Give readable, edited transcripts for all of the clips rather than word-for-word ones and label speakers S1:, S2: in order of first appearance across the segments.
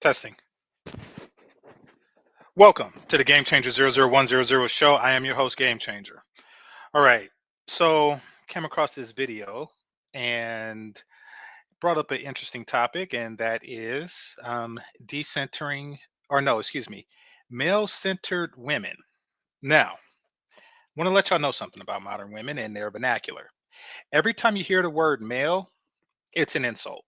S1: Testing. Welcome to the GameChanger 00100 show. I am your host, GameChanger. All right. So, came across this video and brought up an interesting topic, and that is decentering, or no, excuse me, male centered women. Now, want to let y'all know something about modern women and their vernacular. Every time you hear the word male, it's an insult.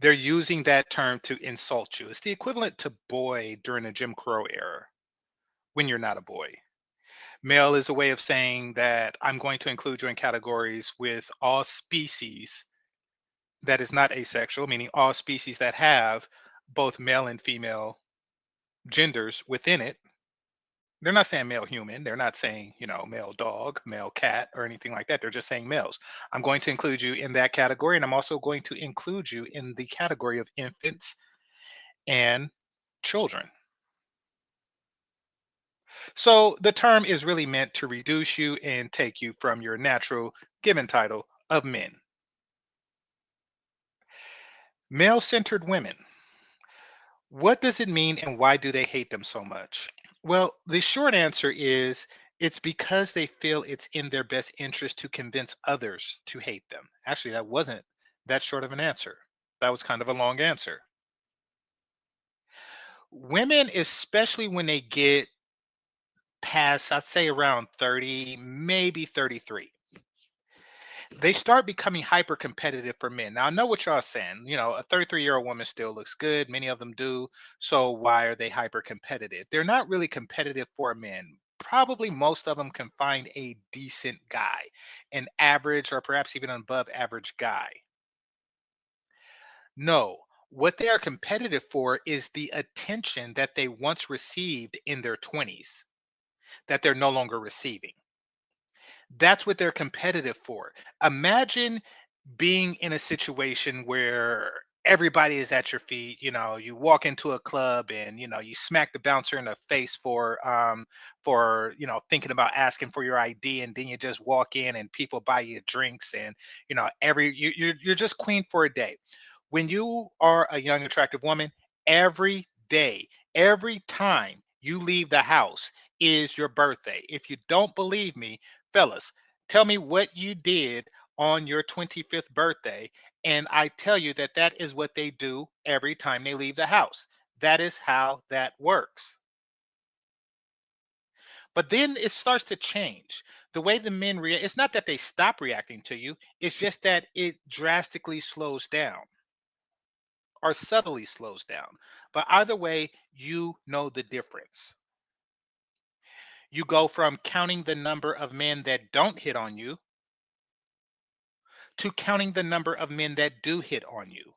S1: They're using that term to insult you. It's the equivalent to boy during the Jim Crow era when you're not a boy. Male is a way of saying that I'm going to include you in categories with all species that is not asexual, meaning all species that have both male and female genders within it. They're not saying male human. They're not saying, male dog, male cat, or anything like that. They're just saying males. I'm going to include you in that category. And I'm also going to include you in the category of infants and children. So the term is really meant to reduce you and take you from your natural given title of men. Male centered women. What does it mean and why do they hate them so much? Well, the short answer is it's because they feel it's in their best interest to convince others to hate them. Actually, that wasn't that short of an answer. That was kind of a long answer. Women, especially when they get past, I'd say around 30, maybe 33, they start becoming hyper competitive for men. Now, I know what y'all saying. A 33-year-old woman still looks good. Many of them do. So why are they hyper competitive? They're not really competitive for men. Probably most of them can find a decent guy, an average or perhaps even an above average guy. No, what they are competitive for is the attention that they once received in their 20s that they're no longer receiving. That's what they're competitive for. Imagine being in a situation where everybody is at your feet. You walk into a club and you smack the bouncer in the face for thinking about asking for your ID, and then you just walk in and people buy you drinks, and you're just queen for a day. When you are a young attractive woman, every day, every time you leave the house is your birthday. If you don't believe me, fellas, tell me what you did on your 25th birthday, and I tell you that that is what they do every time they leave the house. That is how that works. But then it starts to change. The way the men react, it's not that they stop reacting to you, it's just that it drastically slows down or subtly slows down. But either way, you know the difference. You go from counting the number of men that don't hit on you to counting the number of men that do hit on you.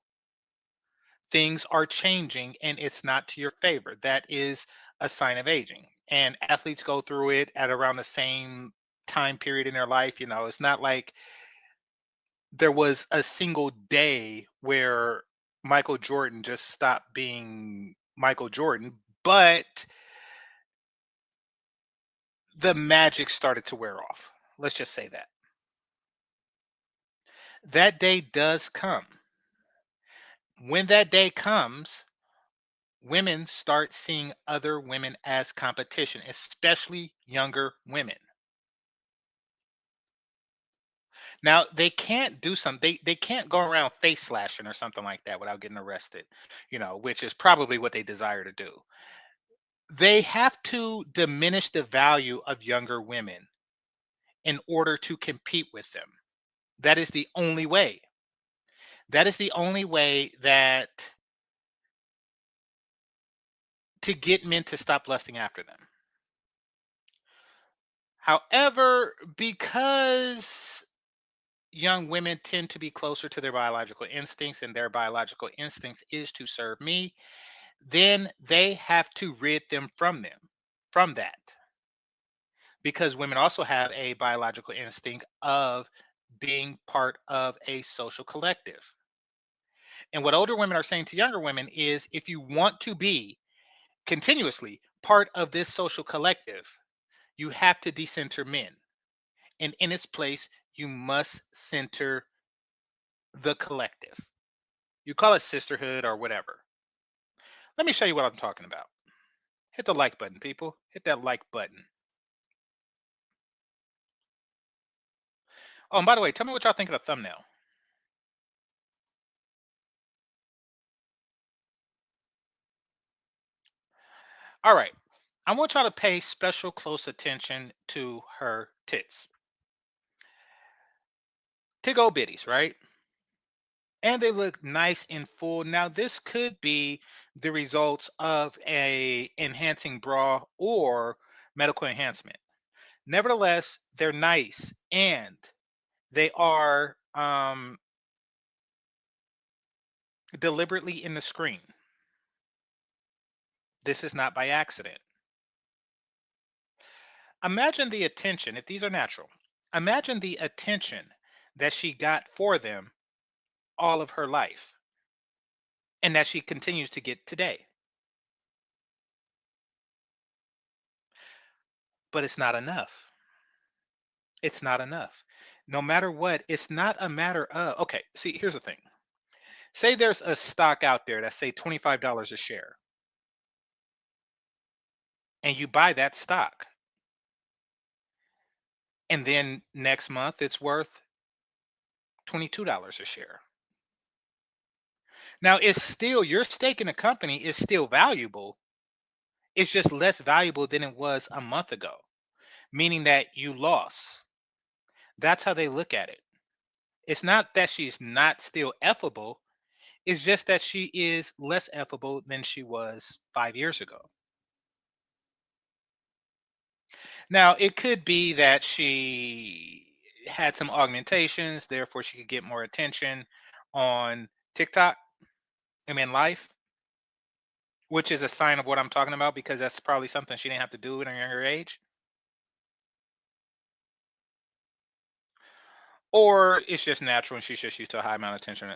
S1: Things are changing and it's not to your favor. That is a sign of aging. And athletes go through it at around the same time period in their life. It's not like there was a single day where Michael Jordan just stopped being Michael Jordan, but the magic started to wear off. Let's just say that. That day does come. When that day comes, women start seeing other women as competition, especially younger women. Now they can't do something. They can't go around face slashing or something like that without getting arrested, which is probably what they desire to do. They have to diminish the value of younger women in order to compete with them. That is the only way. That is the only way that to get men to stop lusting after them. However, because young women tend to be closer to their biological instincts, and their biological instincts is to serve me, then they have to rid them from that, because women also have a biological instinct of being part of a social collective. And what older women are saying to younger women is, if you want to be continuously part of this social collective, you have to decenter men, and in its place you must center the collective. You call it sisterhood or whatever. Let me show you what I'm talking about. Hit the like button, people. Hit that like button. Oh, and by the way, tell me what y'all think of the thumbnail. All right. I want y'all to pay special close attention to her tits. Tig old bitties, right? And they look nice and full. Now, this could be the results of a enhancing bra or medical enhancement. Nevertheless, they're nice and they are deliberately in the screen. This is not by accident. Imagine the attention, if these are natural, imagine the attention that she got for them all of her life and that she continues to get today. But it's not enough. It's not enough. No matter what, it's not a matter of, okay, see, here's the thing. Say there's a stock out there that say $25 a share, and you buy that stock, and then next month it's worth $22 a share. Now, it's still your stake in the company is still valuable. It's just less valuable than it was a month ago, meaning that you lost. That's how they look at it. It's not that she's not still effable. It's just that she is less effable than she was 5 years ago. Now, it could be that she had some augmentations, therefore she could get more attention on TikTok, I mean, life, which is a sign of what I'm talking about because that's probably something she didn't have to do at a younger age. Or it's just natural and she's just used to a high amount of attention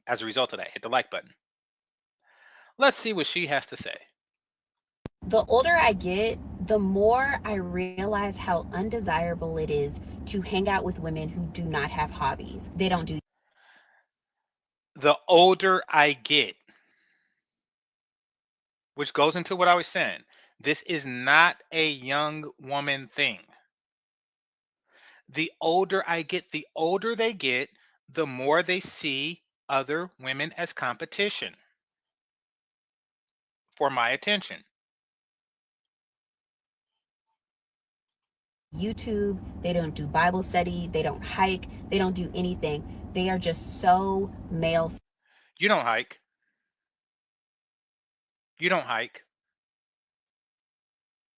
S1: as a result of that. Hit the like button. Let's see what she has to say.
S2: The older I get, the more I realize how undesirable it is to hang out with women who do not have hobbies. They don't do
S1: The older I get, which goes into what I was saying, this is not a young woman thing. The older I get, the older they get, the more they see other women as competition for my attention.
S2: YouTube, they don't do Bible study, they don't hike, they don't do anything. They are just so male.
S1: You don't hike. You don't hike.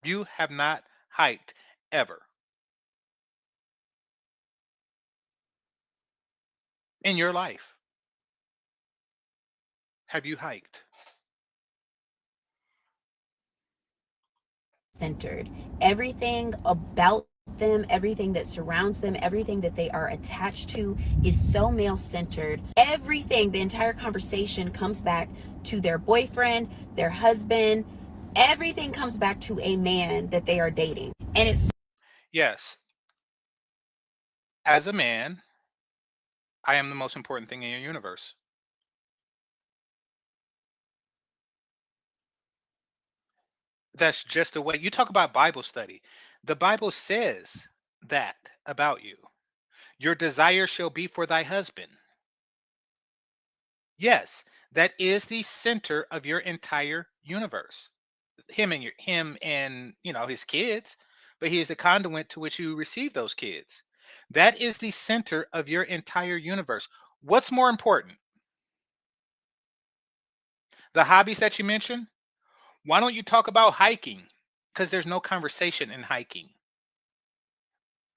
S1: You have not hiked ever in your life. Have you hiked?
S2: Centered. Everything about them, everything that surrounds them, everything that they are attached to is so male centered. Everything, the entire conversation comes back to their boyfriend, their husband. Everything comes back to a man that they are dating. And it's
S1: Yes. As a man, I am the most important thing in your universe. That's just the way you talk about Bible study. The Bible says that about you. Your desire shall be for thy husband. Yes, that is the center of your entire universe. Him and his kids, but he is the conduit to which you receive those kids. That is the center of your entire universe. What's more important? The hobbies that you mentioned? Why don't you talk about hiking? Because there's no conversation in hiking.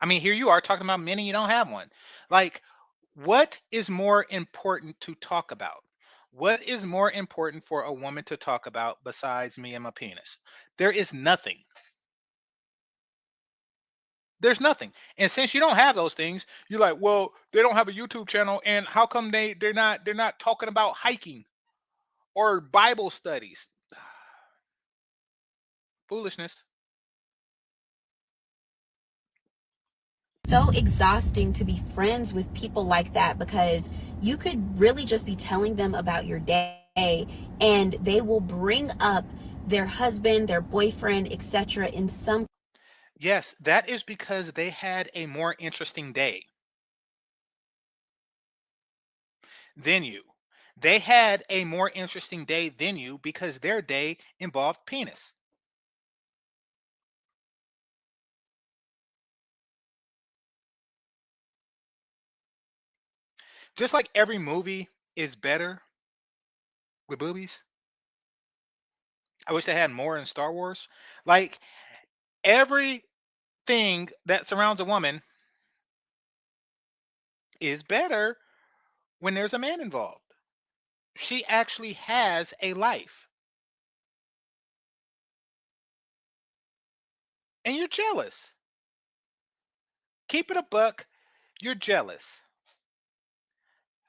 S1: I mean, here you are talking about men and you don't have one. Like, what is more important to talk about? What is more important for a woman to talk about besides me and my penis? There is nothing. There's nothing. And since you don't have those things, you're like, well, they don't have a YouTube channel, and how come they're not talking about hiking or Bible studies? Foolishness.
S2: so exhausting to be friends with people like that because you could really just be telling them about your day and they will bring up their husband, their boyfriend, etc. in some
S1: Yes, that is because they had a more interesting day than you. They had a more interesting day than you because their day involved penis. Just like every movie is better with boobies. I wish they had more in Star Wars. Like everything that surrounds a woman is better when there's a man involved. She actually has a life, and you're jealous. Keep it a buck, you're jealous.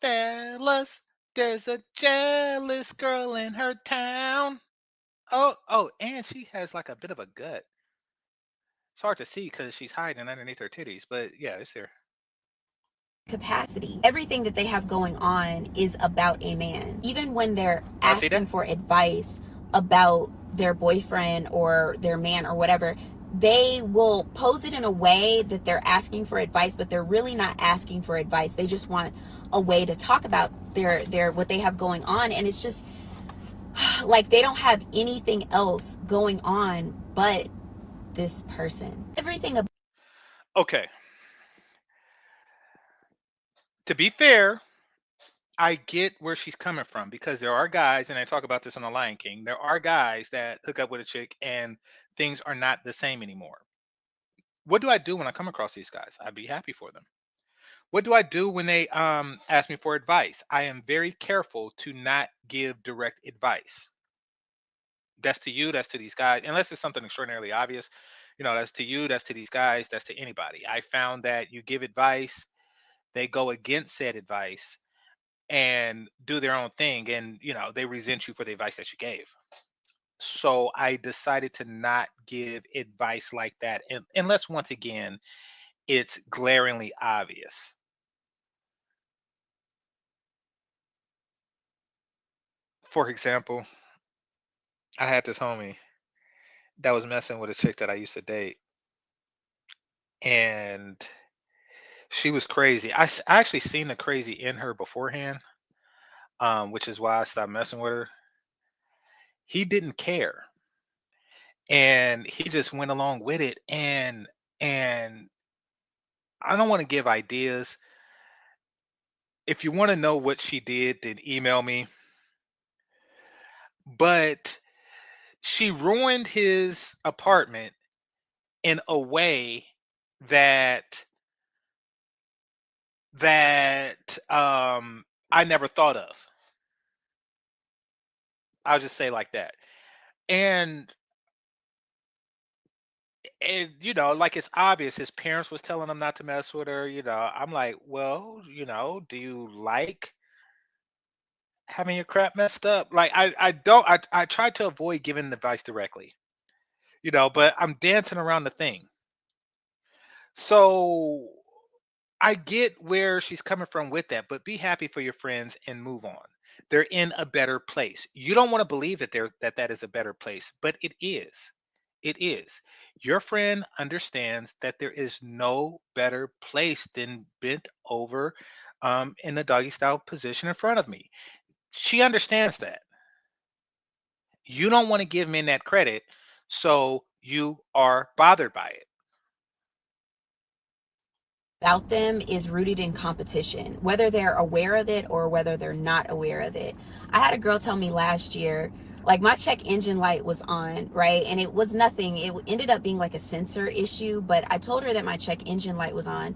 S1: Fellas, there's a jealous girl in her town. Oh, and she has like a bit of a gut. It's hard to see because she's hiding underneath her titties, but yeah, it's there.
S2: capacity. Everything that they have going on is about a man. Even when they're
S1: I see that.
S2: asking for advice about their boyfriend or their man or whatever, they will pose it in a way that they're asking for advice, but they're really not asking for advice. They just want a way to talk about their what they have going on, and it's just like they don't have anything else going on but this person. Everything about
S1: Okay, to be fair, I get where she's coming from because there are guys, and I talk about this on The Lion King. There are guys that hook up with a chick and things are not the same anymore. What do I do when I come across these guys? I'd be happy for them. What do I do when they ask me for advice? I am very careful to not give direct advice. That's to you, that's to these guys, unless it's something extraordinarily obvious. That's to you, that's to these guys, that's to anybody. I found that you give advice, they go against said advice and do their own thing, and they resent you for the advice that you gave. So I decided to not give advice like that, unless once again it's glaringly obvious. For example, I had this homie that was messing with a chick that I used to date, and she was crazy. I actually seen the crazy in her beforehand, which is why I stopped messing with her. He didn't care, and he just went along with it. And I don't want to give ideas. If you want to know what she did, then email me. But she ruined his apartment in a way that I never thought of. I'll just say like that. And like it's obvious his parents was telling him not to mess with her. I'm like, well, do you like having your crap messed up? Like I don't I try to avoid giving advice directly, but I'm dancing around the thing. So I get where she's coming from with that, but be happy for your friends and move on. They're in a better place. You don't want to believe that is a better place, but it is. It is. Your friend understands that there is no better place than bent over in a doggy style position in front of me. She understands that. You don't want to give men that credit, so you are bothered by it.
S2: them is rooted in competition, whether they're aware of it or whether they're not aware of it. I had a girl tell me last year, like my check engine light was on, right? And it was nothing. It ended up being like a sensor issue, but I told her that my check engine light was on,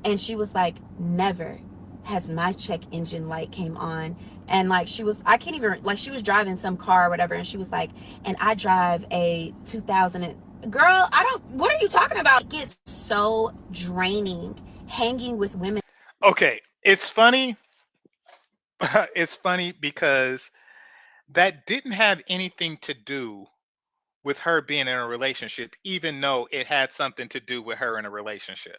S2: and she was like, "Never has my check engine light came on." And like she was, I can't even, like she was driving some car or whatever, and she was like, "And I drive a 2000 girl, I don't, what are you talking about?" It gets so draining hanging with women.
S1: Okay, it's funny. It's funny because that didn't have anything to do with her being in a relationship, even though it had something to do with her in a relationship.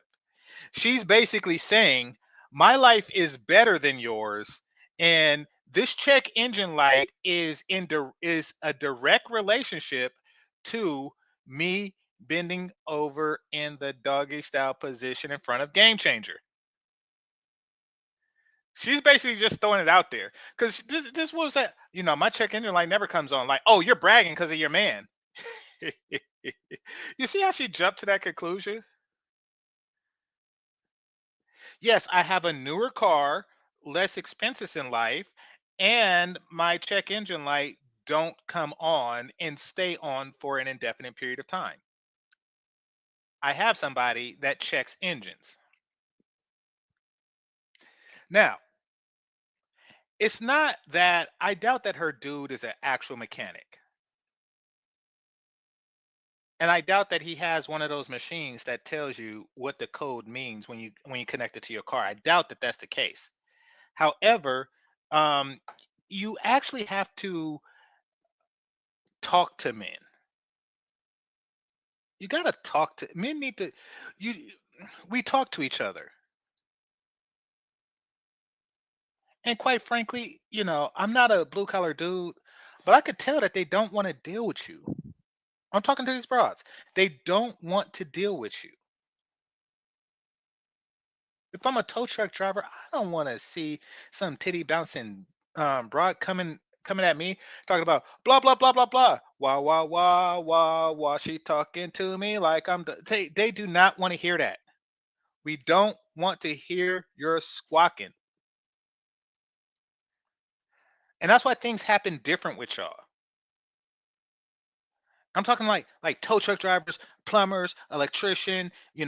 S1: She's basically saying, my life is better than yours, and This check engine light is a direct relationship to me bending over in the doggy style position in front of Game Changer. She's basically just throwing it out there because this was that my check engine light never comes on. Like, oh, you're bragging because of your man. You see how she jumped to that conclusion? Yes, I have a newer car, less expenses in life, and my check engine light don't come on and stay on for an indefinite period of time. I have somebody that checks engines. Now, it's not that I doubt that her dude is an actual mechanic. And I doubt that he has one of those machines that tells you what the code means when you connect it to your car. I doubt that that's the case. However, um, you actually have to talk to men. You gotta talk to men. Need to you. We talk to each other, and quite frankly, I'm not a blue collar dude, but I could tell that they don't want to deal with you. I'm talking to these broads. They don't want to deal with you. If I'm a tow truck driver, I don't want to see some titty bouncing broad coming at me talking about blah blah blah blah blah. Wah wah wah wah wah. She talking to me like they do not want to hear that. We don't want to hear your squawking. And that's why things happen different with y'all. I'm talking like tow truck drivers, plumbers, electrician, who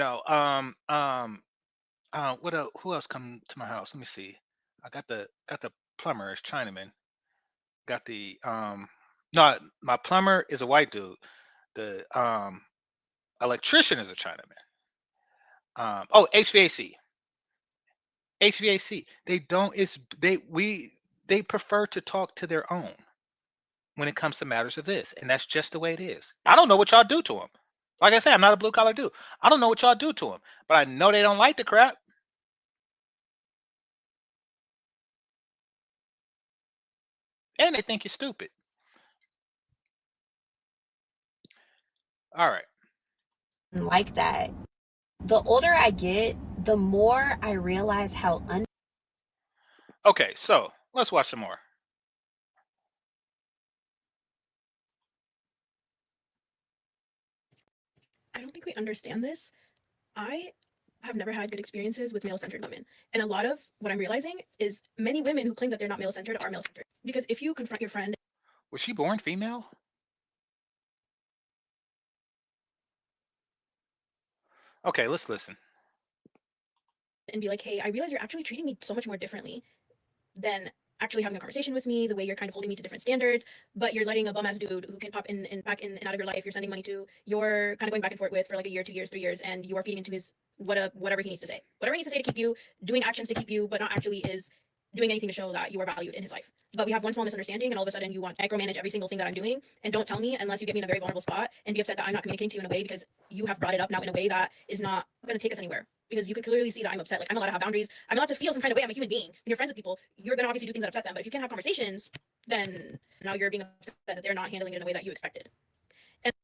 S1: else come to my house? Let me see. I got the plumber as Chinaman. Got the no, my plumber is a white dude. The electrician is a Chinaman. Oh, HVAC. HVAC. They don't it's they prefer to talk to their own when it comes to matters of this. And that's just the way it is. I don't know what y'all do to them. Like I said, I'm not a blue collar dude. I don't know what y'all do to them, but I know they don't like the crap. And they think you're stupid. All right.
S2: Like that. The older I get, the more I realize how
S1: Okay, so let's watch some more.
S3: I don't think we understand this. I have never had good experiences with male centered women. And a lot of what I'm realizing is many women who claim that they're not male centered are male centered. Because if you confront your friend
S1: Was she born female? Okay, let's listen.
S3: and be like, hey, I realize you're actually treating me so much more differently than actually having a conversation with me, the way you're kind of holding me to different standards, but you're letting a bum ass dude who can pop in and back in and out of your life, you're sending money to, you're kind of going back and forth with for like a year, 2 years, 3 years, and you are feeding into his whatever he needs to say. Whatever he needs to say to keep you, doing actions to keep you, but not actually is doing anything to show that you are valued in his life. But we have one small misunderstanding, and all of a sudden you want to micromanage every single thing that I'm doing, and don't tell me unless you get me in a very vulnerable spot and be upset that I'm not communicating to you in a way because you have brought it up now in a way that is not going to take us anywhere. Because you can clearly see that I'm upset. Like, I'm allowed to have boundaries. I'm allowed to feel some kind of way. I'm a human being. When you're friends with people, you're going to obviously do things that upset them. But if you can't have conversations, then now you're being upset that they're not handling it in a way that you expected. And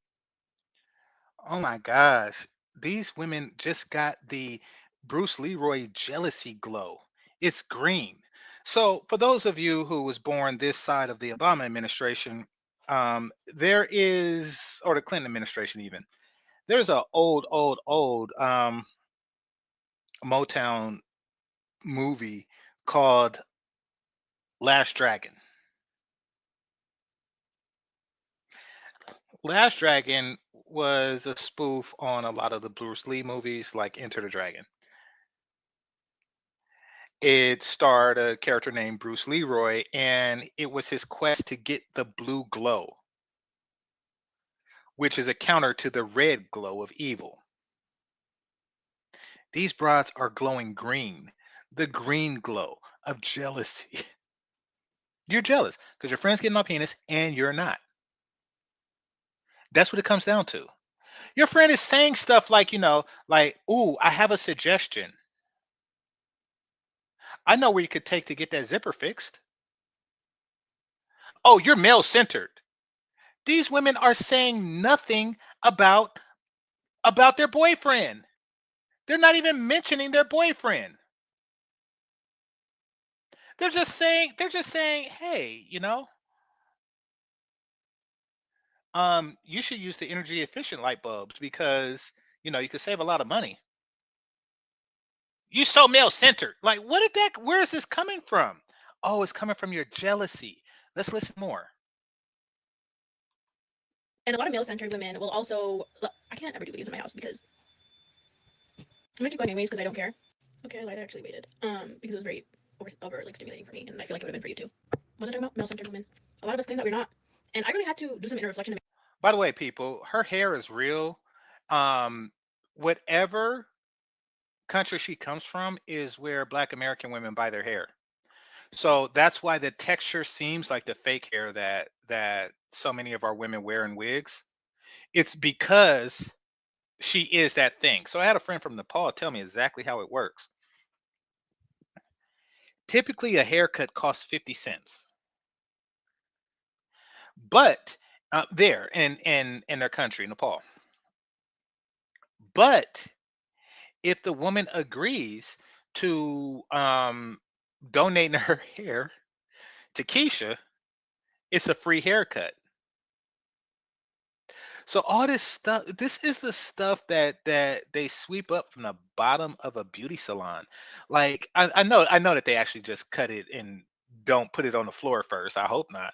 S1: Oh my gosh. These women just got the Bruce Leroy jealousy glow. It's green. So, for those of you who was born this side of the Obama administration, there is, or the Clinton administration even, there's a old Motown movie called Last Dragon. Last Dragon was a spoof on a lot of the Bruce Lee movies like Enter the Dragon. It starred a character named Bruce Leroy, and it was his quest to get the blue glow, which is a counter to the red glow of evil. These broads are glowing green, the green glow of jealousy. You're jealous because your friend's getting my penis and you're not. That's what it comes down to. Your friend is saying stuff like, ooh, I have a suggestion. I know where you could take to get that zipper fixed. Oh, you're male centered. These women are saying nothing about their boyfriend. They're not even mentioning their boyfriend. They're just saying, hey, you should use the energy efficient light bulbs because you could save a lot of money. You so male centered. Like, where is this coming from? Oh, it's coming from your jealousy. Let's listen more.
S3: And a lot of male-centered women will also. I can't ever do videos in my house because I'm gonna keep going anyways because I don't care. Okay, I lied. I actually waited. Because it was very over like stimulating for me, and I feel like it would have been for you too. What was I talking about? Male-centered women. A lot of us claim that we're not, and I really had to do some inner reflection.
S1: By the way, people, her hair is real. Um, whatever country she comes from is where Black American women buy their hair. So that's why the texture seems like the fake hair that so many of our women wear in wigs. It's because she is that thing. So I had a friend from Nepal tell me exactly how it works. Typically, a haircut costs 50 cents, but there in their country, Nepal. But if the woman agrees to donate her hair to Keisha, it's a free haircut. So all this stuff, this is the stuff that they sweep up from the bottom of a beauty salon. Like I know that they actually just cut it and don't put it on the floor first. I hope not.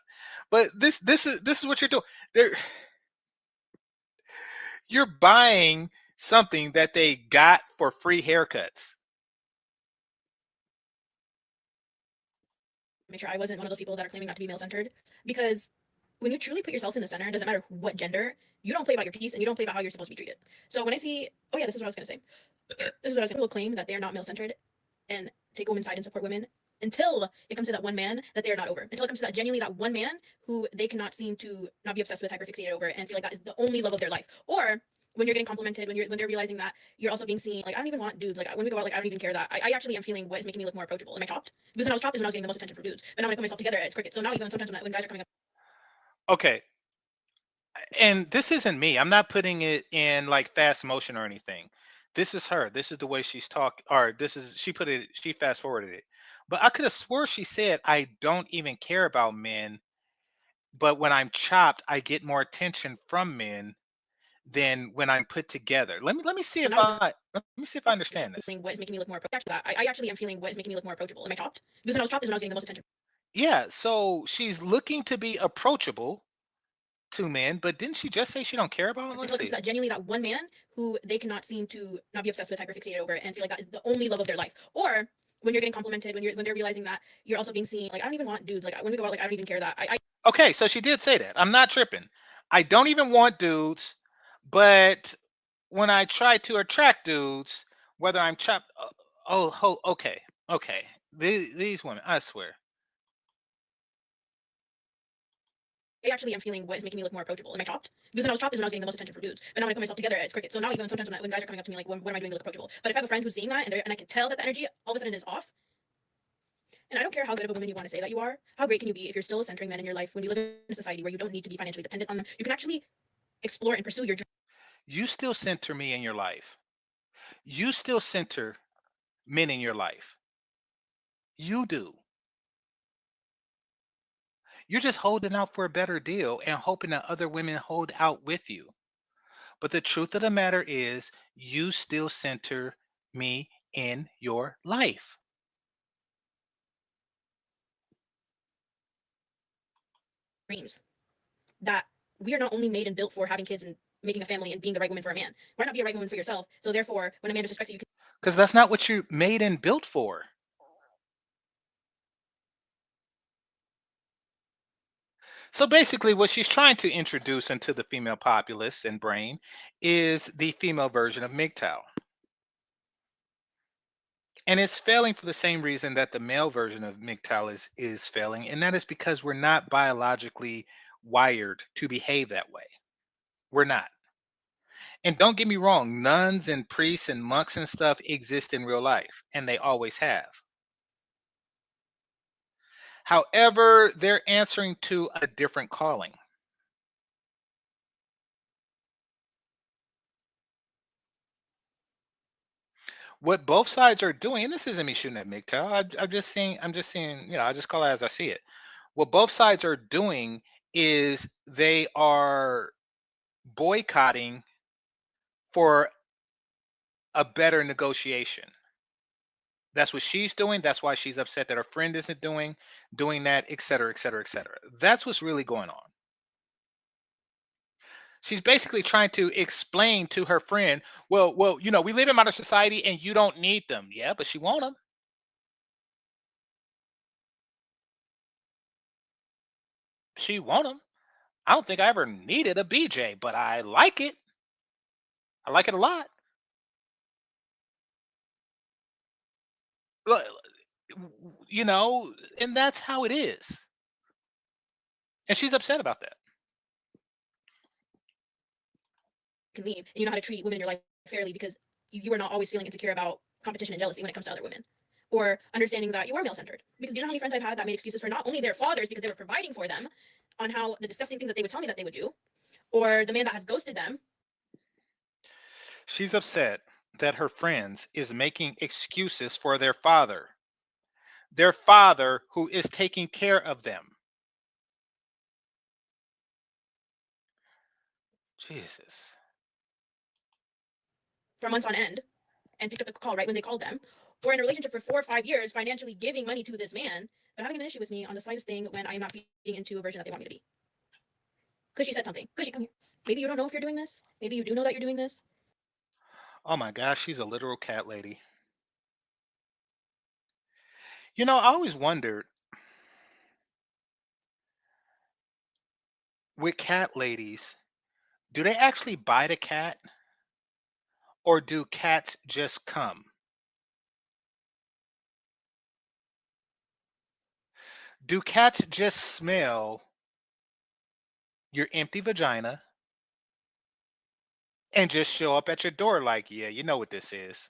S1: But this is what you're doing. They're You're buying something that they got for free haircuts.
S3: Make sure I wasn't one of those people that are claiming not to be male-centered, because when you truly put yourself in the center, it doesn't matter what gender, you don't play about your piece and you don't play about how you're supposed to be treated. So when I see, oh yeah, this is what I was gonna say. This is what I was gonna. People claim that they are not male-centered and take a woman's side and support women until it comes to that one man that they are not over. Until it comes to that genuinely that one man who they cannot seem to not be obsessed with, hyperfixated over, and feel like that is the only love of their life. Or when you're getting complimented, when they're realizing that you're also being seen. Like, I don't even want dudes. Like, when we go out, like, I don't even care that I actually am feeling what is making me look more approachable. Am I chopped? Because when I was chopped is when I was getting the most attention from dudes. But now when I put myself together, it's cricket. So now even sometimes when guys are coming up.
S1: Okay, and this isn't me. I'm not putting it in like fast motion or anything. This is her. This is the way she's talking. Or this is she put it. She fast forwarded it. But I could have swore she said, "I don't even care about men, but when I'm chopped, I get more attention from men than when I'm put together." Let me see
S3: So
S1: if
S3: now even
S1: let me see if I understand this.
S3: feeling what is making me look more approachable. I actually am feeling what is making me look more approachable. Am I chopped? Because when I was chopped is when I was getting the most attention.
S1: Yeah, so she's looking to be approachable to men, but didn't she just say she don't care about them? Let's
S3: Until it comes
S1: see.
S3: to that genuinely that one man who they cannot seem to not be obsessed with, hyperfixated over, and feel like that is the only love of their life. Or when you're getting complimented, when they're realizing that you're also being seen. Like, I don't even want dudes. Like, when we go out, like, I don't even care that I
S1: Okay, so she did say that. I'm not tripping. I don't even want dudes, but when I try to attract dudes, whether I'm chopped, okay, okay. These women, I swear.
S3: actually am feeling what is making me look more approachable. Am I chopped? Because when I was chopped is when I was getting the most attention from dudes. But now when I put myself together, it's cricket. So now even sometimes when guys are coming up to me like, what am I doing to look approachable? But if I have a friend who's seeing that and I can tell that the energy all of a sudden is off, and I don't care how good of a woman you want to say that you are, how great can you be if you're still centering men in your life when you live in a society where you don't need to be financially dependent on them? You can actually explore and pursue your
S1: You still center me in your life. You still center men in your life. You do. You're just holding out for a better deal and hoping that other women hold out with you. But the truth of the matter is, you still center me in your life.
S3: dreams. That we are not only made and built for having kids and making a family and being the right woman for a man. Why not be a right woman for yourself? So therefore, when a man disrespects you, you can
S1: Because that's not what you're made and built for. So basically, what she's trying to introduce into the female populace and brain is the female version of MGTOW. And it's failing for the same reason that the male version of MGTOW is failing, and that is because we're not biologically wired to behave that way. We're not. And don't get me wrong, nuns and priests and monks and stuff exist in real life, and they always have. However, they're answering to a different calling. What both sides are doing, and this isn't me shooting at MGTOW. I'm just seeing, I just call it as I see it. What both sides are doing is they are boycotting for a better negotiation. That's what she's doing. That's why she's upset that her friend isn't doing that, et cetera, et cetera, et cetera. That's what's really going on. She's basically trying to explain to her friend, well, we live in modern society and you don't need them. Yeah, but she want them. She want them. I don't think I ever needed a BJ, but I like it. I like it a lot. Look, and that's how it is. And she's upset about that.
S3: can leave, and you know how to treat women in your life fairly because you are not always feeling insecure about competition and jealousy when it comes to other women. Or understanding that you are male centered. Because you know how many friends I've had that made excuses for not only their fathers because they were providing for them on how the disgusting things that they would tell me that they would do, or the man that has ghosted them.
S1: She's upset that her friends is making excuses for their father who is taking care of them. Jesus.
S3: For months on end and picked up the call right when they called them, or in a relationship for 4 or 5 years, financially giving money to this man, but having an issue with me on the slightest thing when I am not feeding into a version that they want me to be. Because she said something. Because she come here. Maybe you don't know if you're doing this. Maybe you do know that you're doing this.
S1: Oh my gosh, she's a literal cat lady. I always wondered with cat ladies, do they actually bite a cat or do cats just come? Do cats just smell your empty vagina and just show up at your door like, yeah, you know what this is?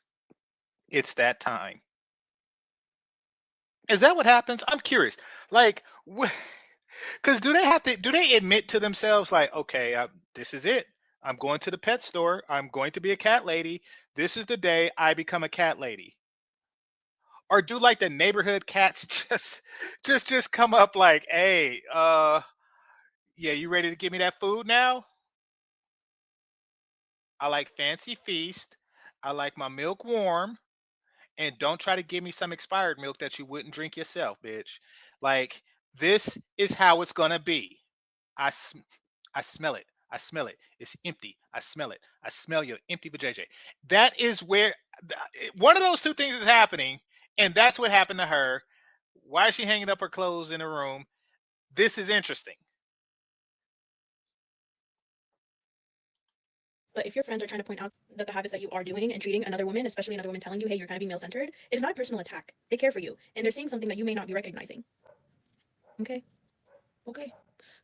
S1: It's that time. Is that what happens? I'm curious. Like, because do they admit to themselves like, okay, this is it. I'm going to the pet store. I'm going to be a cat lady. This is the day I become a cat lady. Or do like the neighborhood cats just come up like, hey, yeah, you ready to give me that food now? I like fancy feast. I like my milk warm. And don't try to give me some expired milk that you wouldn't drink yourself, bitch. Like, this is how it's gonna be. I sm- I smell it. I smell it. It's empty. I smell it. I smell your empty vajayjay. That is where one of those two things is happening, and that's what happened to her. Why is she hanging up her clothes in her room? This is interesting.
S3: But if your friends are trying to point out that the habits that you are doing and treating another woman, especially another woman telling you, hey, you're kind of being male centered, it is not a personal attack. They care for you. And they're seeing something that you may not be recognizing. Okay? Okay.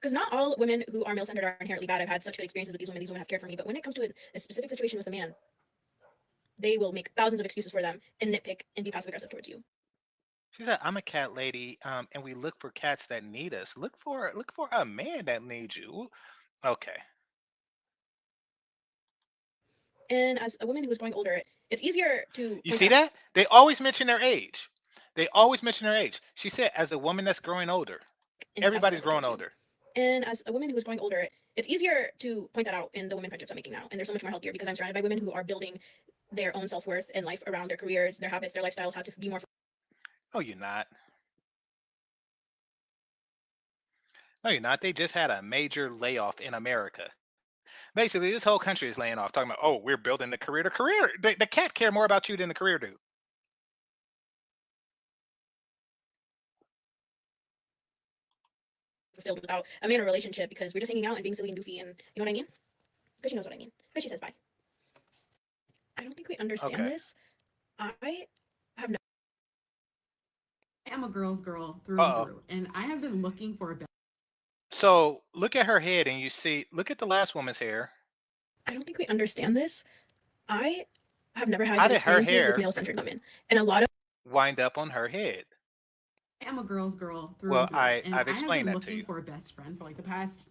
S3: Because not all women who are male centered are inherently bad. I've had such good experiences with these women have cared for me. But when it comes to a specific situation with a man, they will make thousands of excuses for them and nitpick and be passive aggressive towards you.
S1: She said, "I'm a cat lady, and we look for cats that need us. Look for a man that needs you." Okay.
S3: And as a woman who is growing older, it's easier to
S1: You
S3: point
S1: see
S3: out
S1: that? They always mention their age. They always mention their age. She said, as a woman that's growing older,
S3: and be passive
S1: everybody's
S3: aggressive
S1: growing
S3: towards you.
S1: older.
S3: And as a woman who is growing older, it's easier to point that out in the women friendships I'm making now. And they're so much more healthier because I'm surrounded by women who are building their own self worth and life around their careers, their habits, their lifestyles, how to be more.
S1: No, you're not. No, you're not. They just had a major layoff in America. Basically, this whole country is laying off, talking about, oh, we're building the career. The career, the cat care more about you than the career do.
S3: Fulfilled without a man or relationship because we're just hanging out and being silly and goofy and you know what I mean? Because she knows what I mean. Because she says bye. I don't think we understand
S1: Okay.
S3: this. I have no.
S4: I am a girl's girl through and
S1: Uh oh.
S4: through, and I have been looking for a
S1: So look at her head, and you see. Look at the last woman's hair.
S3: I don't think we understand this. I have never had
S1: How
S3: good
S1: did her
S3: experiences with
S1: hair
S3: male centered women. And a lot of
S1: wind up on her head?
S4: am a girl's girl through
S1: Well,
S4: and through, and
S1: I've
S4: I have
S1: explained
S4: been
S1: that to
S4: looking
S1: you.
S4: for a best friend for like the past.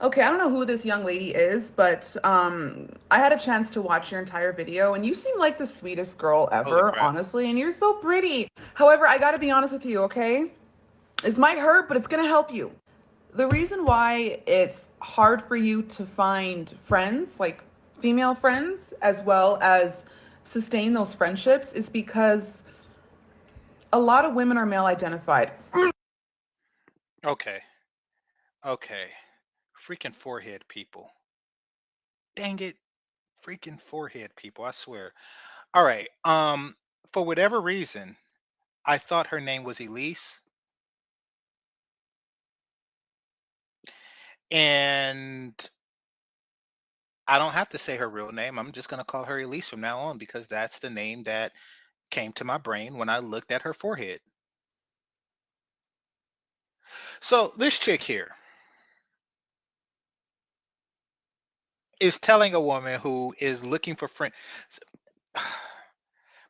S5: Okay, I don't know who this young lady is, but I had a chance to watch your entire video, and you seem like the sweetest girl
S1: Holy
S5: ever,
S1: crap.
S5: honestly, and you're so pretty. However, I gotta be honest with you, okay? This might hurt, but it's gonna help you. The reason why it's hard for you to find friends, like female friends, as well as sustain those friendships, is because a lot of women are male identified.
S1: Okay. Okay. Freaking forehead people. Dang it. Freaking forehead people, I swear. All right. For whatever reason, I thought her name was Elise. And I don't have to say her real name. I'm just gonna call her Elise from now on because that's the name that came to my brain when I looked at her forehead. So this chick here is telling a woman who is looking for friends.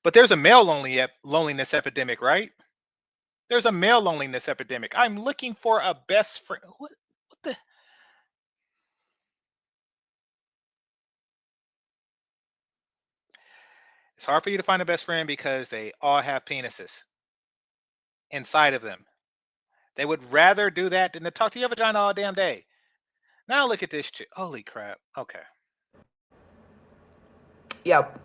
S1: But there's a male loneliness epidemic, right? There's a male loneliness epidemic. I'm looking for a best friend. What the? It's hard for you to find a best friend because they all have penises inside of them. They would rather do that than to talk to your vagina all damn day. Now look at this chick. Holy crap. Okay.
S5: Yep,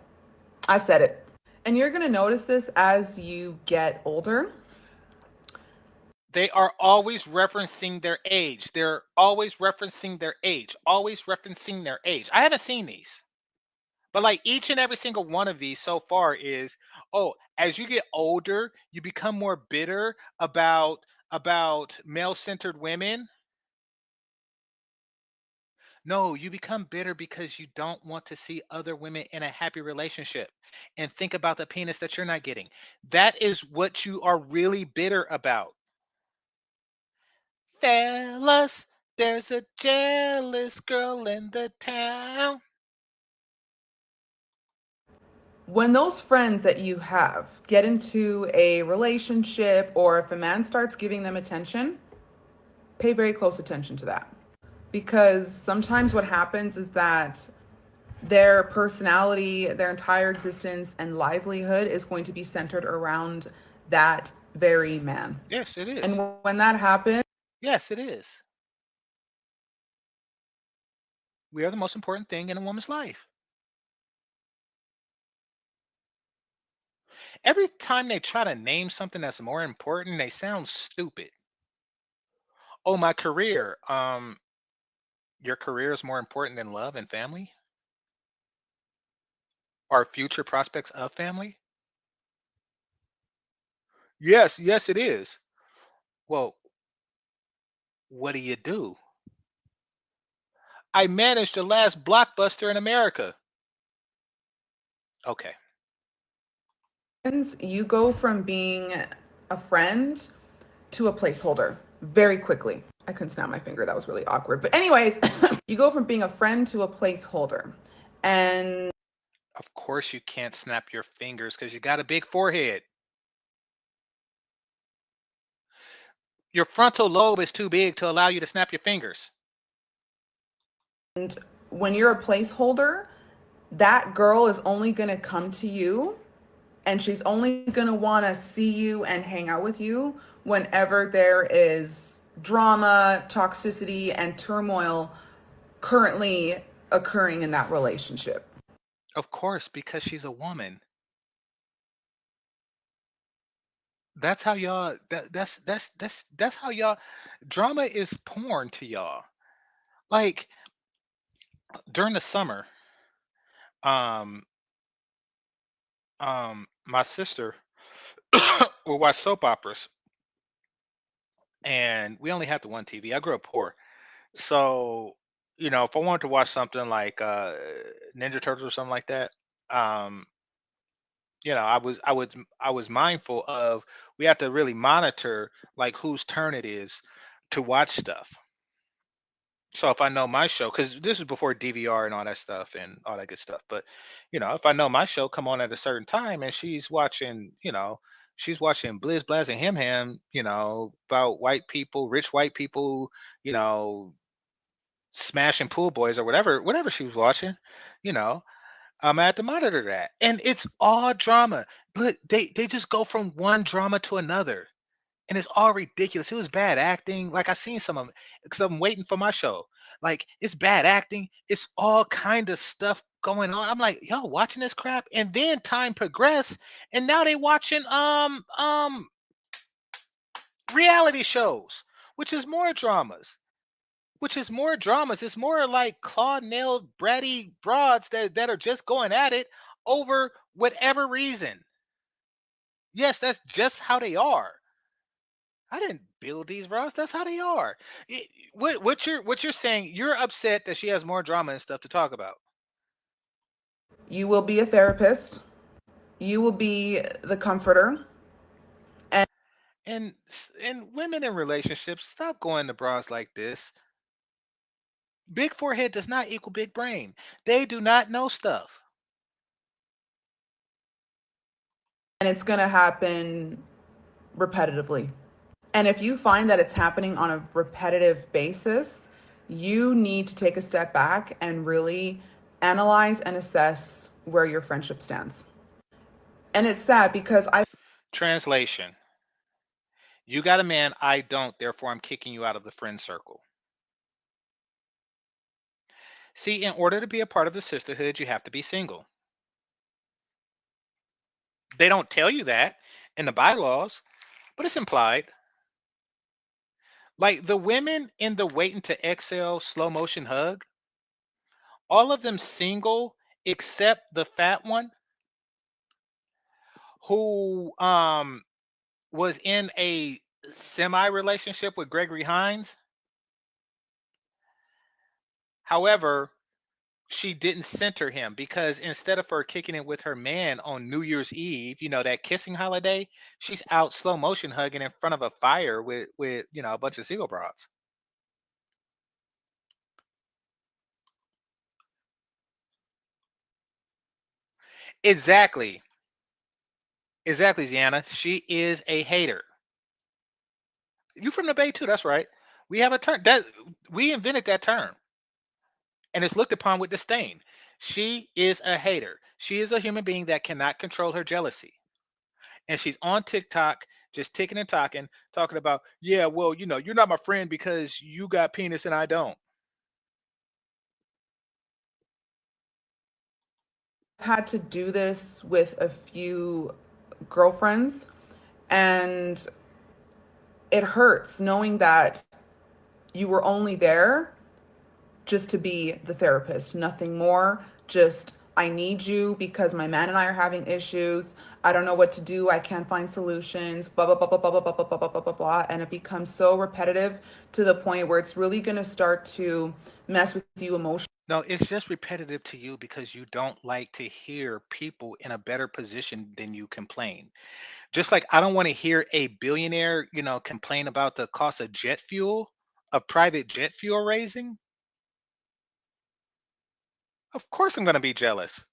S5: I said it. And you're gonna notice this as you get older.
S1: They are always referencing their age. They're always referencing their age. Always referencing their age. I haven't seen these. But like each and every single one of these so far is, oh, as you get older, you become more bitter about male-centered women. No, you become bitter because you don't want to see other women in a happy relationship and think about the penis that you're not getting. That is what you are really bitter about. Fellas, there's a jealous girl in the town.
S5: When those friends that you have get into a relationship, or if a man starts giving them attention, pay very close attention to that. Because sometimes what happens is that their personality, their entire existence, and livelihood is going to be centered around that very man.
S1: Yes, it
S5: And
S1: is.
S5: when that happens,
S1: Yes, it is. We are the most important thing in a woman's life. Every time they try to name something that's more important, they sound stupid. Oh, my career. Your career is more important than love and family? Or future prospects of family? Yes, yes, it is. Well, what do you do? I managed the last blockbuster in America. Okay.
S5: you go from being a friend to a placeholder very quickly. I couldn't snap my finger. That was really awkward. But, anyways, you go from being a friend to a placeholder. And
S1: Of course you can't snap your fingers because you got a big forehead. Your frontal lobe is too big to allow you to snap your fingers.
S5: when you're a placeholder, that girl is only going to come to you, and she's only going to want to see you and hang out with you whenever there is drama, toxicity, and turmoil currently occurring in that relationship.
S1: Of course, because she's a woman. That's how y'all that's how y'all drama is porn to y'all. Like during the summer, um my sister will watch soap operas, and we only had the one TV. I grew up poor. So, if I wanted to watch something like Ninja Turtles or something like that, um, I was mindful of we have to really monitor like whose turn it is to watch stuff. So if I know my show, because this is before DVR and all that stuff and all that good stuff, but if I know my show come on at a certain time and she's watching, She's watching Blizz Blaz and Him Ham, about white people, rich white people, you know, smashing pool boys or whatever she was watching, you know. I had to monitor that. And it's all drama. But they just go from one drama to another. And it's all ridiculous. It was bad acting. Like I seen some of it because I'm waiting for my show. Like it's bad acting. It's all kind of stuff going on. I'm like, yo, watching this crap, and then time progressed, and now they watching reality shows, which is more dramas. Which is more dramas. It's more like claw nailed bratty broads that are just going at it over whatever reason. Yes, that's just how they are. I didn't build these bras. That's how they are. What you're saying? You're upset that she has more drama and stuff to talk about.
S5: You will be a therapist. You will be the comforter. And
S1: And women in relationships, stop going to bras like this. Big forehead does not equal big brain. They do not know stuff.
S5: it's going to happen repetitively. And if you find that it's happening on a repetitive basis, you need to take a step back and really analyze and assess where your friendship stands. And it's sad because
S1: Translation: You got a man, I don't. Therefore, I'm kicking you out of the friend circle. See, in order to be a part of the sisterhood, you have to be single. They don't tell you that in the bylaws, but it's implied. Like the women in the waiting to exhale slow motion hug, all of them single except the fat one who was in a semi relationship with Gregory Hines. However, she didn't center him because instead of her kicking it with her man on New Year's Eve, that kissing holiday, she's out slow motion hugging in front of a fire with a bunch of single broads. Exactly. Exactly, Ziana. She is a hater. You from the Bay too, that's right. We have a term that we invented that term, and it's looked upon with disdain. She is a hater. She is a human being that cannot control her jealousy. And she's on TikTok just ticking and talking about, yeah, well, you're not my friend because you got penis and I don't.
S5: had to do this with a few girlfriends, and it hurts knowing that you were only there just to be the therapist, nothing more. Just, I need you because my man and I are having issues. I don't know what to do. I can't find solutions, blah, blah, blah, blah, blah, blah, blah, blah, blah, blah, blah, blah. And it becomes so repetitive to the point where it's really going to start to mess with you emotionally.
S1: No, it's just repetitive to you because you don't like to hear people in a better position than you complain. Just like I don't want to hear a billionaire, complain about the cost of jet fuel, of private jet fuel raising. Of course I'm going to be jealous.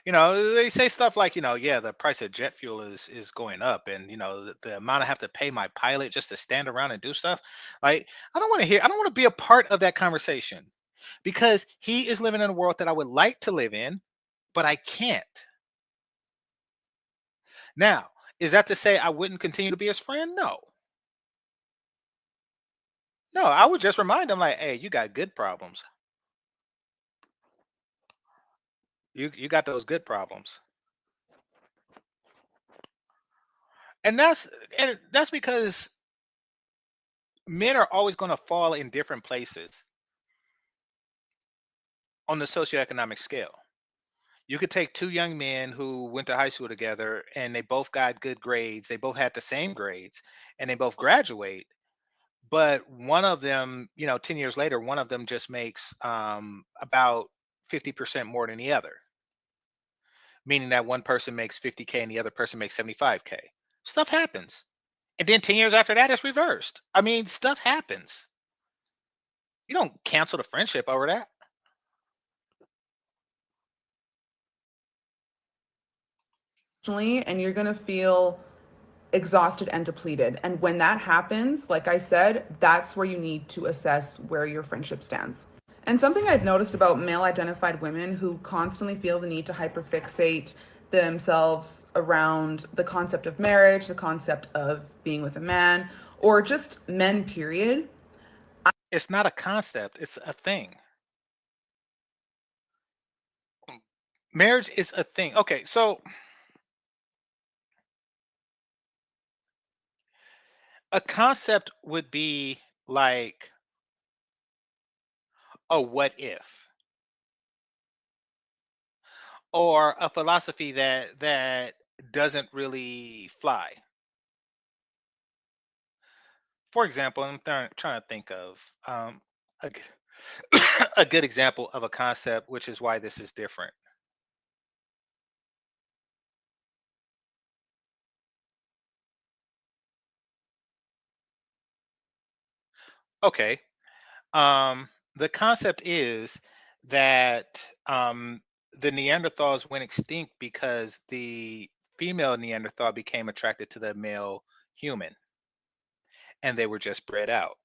S1: They say stuff like, yeah, the price of jet fuel is going up, and the amount I have to pay my pilot just to stand around and do stuff. Like I don't want to be a part of that conversation because he is living in a world that I would like to live in, but I can't. Now, is that to say I wouldn't continue to be his friend? No. No, I would just remind him like, hey, you got good problems. You got those good problems. And that's because men are always going to fall in different places on the socioeconomic scale. You could take two young men who went to high school together and they both got good grades. They both had the same grades and they both graduate. But one of them, 10 years later, one of them just makes about 50% more than the other, meaning that one person makes 50K and the other person makes 75K. Stuff happens. And then 10 years after that, it's reversed. I mean, stuff happens. You don't cancel the friendship over that.
S5: and you're going to feel exhausted and depleted. And when that happens, like I said, that's where you need to assess where your friendship stands. And something I've noticed about male identified women who constantly feel the need to hyperfixate themselves around the concept of marriage, the concept of being with a man, or just men, period.
S1: It's not a concept, it's a thing. Marriage is a thing. Okay, so a concept would be like a what if, or a philosophy that doesn't really fly. For example, I'm trying to think of a, g- a good example of a concept, which is why this is different. Okay, the concept is that the Neanderthals went extinct because the female Neanderthal became attracted to the male human, and they were just bred out.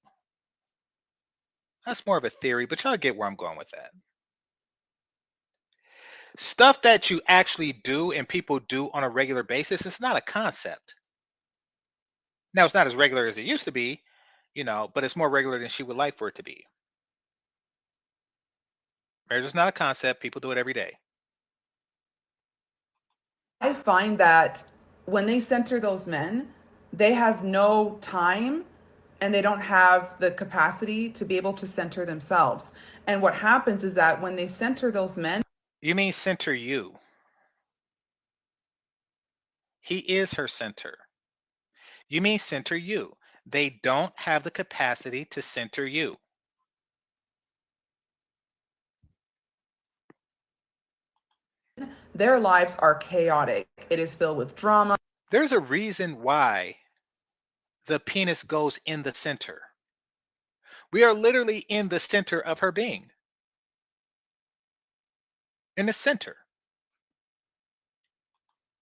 S1: That's more of a theory, but y'all get where I'm going with that. Stuff that you actually do and people do on a regular basis, it's not a concept. Now, it's not as regular as it used to be, but it's more regular than she would like for it to be. Marriage is not a concept. People do it every day.
S5: I find that when they center those men, they have no time and they don't have the capacity to be able to center themselves. And what happens is that when they center those men,
S1: You mean center you. He is her center. You mean center you. They don't have the capacity to center you.
S5: their lives are chaotic. It is filled with drama.
S1: There's a reason why the penis goes in the center. We are literally in the center of her being. In the center.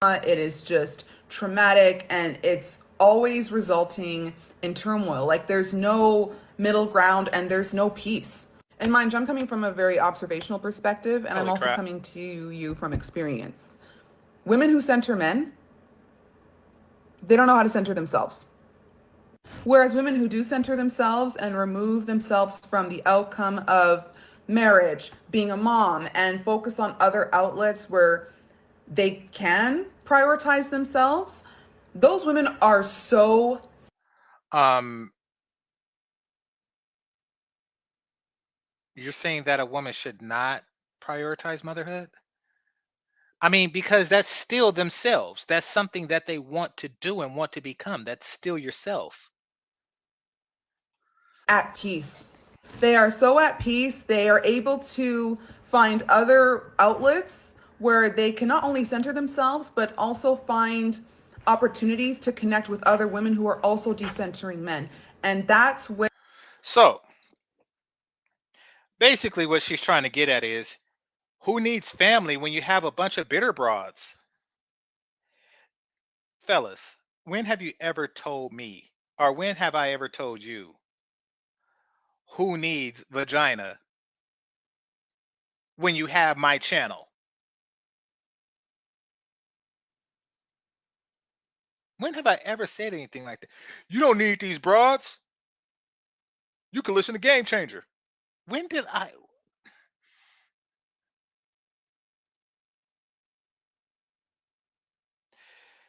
S5: It is just traumatic and it's always resulting in turmoil. Like there's no middle ground and there's no peace. And mind you, I'm coming from a very observational perspective and I'm
S1: Holy
S5: also
S1: crap.
S5: coming to you from experience. Women who center men, they don't know how to center themselves. Whereas women who do center themselves and remove themselves from the outcome of marriage, being a mom, and focus on other outlets where they can prioritize themselves, those women are so
S1: Um, you're saying that a woman should not prioritize motherhood? I mean, because that's still themselves. That's something that they want to do and want to become. That's still yourself.
S5: at peace. They are so at peace. They are able to find other outlets where they can not only center themselves, but also find opportunities to connect with other women who are also decentering men. And that's where
S1: So basically, what she's trying to get at is who needs family when you have a bunch of bitter broads? Fellas, when have you ever told me, or when have I ever told you, who needs vagina when you have my channel? When have I ever said anything like that? You don't need these broads. You can listen to Game Changer. When did I?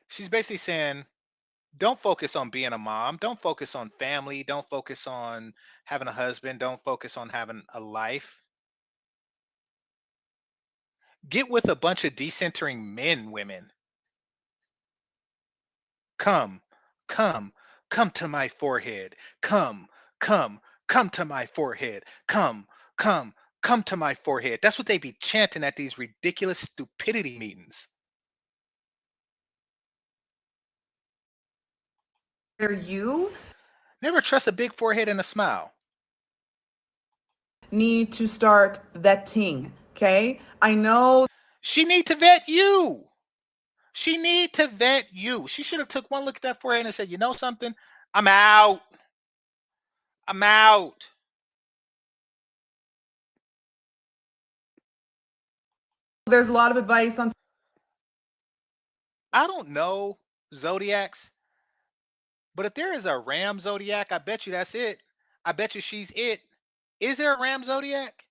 S1: She's basically saying, don't focus on being a mom. Don't focus on family. Don't focus on having a husband. Don't focus on having a life. Get with a bunch of decentering men, women. Come, come, come to my forehead. Come, come, come to my forehead. Come, come, come to my forehead. That's what they be chanting at these ridiculous stupidity meetings.
S5: you
S1: Never trust a big forehead and a smile.
S5: need to start vetting. Okay. I know
S1: She need to vet you. She need to vet you. She should have took one look at that forehead and said, you know something? I'm out. I'm out.
S5: There's a lot of advice on
S1: I don't know zodiacs, but if there is a ram zodiac, I bet you that's it. I bet you she's it. Is there a ram zodiac?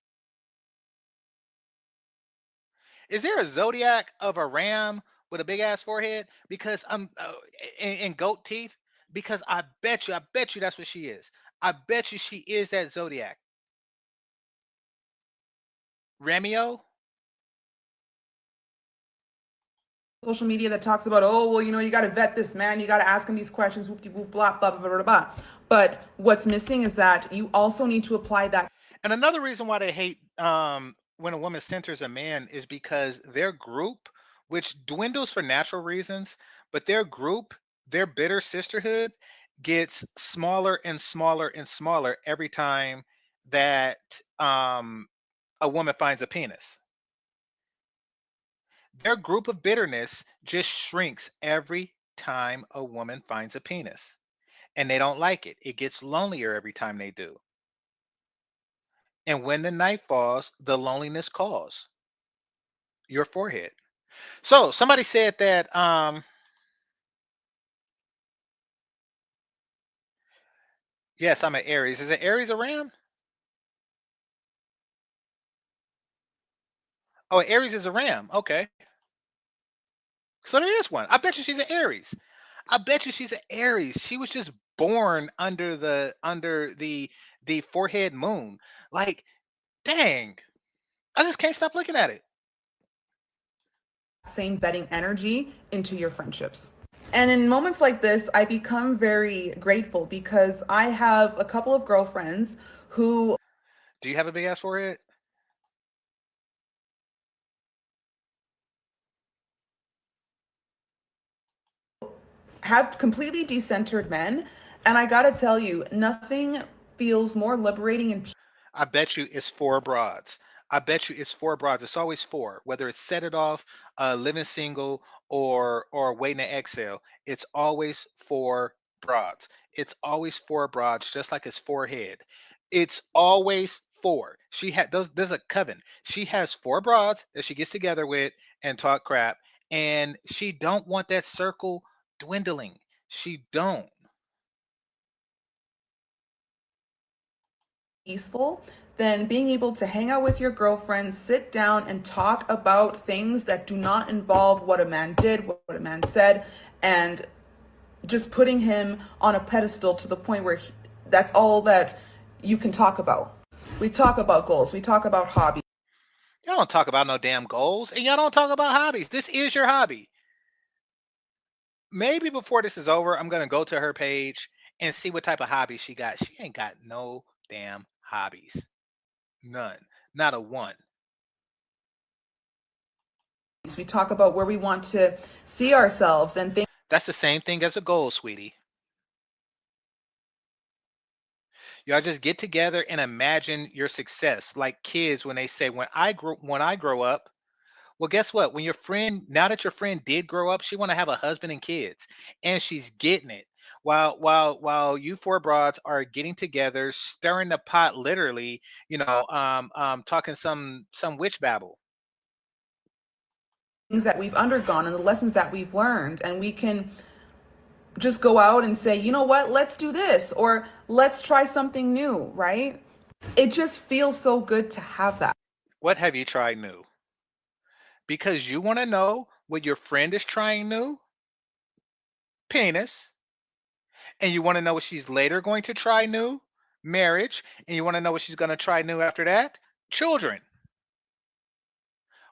S1: Is there a zodiac of a ram with a big ass forehead? Because I'm and goat teeth. Because I bet you that's what she is. I bet you she is that zodiac. Rameo.
S5: social media that talks about, oh, well, you got to vet this man, you got to ask him these questions, whoop de whoop, blah, blah, blah, blah, blah. But what's missing is that you also need to apply that
S1: And another reason why they hate when a woman centers a man is because their group, which dwindles for natural reasons, but their group, their bitter sisterhood, gets smaller and smaller and smaller every time that a woman finds a penis. Their group of bitterness just shrinks every time a woman finds a penis. And they don't like it. It gets lonelier every time they do. And when the night falls, the loneliness calls your forehead. So somebody said that yes, I'm an Aries. Is it Aries a ram? Oh, Aries is a ram. Okay. So there is one. I bet you she's an Aries. I bet you she's an Aries. She was just born under the forehead moon. Like, dang. I just can't stop looking at it.
S5: same vetting energy into your friendships. And in moments like this, I become very grateful because I have a couple of girlfriends who
S1: Do you have a big ass forehead?
S5: have completely decentered men. And I gotta tell you, nothing feels more liberating and
S1: I bet you it's four broads. I bet you it's four broads. It's always four, whether it's set it off, living single, or waiting to exhale. It's always four broads. It's always four broads, just like his forehead. It's always four. She had those. There's a coven. She has four broads that she gets together with and talk crap, and she don't want that circle dwindling. She don't.
S5: peaceful than being able to hang out with your girlfriend, sit down and talk about things that do not involve what a man did, what a man said, and just putting him on a pedestal to the point where that's all that you can talk about. We talk about goals, we talk about hobbies.
S1: Y'all don't talk about no damn goals, and y'all don't talk about hobbies. This is your hobby. Maybe before this is over, I'm gonna go to her page and see what type of hobbies she got. She ain't got no damn hobbies. None. Not a one.
S5: We talk about where we want to see ourselves and things.
S1: That's the same thing as a goal, sweetie. Y'all just get together and imagine your success. Like kids when they say, when I grow up. Well, guess what? When your friend, now that your friend did grow up, she want to have a husband and kids, and she's getting it. While you four broads are getting together, stirring the pot, literally, talking some witch babble.
S5: Things that we've undergone and the lessons that we've learned, and we can just go out and say, you know what, let's do this, or let's try something new, right? It just feels so good to have that.
S1: What have you tried new? Because you want to know what your friend is trying new? Penis. And you want to know what she's later going to try new? Marriage. And you want to know what she's going to try new after that? Children.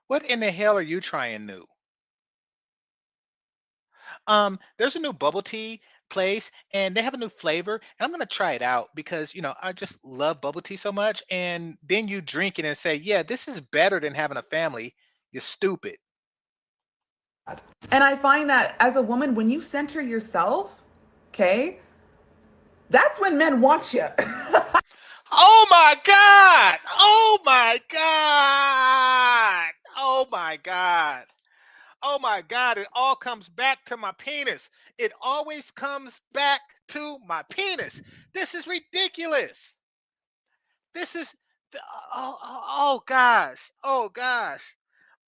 S1: What in the hell are you trying new? There's a new bubble tea place and they have a new flavor, and I'm gonna try it out because I just love bubble tea so much. And then you drink it and say, yeah, this is better than having a family. You're stupid.
S5: And I find that as a woman, when you center yourself, okay, that's when men want you.
S1: Oh my God. Oh my God. Oh my God. Oh my God, it all comes back to my penis. It always comes back to my penis. This is ridiculous. This is, oh, oh, oh gosh. Oh gosh.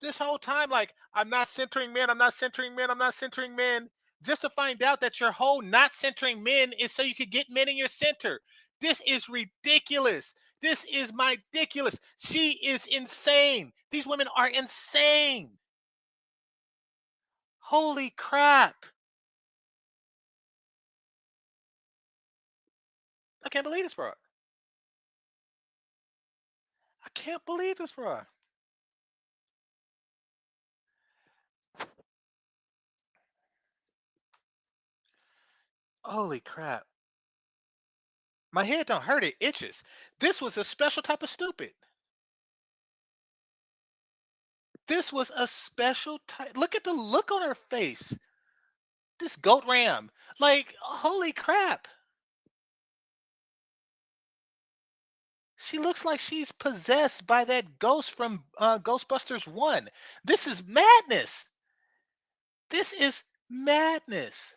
S1: This whole time, like, I'm not centering men, I'm not centering men, I'm not centering men, just to find out that your whole not centering men is so you could get men in your center. This is ridiculous. This is my ridiculous. She is insane. These women are insane. Holy crap. I can't believe this, bro. I can't believe this, bro. Holy crap. My head don't hurt, it itches. This was a special type of stupid. This was a special type. Look at the look on her face. This goat ram. Like, holy crap. She looks like she's possessed by that ghost from Ghostbusters 1. This is madness. This is madness.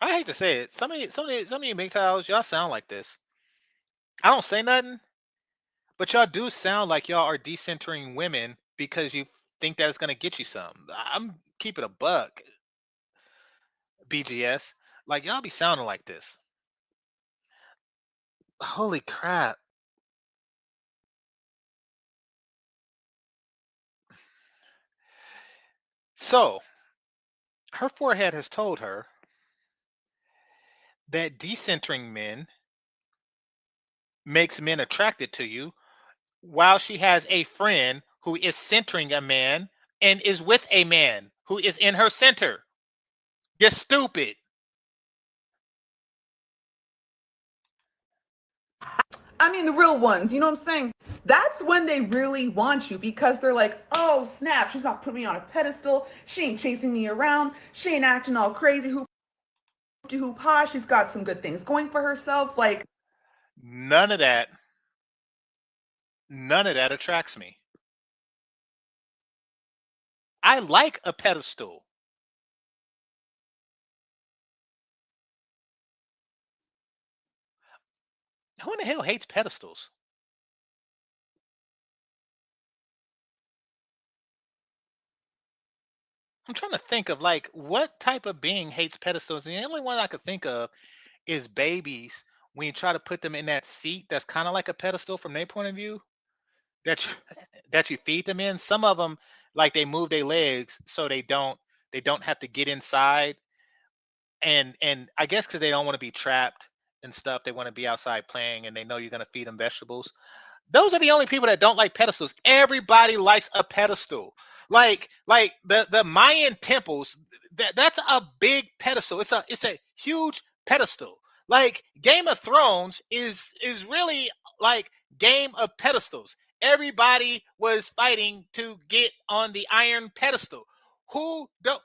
S1: I hate to say it. Some of you MGTOWs, y'all sound like this. I don't say nothing, but y'all do sound like y'all are decentering women because you think that it's gonna get you some. I'm keeping a buck, BGS. Like, y'all be sounding like this. Holy crap. So, her forehead has told her that decentering men makes men attracted to you, while she has a friend who is centering a man and is with a man who is in her center. You're stupid.
S5: I mean, the real ones, you know what I'm saying? That's when they really want you because they're like, oh, snap, she's not putting me on a pedestal. She ain't chasing me around. She ain't acting all crazy. Hoop ha. She's got some good things going for herself. Like,
S1: None of that, none of that attracts me. I like a pedestal. Who in the hell hates pedestals? I'm trying to think of like what type of being hates pedestals. And the only one I could think of is babies when you try to put them in that seat that's kind of like a pedestal from their point of view that you, that you feed them in. Some of them like they move their legs so they don't have to get inside, and I guess because they don't want to be trapped and stuff, they want to be outside playing, and they know you're going to feed them vegetables. Those are the only people that don't like pedestals. Everybody likes a pedestal. Like the Mayan temples, that's a big pedestal. It's a huge pedestal. Like Game of Thrones is really like game of pedestals. Everybody was fighting to get on the iron pedestal. Who don't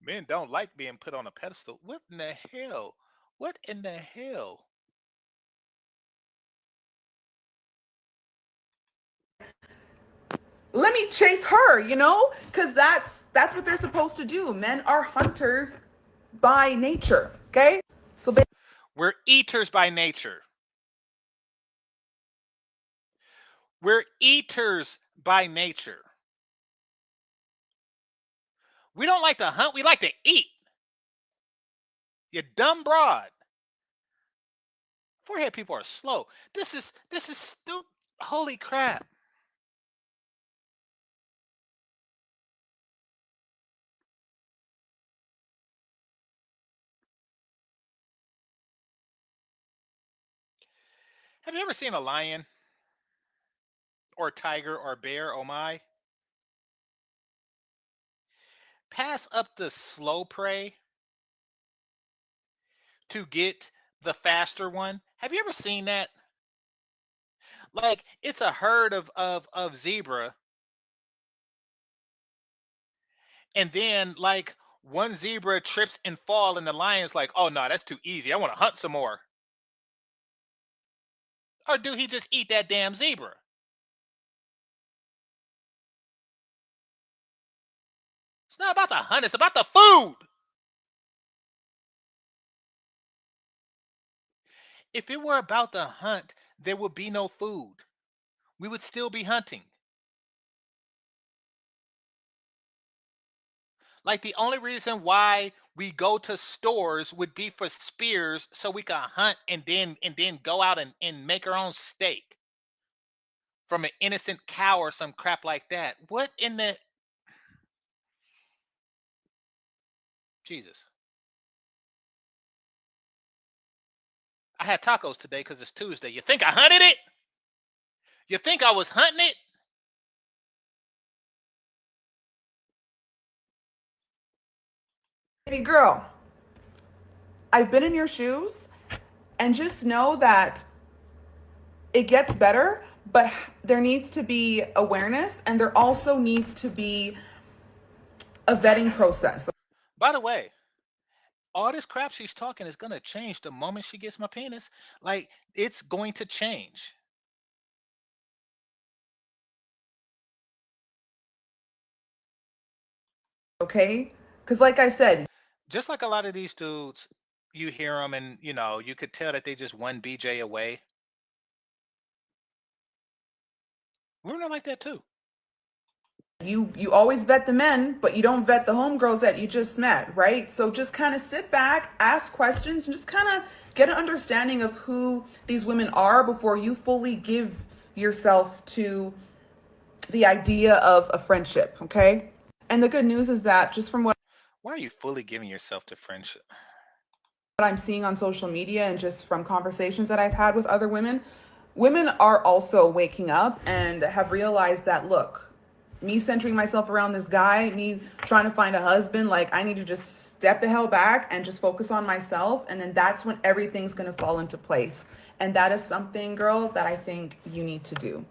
S1: Men don't like being put on a pedestal. What in the hell? What in the hell?
S5: let me chase her, you know? Because that's what they're supposed to do. Men are hunters by nature, okay? So
S1: We're eaters by nature. We're eaters by nature. We don't like to hunt, we like to eat. You dumb broad. Forehead people are slow. This is stupid. Holy crap. Have you ever seen a lion or tiger or bear? Oh my. Pass up the slow prey to get the faster one. Have you ever seen that? Like it's a herd of zebra and then like one zebra trips and fall, and the lion's like, "Oh no, that's too easy. I want to hunt some more." Or do he just eat that damn zebra? It's not about the hunt, it's about the food. If it were about the hunt, there would be no food. We would still be hunting. Like the only reason why we go to stores would be for spears so we can hunt and then go out and make our own steak from an innocent cow or some crap like that. What in the Jesus? I had tacos today because it's Tuesday. You think I hunted it? You think I was hunting it?
S5: Baby girl, I've been in your shoes, and just know that it gets better, but there needs to be awareness, and there also needs to be a vetting process.
S1: By the way, all this crap she's talking is gonna change the moment she gets my penis. Like it's going to change.
S5: Okay? Because, like I said,
S1: Just like a lot of these dudes, you hear them and you could tell that they just one BJ away. We're not like that too.
S5: you always vet the men, but you don't vet the homegirls that you just met, right? So just kind of sit back, ask questions, and just kind of get an understanding of who these women are before you fully give yourself to the idea of a friendship, okay? And the good news is that just from what
S1: Why are you fully giving yourself to friendship?
S5: I'm seeing on social media and just from conversations that I've had with other women, women are also waking up and have realized that, look, me centering myself around this guy, me trying to find a husband, like I need to just step the hell back and just focus on myself. And then that's when everything's going to fall into place. And that is something, girl, that I think you need to do.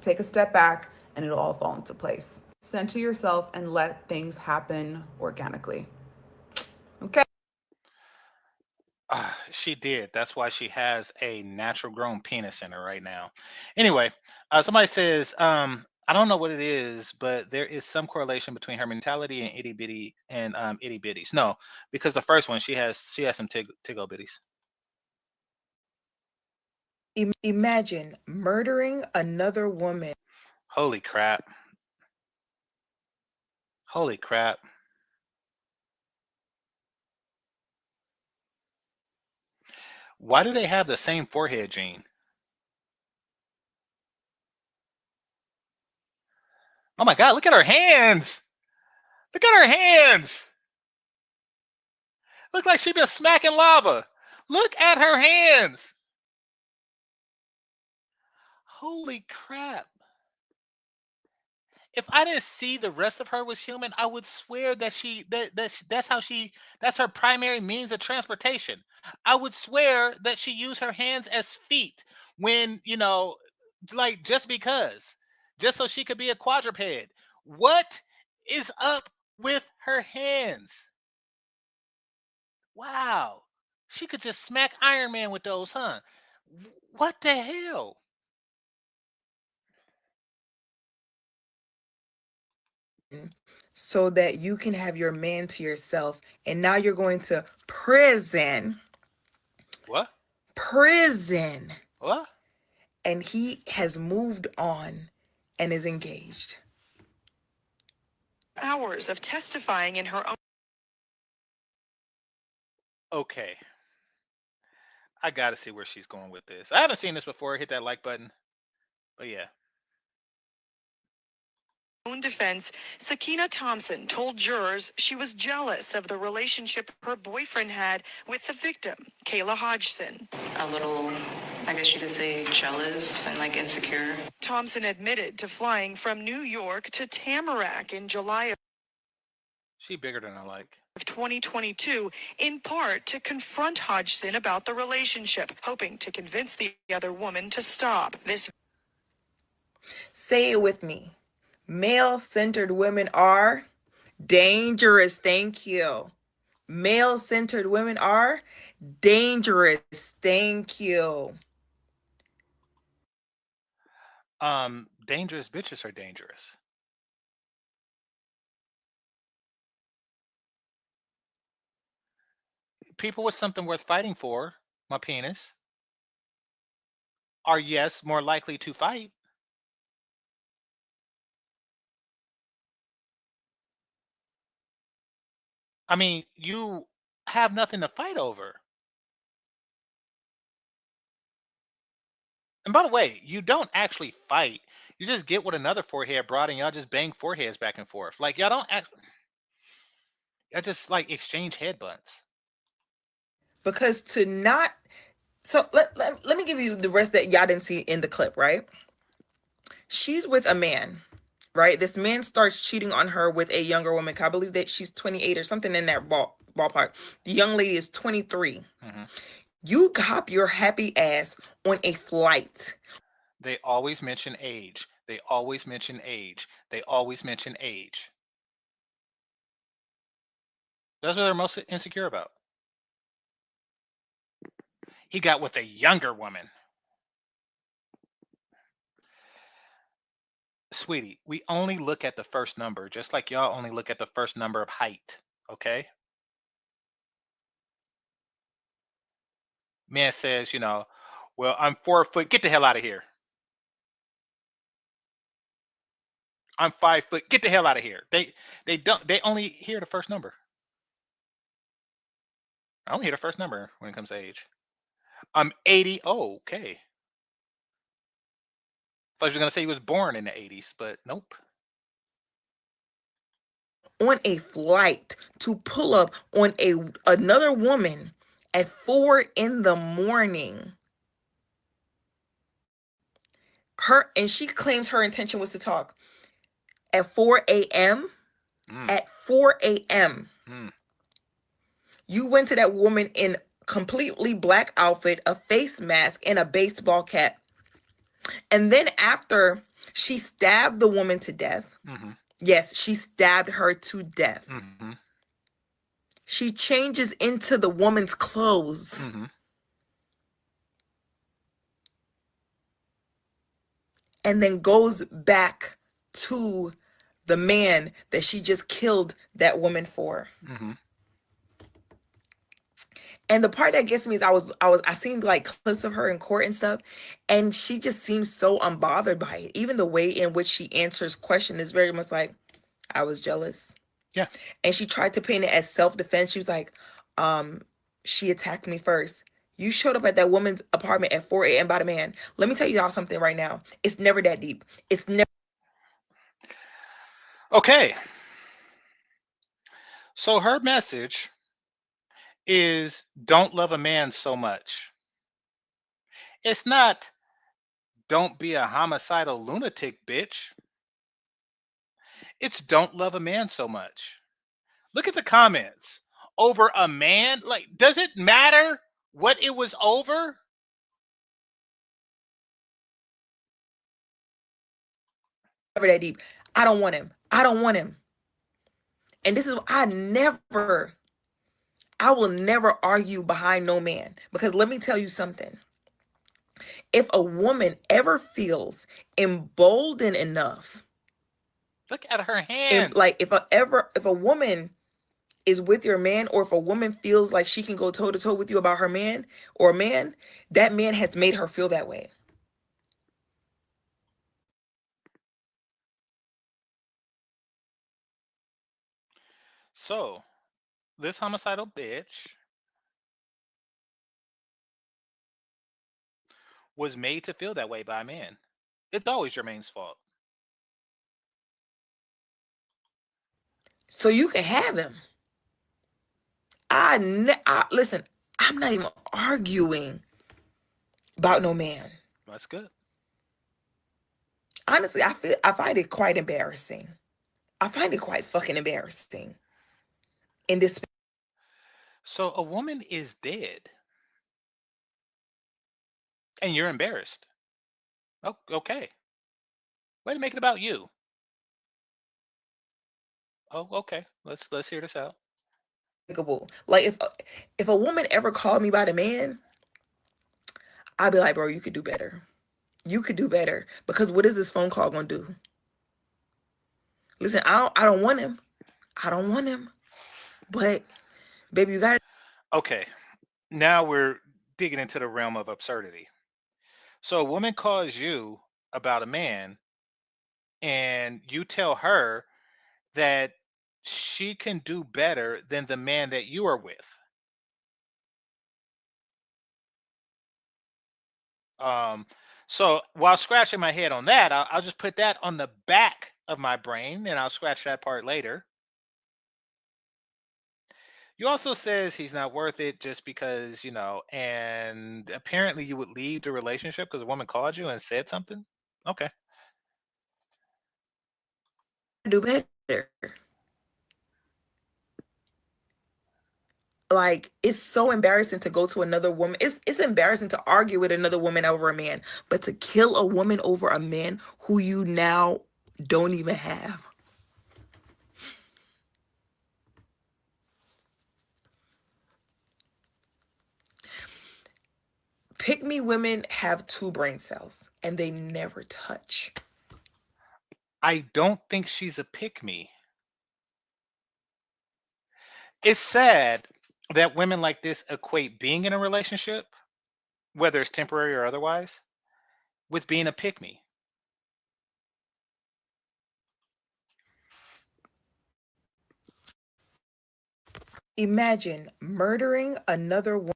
S5: Take a step back and it'll all fall into place. Center yourself and let things happen organically. Okay.
S1: She did. That's why she has a natural grown penis in her right now. Anyway, somebody says, I don't know what it is, but there is some correlation between her mentality and itty bitty and itty bitties. No, because the first one she has some tiggle bitties.
S6: Imagine murdering another woman.
S1: Holy crap! Holy crap! Why do they have the same forehead gene? Oh my God! Look at her hands! Look at her hands! Look like she been smacking lava. Look at her hands. Holy crap. If I didn't see the rest of her was human, I would swear that that's her primary means of transportation. I would swear that she used her hands as feet when, like just so she could be a quadruped. What is up with her hands? Wow. She could just smack Iron Man with those, huh? What the hell?
S6: So that you can have your man to yourself. And now you're going to prison.
S1: What?
S6: Prison.
S1: What?
S6: And he has moved on and is engaged.
S7: Hours of testifying in her own.
S1: Okay. I gotta see where she's going with this. I haven't seen this before. Hit that like button. But yeah.
S7: Own defense, Sakina Thompson told jurors she was jealous of the relationship her boyfriend had with the victim, Kayla Hodgson.
S8: A little, I guess you could say, jealous and like insecure.
S7: Thompson admitted to flying from New York to Tamarack in July
S1: She bigger than I like.
S7: of 2022, in part to confront Hodgson about the relationship, hoping to convince the other woman to stop. This
S6: Say it with me. Male-centered women are Dangerous. Thank you. Male-centered women are dangerous. Thank you.
S1: Dangerous bitches are dangerous. People with something worth fighting for, my penis, are yes more likely to fight. I mean, you have nothing to fight over. And by the way, you don't actually fight. You just get with another forehead broad and y'all just bang foreheads back and forth. Like y'all don't act, y'all just like exchange headbutts.
S6: Because to not, so let me give you the rest that y'all didn't see in the clip, right? She's with a man, right? This man starts cheating on her with a younger woman. I believe that she's 28 or something in that ballpark. The young lady is 23.
S1: Hmm.
S6: You hop your happy ass on a flight.
S1: They always mention age. They always mention age. They always mention age. That's what they're most insecure about. He got with a younger woman. Sweetie, we only look at the first number, just like y'all only look at the first number of height. Okay? Man says, well, I'm 4 foot. Get the hell out of here. I'm 5 foot. Get the hell out of here. They only hear the first number. I only hear the first number when it comes to age. I'm 80. Oh, okay. Thought you were gonna say he was born in the 80s, but nope.
S6: On a flight to pull up on another woman at 4 in the morning. She claims her intention was to talk at 4 a.m.
S1: Mm,
S6: At 4 a.m.
S1: mm.
S6: You went to that woman in completely black outfit, a face mask, and a baseball cap. And then after she stabbed the woman to death,
S1: Mm-hmm.
S6: yes, she stabbed her to death.
S1: Mm-hmm.
S6: She changes into the woman's clothes.
S1: Mm-hmm.
S6: And then goes back to the man that she just killed that woman for.
S1: Mm-hmm.
S6: And the part that gets me is I seen like clips of her in court and stuff, and she just seems so unbothered by it. Even the way in which she answers question is very much like, I was jealous.
S1: Yeah.
S6: And she tried to paint it as self-defense. She was like, she attacked me first. You showed up at that woman's apartment at 4 a.m. by the man. Let me tell y'all something right now. It's never that deep. It's never.
S1: Okay. So her message is don't love a man so much. It's not don't be a homicidal lunatic bitch. It's don't love a man so much. Look at the comments. Over a man? Like, does it matter what it was over?
S6: Never that deep. I don't want him. I don't want him. And this is I will never argue behind no man. Because let me tell you something. If a woman ever feels emboldened enough,
S1: Look at her
S6: and
S1: hands.
S6: like if a woman is with your man, or if a woman feels like she can go toe to toe with you about her man or a man, that man has made her feel that way.
S1: So, this homicidal bitch was made to feel that way by a man. It's always Jermaine's fault.
S6: So you can have him. Listen, I'm not even arguing about no man.
S1: That's good.
S6: Honestly, I find it quite embarrassing. I find it quite fucking embarrassing. In this,
S1: So, a woman is dead and you're embarrassed. Oh, okay. Way to make it about you. Oh, okay. Let's hear this out.
S6: Like if a woman ever called me by the man, I'd be like, bro, you could do better. You could do better, because what is this phone call gonna do? Listen, I don't want him. I don't want him. But baby, you got
S1: Okay. Now we're digging into the realm of absurdity. So a woman calls you about a man and you tell her that she can do better than the man that you are with. Um, so while scratching my head on that, I'll just put that on the back of my brain and I'll scratch that part later. You also says he's not worth it just because, and apparently you would leave the relationship because a woman called you and said something. Okay.
S6: to do better. Like, it's so embarrassing to go to another woman. It's embarrassing to argue with another woman over a man, but to kill a woman over a man who you now don't even have. Pick me women have two brain cells and they never touch.
S1: I don't think she's a pick me. It's sad that women like this equate being in a relationship, whether it's temporary or otherwise, with being a pick me.
S6: Imagine murdering another woman.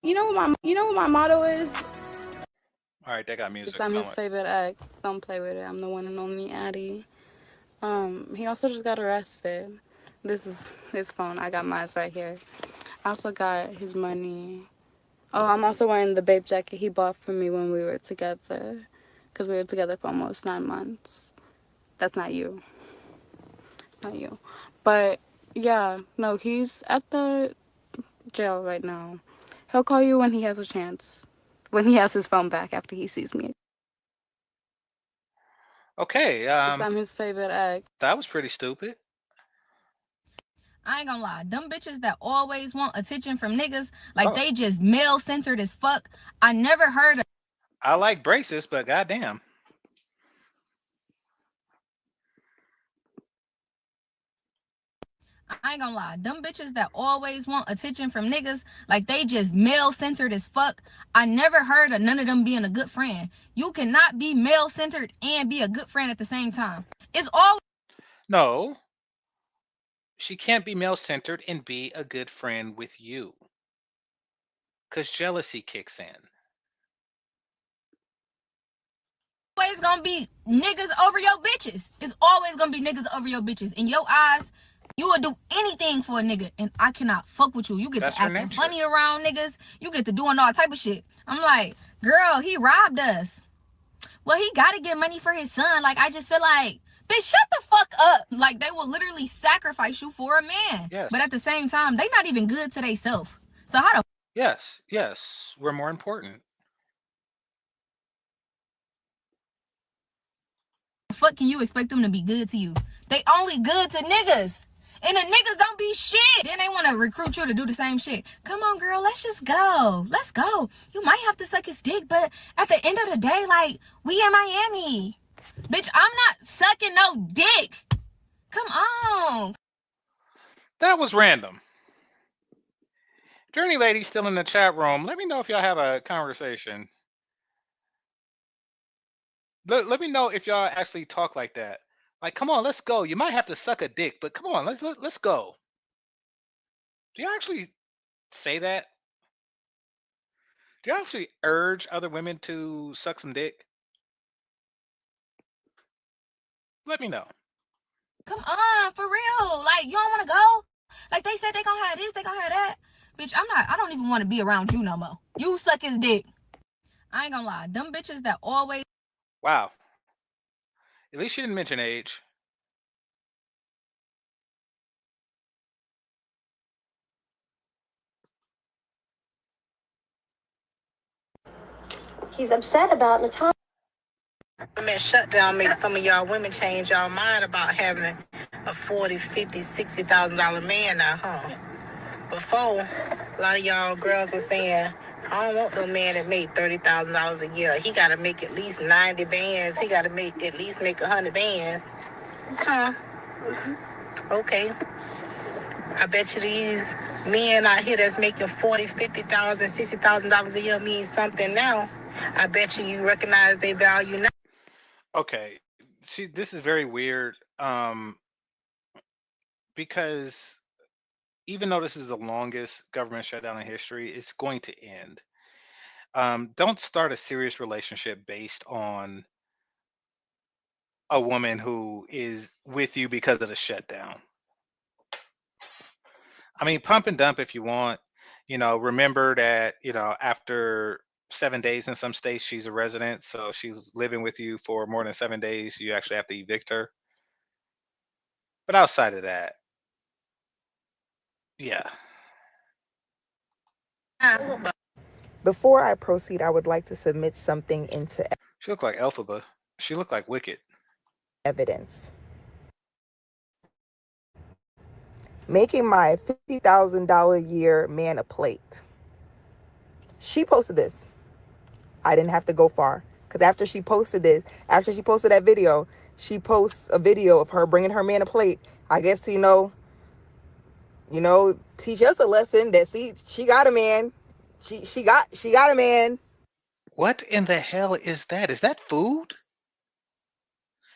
S9: You know what my motto is?
S1: All right, they got music.
S9: I'm
S1: Hold
S9: his
S1: on.
S9: favorite ex. Don't play with it. I'm the one and only Addie. He also just got arrested. This is his phone. I got mine right here. I also got his money. Oh, I'm also wearing the babe jacket he bought for me when we were together. Because we were together for almost 9 months. That's not you. It's not you. But, yeah. No, he's at the jail right now. He'll call you when he has a chance. When he has his phone back after he sees me.
S1: Okay,
S9: I'm his favorite ex.
S1: that was pretty stupid.
S2: I ain't gonna lie, them bitches that always want attention from niggas, like
S1: Oh,
S2: they just male centered as fuck. I never heard of.
S1: I like braces, but goddamn.
S2: I ain't gonna lie, them bitches that always want attention from niggas, like they just male centered as fuck. I never heard of none of them being a good friend. You cannot be male centered and be a good friend at the same time. It's always
S1: No, she can't be male centered and be a good friend with you because jealousy kicks in.
S2: gonna be niggas over your bitches. It's always gonna be niggas over your bitches. In your eyes, you would do anything for a nigga, and I cannot fuck with you. You get
S1: That's
S2: to
S1: her
S2: acting
S1: nature.
S2: funny around niggas. You get to doing all type of shit. I'm like, girl, he robbed us. Well, he gotta get money for his son. Like, I just feel like, bitch, shut the fuck up. Like, they will literally sacrifice you for a man.
S1: Yes,
S2: But at the same time, they not even good to themselves. So how the
S1: yes. We're more important.
S2: fuck can you expect them to be good to you? They only good to niggas. And the niggas don't be shit. Then they want to recruit you to do the same shit. Come on, girl, let's just go. Let's go. You might have to suck his dick, but at the end of the day, like, we in Miami. Bitch, I'm not sucking no dick. Come on.
S1: That was random. Journey lady still in the chat room. Let me know if y'all have a conversation. Let me know if y'all actually talk like that. Like, come on, let's go. You might have to suck a dick, but come on, let's go. Do you actually say that? Do you actually urge other women to suck some dick? Let me know.
S2: Come on, for real. Like, you don't want to go? Like, they said they gonna have this, they gonna have that. Bitch, I don't even want to be around you no more. You suck his dick. I ain't gonna lie. Them bitches that always
S1: Wow. At least she didn't mention age.
S10: He's upset about Natasha. Government shutdown makes some of y'all women change y'all mind about having a 40, 50, $60,000 man now, huh? Before, a lot of y'all girls were saying, I don't want no man that make $30,000 a year. He got to make at least 90 bands. He got to make at least make 100 bands. Huh? Okay. I bet you these men out here that's making 40, 50,000, $60,000 a year means something now. I bet you recognize their value now.
S1: Okay. See, this is very weird. Because even though this is the longest government shutdown in history, it's going to end. Don't start a serious relationship based on a woman who is with you because of the shutdown. I mean, pump and dump if you want. Remember that, after 7 days in some states, she's a resident. So she's living with you for more than 7 days. You actually have to evict her. But outside of that, yeah.
S6: Before I proceed, I would like to submit something into
S1: She looked like Elphaba. She looked like Wicked.
S6: evidence. Making my $50,000 a year man a plate. She posted this. I didn't have to go far. Because after she posted that video, she posts a video of her bringing her man a plate. I guess, teach us a lesson that, see, she got a man. She got a man.
S1: What in the hell is that? Is that food?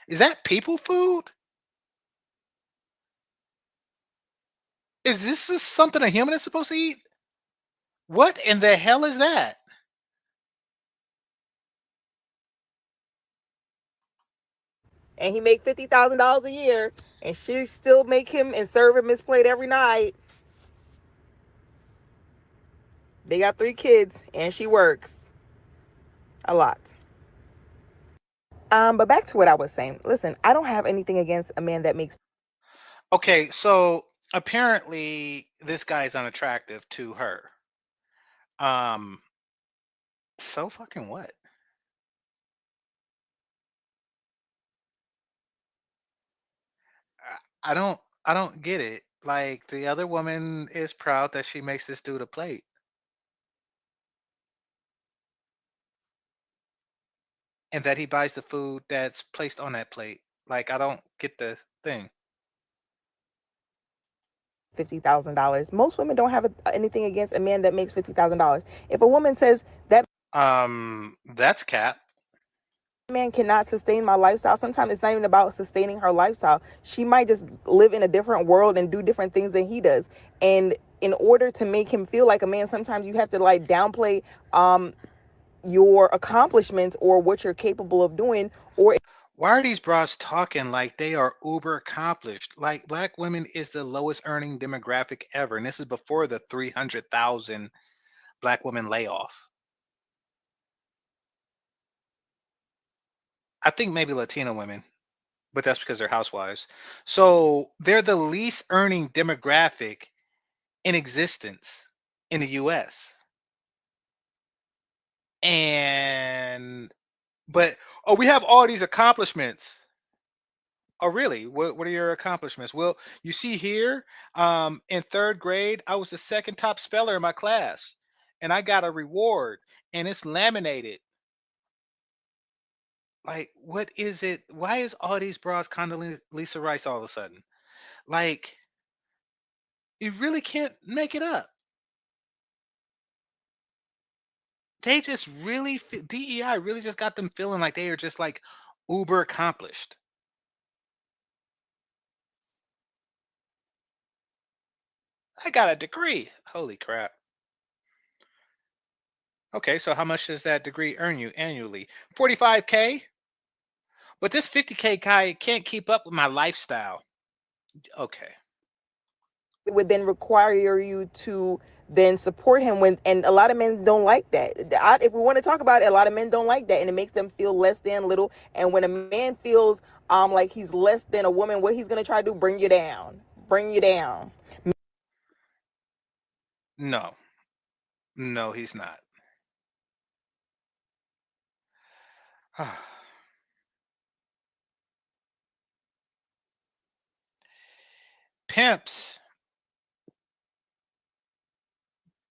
S1: Is that people food? Is this just something a human is supposed to eat? What in the hell is that?
S6: And he make $50,000 a year, and she still make him and serve him his plate every night. They got 3 kids, and she works a lot. But back to what I was saying. Listen, I don't have anything against a man that makes.
S1: Okay, so apparently this guy's unattractive to her. Um, so fucking what? I don't get it. Like the other woman is proud that she makes this dude a plate and that he buys the food that's placed on that plate. Like I don't get the thing.
S6: $50,000. Most women don't have anything against a man that makes $50,000. If a woman says that
S1: That's cap.
S6: man cannot sustain my lifestyle, sometimes it's not even about sustaining her lifestyle. She might just live in a different world and do different things than he does. And in order to make him feel like a man, sometimes you have to like downplay your accomplishments or what you're capable of doing. Or
S1: Why are these bras talking like they are uber accomplished? Like black women is the lowest earning demographic ever, and this is before the 300,000 black women layoff. I think maybe Latina women, but that's because they're housewives. So they're the least earning demographic in existence in the US. And but oh, we have all these accomplishments. Oh, really? What are your accomplishments? Well, you see here, in third grade, I was the second top speller in my class, and I got a reward, and it's laminated. Like, what is it? Why is all these bras Condoleezza Rice all of a sudden? Like, you really can't make it up. They just really DEI really just got them feeling like they are just like uber accomplished. I got a degree. Holy crap. Okay, so how much does that degree earn you annually? 45K? But this 50K guy can't keep up with my lifestyle. Okay.
S6: it would then require you to then support him when, and a lot of men don't like that. If we want to talk about it, a lot of men don't like that, and it makes them feel less than, little. And when a man feels like he's less than a woman, what he's gonna try to do, bring you down.
S1: No. No, he's not. pimps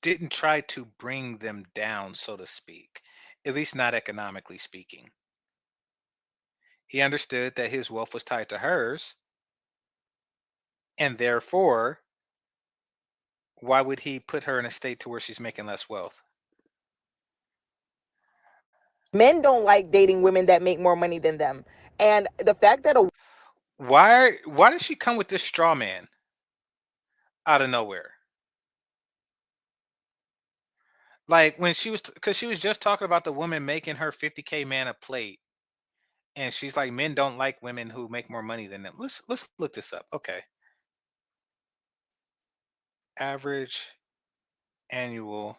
S1: didn't try to bring them down, so to speak, at least not economically speaking. He understood that his wealth was tied to hers, and therefore, why would he put her in a state to where she's making less wealth?
S6: Men don't like dating women that make more money than them. And the fact that a
S1: Why did she come with this straw man out of nowhere? Like when she was, because she was just talking about the woman making her 50K man a plate, and she's like, men don't like women who make more money than them. Let's look this up. Okay, average annual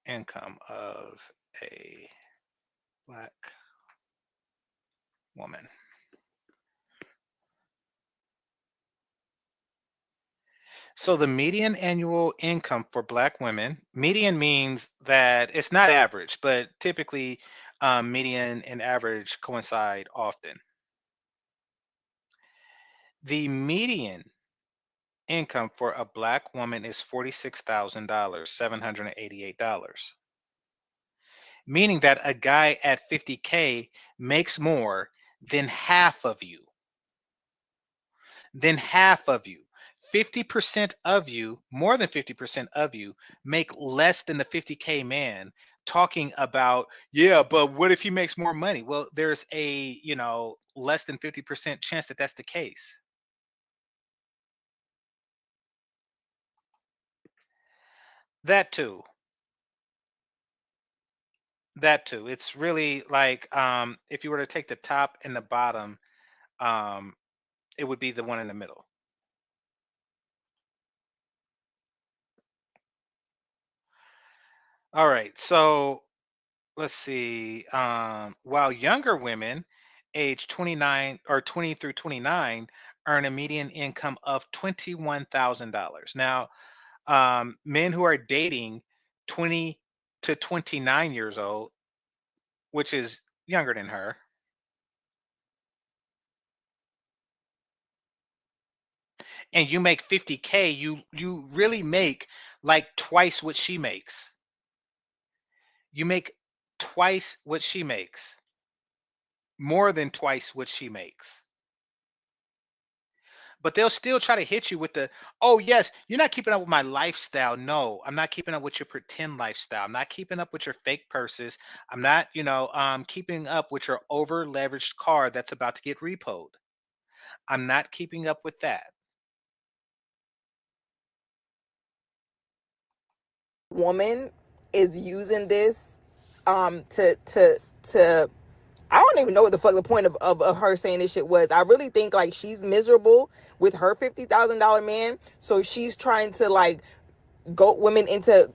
S1: income of a black woman. So the median annual income for black women, median means that it's not average, but typically median and average coincide often. The median income for a black woman is $46,000, $788, meaning that a guy at 50K makes more than half of you. Then half of you, 50% of you, more than 50% of you, make less than the 50K man, talking about, yeah, but what if he makes more money? Well, there's a, less than 50% chance that that's the case. That too. That too. It's really like if you were to take the top and the bottom, um, it would be the one in the middle. All right. So let's see. While younger women, age 29 or 20 through 29, earn a median income of $21,000. Now, men who are dating 20 to 29 years old, which is younger than her, and you make 50K, you really make like twice what she makes. You make twice what she makes, more than twice what she makes. But they'll still try to hit you with the, oh yes, you're not keeping up with my lifestyle. No, I'm not keeping up with your pretend lifestyle. I'm not keeping up with your fake purses. I'm not, keeping up with your over leveraged car that's about to get repoed. I'm not keeping up with that.
S6: woman is using this to I don't even know what the fuck the point of her saying this shit was. I really think like she's miserable with her $50,000 man. So she's trying to like goat women into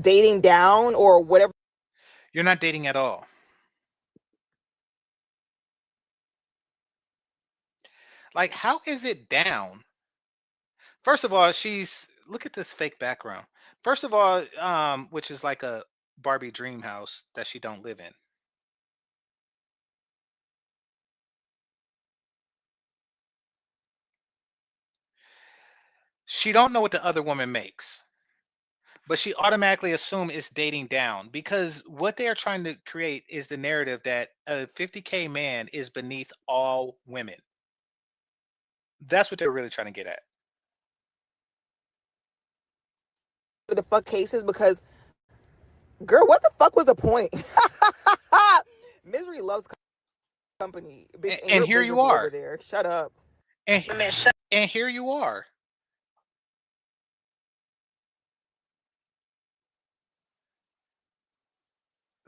S6: dating down or whatever.
S1: You're not dating at all. Like, how is it down? First of all, she's look at this fake background. First of all, which is like a Barbie dream house that she don't live in. She don't know what the other woman makes, but she automatically assume it's dating down because what they are trying to create is the narrative that a 50K man is beneath all women. That's what they're really trying to get at.
S6: The fuck cases because girl, what the fuck was the point? Misery loves company, bitch, and
S1: And
S6: you're
S1: here you
S6: miserable over
S1: are.
S6: there. Shut up.
S1: And, and here you are.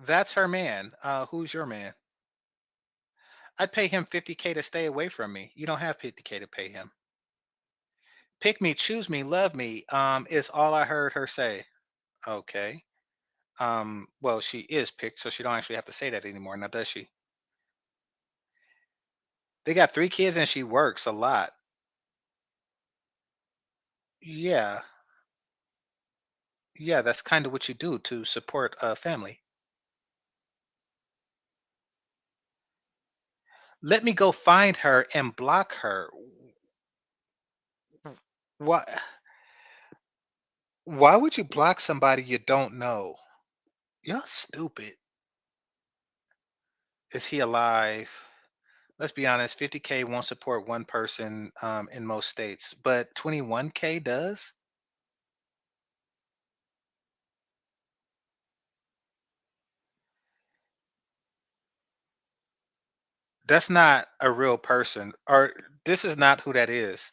S1: That's her man. Who's your man? I'd pay him 50K to stay away from me. You don't have 50K to pay him. Pick me, choose me, love me. Is all I heard her say. Okay. Well, she is picked, so she don't actually have to say that anymore, now does she? They got 3 kids and she works a lot. Yeah. Yeah, that's kind of what you do to support a family. Let me go find her and block her. Why why would you block somebody you don't know? Y'all stupid. Is he alive? Let's be honest, 50K won't support one person in most states, but 21K does. That's not a real person, or this is not who that is.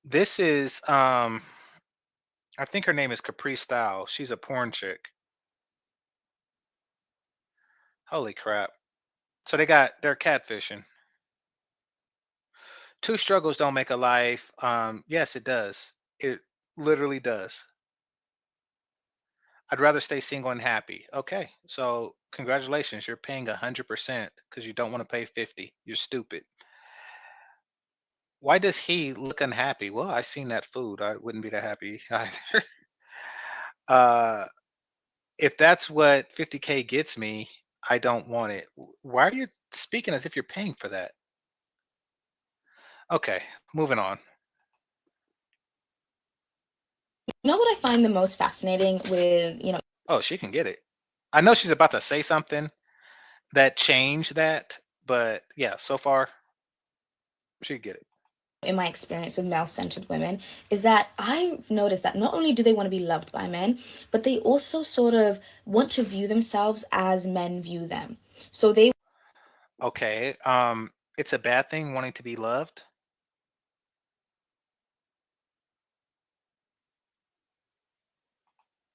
S1: This is I think her name is Capri Style. She's a porn chick. Holy crap. So they're catfishing. Two struggles don't make a life. Yes, it does. It literally does. I'd rather stay single and happy. Okay, so congratulations, you're paying 100% because you don't want to pay 50. You're stupid. Why does he look unhappy? Well, I seen that food. I wouldn't be that happy either. uh, if that's what 50K gets me, I don't want it. Why are you speaking as if you're paying for that? Okay, moving on.
S11: You know what I find the most fascinating with,
S1: Oh, she can get it. I know she's about to say something that changed that, but yeah, so far she can get it.
S11: in my experience with male-centered women, is that I've noticed that not only do they want to be loved by men, but they also sort of want to view themselves as men view them. So they
S1: Okay, it's a bad thing wanting to be loved.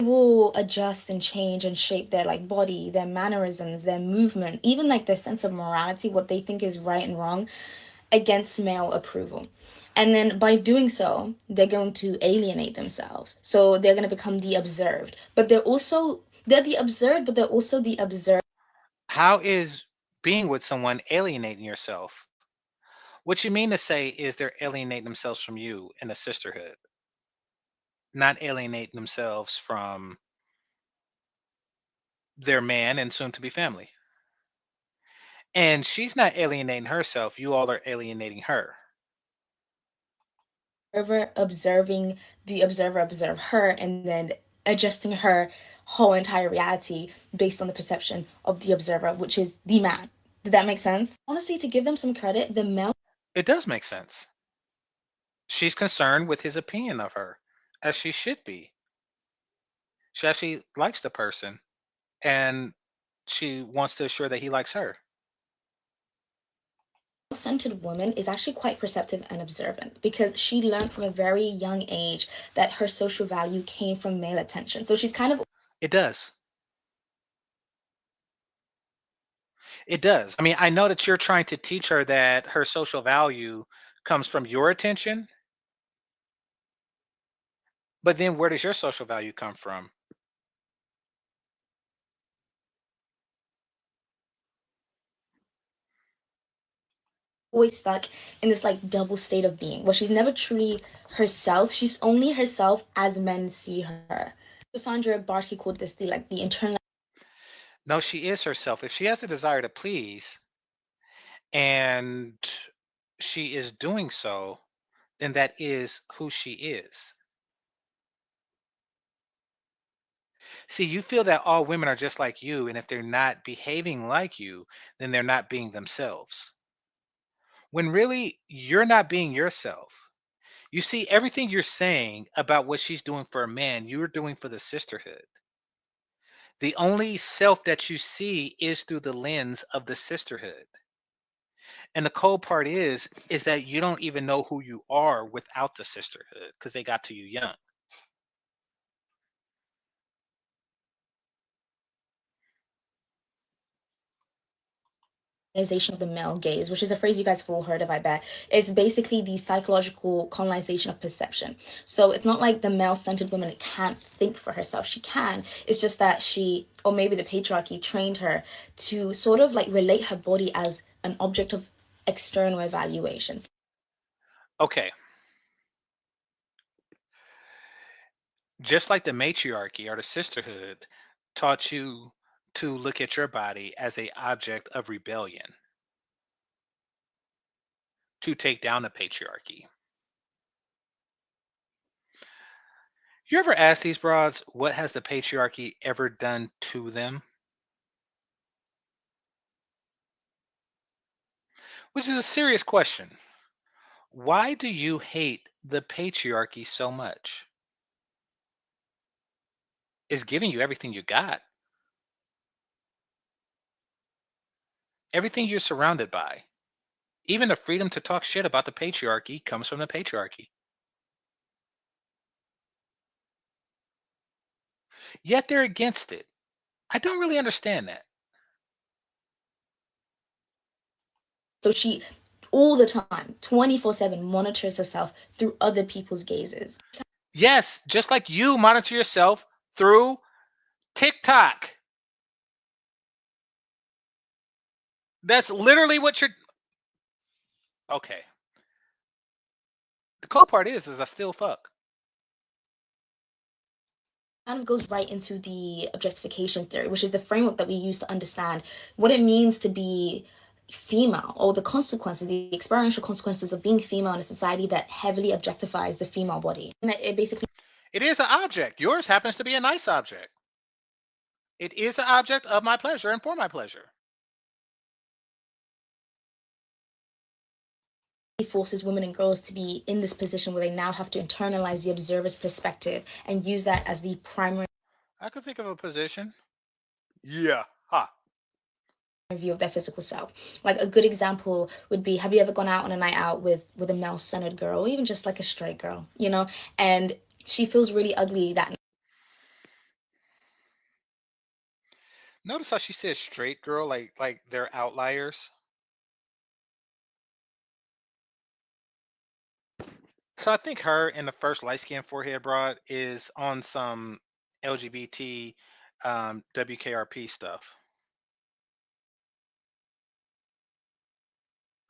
S11: will adjust and change and shape their like body, their mannerisms, their movement, even like their sense of morality, what they think is right and wrong, against male approval. And then by doing so, they're going to alienate themselves. So they're going to become the observed. But they're the observed, but they're also the observed.
S1: How is being with someone alienating yourself? What you mean to say is they're alienating themselves from you in a sisterhood, not alienating themselves from their man and soon to be family. And she's not alienating herself. You all are alienating her.
S11: Observer observing the observer observe her and then adjusting her whole entire reality based on the perception of the observer, which is the man. Did that make sense? Honestly, to give them some credit, the male
S1: It does make sense. She's concerned with his opinion of her, as she should be. She actually likes the person and she wants to assure that he likes her.
S11: centered woman is actually quite perceptive and observant because she learned from a very young age that her social value came from male attention. So she's kind of
S1: It does. It does. I mean, I know that you're trying to teach her that her social value comes from your attention, but then where does your social value come from?
S11: always stuck in this like double state of being where she's never truly herself. She's only herself as men see her. Sandra Barty called this the internal
S1: No, she is herself. If she has a desire to please and she is doing so, then that is who she is. See, you feel that all women are just like you, and if they're not behaving like you, then they're not being themselves. When really you're not being yourself. You see, everything you're saying about what she's doing for a man, you're doing for the sisterhood. The only self that you see is through the lens of the sisterhood. And the cold part is that you don't even know who you are without the sisterhood because they got to you young.
S11: colonization of the male gaze, which is a phrase you guys have all heard of, I bet. It's basically the psychological colonization of perception. So it's not like the male-centered woman can't think for herself. She can. It's just that she, or maybe the patriarchy, trained her to sort of like relate her body as an object of external evaluation.
S1: Okay, just like the matriarchy or the sisterhood taught you to look at your body as a object of rebellion. to take down the patriarchy. You ever ask these broads, what has the patriarchy ever done to them? Which is a serious question. Why do you hate the patriarchy so much? It's giving you everything you got, everything you're surrounded by. Even the freedom to talk shit about the patriarchy comes from the patriarchy. Yet they're against it. I don't really understand that.
S11: So she, all the time, 24/7, monitors herself through other people's gazes.
S1: Yes, just like you monitor yourself through TikTok. That's literally what you're. Okay. The cool part is I still fuck.
S11: Kind of goes right into the objectification theory, which is the framework that we use to understand what it means to be female, or the consequences, the experiential consequences of being female in a society that heavily objectifies the female body. And it basically,
S1: It is an object. Yours happens to be a nice object. It is an object of my pleasure and for my pleasure.
S11: forces women and girls to be in this position where they now have to internalize the observer's perspective and use that as the primary
S1: I could think of a position. Yeah. Ha.
S11: view of their physical self. Like a good example would be, have you ever gone out on a night out with a male-centered girl, or even just like a straight girl, you know, and she feels really ugly that
S1: Notice how she says straight girl, like they're outliers. So I think her and the first light skinned forehead broad is on some LGBT WKRP stuff.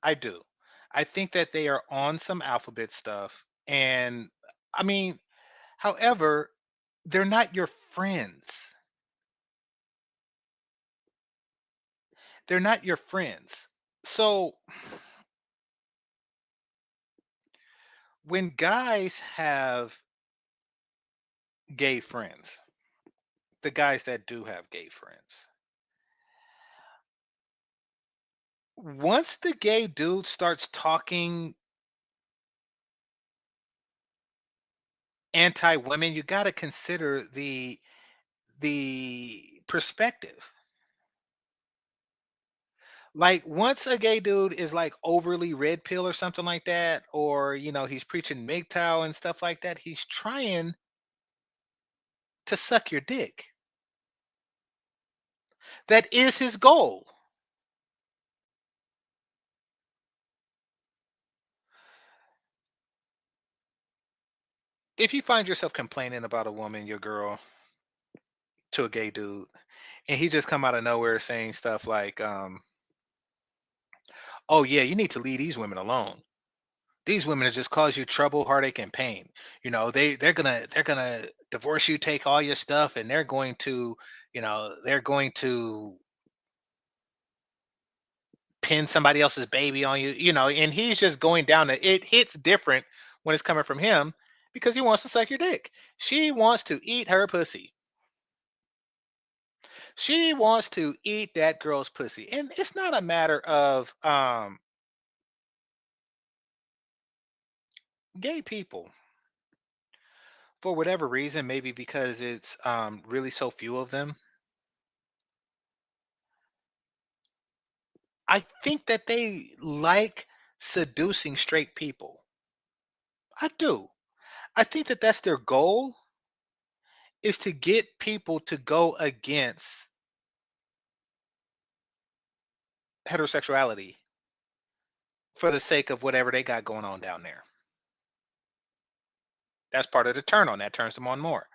S1: I do. I think that they are on some alphabet stuff. And I mean, however, they're not your friends. They're not your friends. So when guys have gay friends, the guys that do have gay friends, once the gay dude starts talking anti-women, you got to consider the perspective. Like once a gay dude is like overly red pill or something like that, or he's preaching MGTOW and stuff like that, he's trying to suck your dick. That is his goal. If you find yourself complaining about a woman, your girl, to a gay dude, and he just come out of nowhere saying stuff like, "Oh yeah, you need to leave these women alone. These women have just cause you trouble, heartache, and pain. They're gonna divorce you, take all your stuff, and they're going to pin somebody else's baby on you. And he's just going down. It hits different when it's coming from him because he wants to suck your dick. She wants to eat her pussy. She wants to eat that girl's pussy, and it's not a matter of gay people, for whatever reason, maybe because it's really so few of them. I think that they like seducing straight people. I do. I think that that's their goal, is to get people to go against heterosexuality for the sake of whatever they got going on down there. That's part of the turn on. That turns them on more.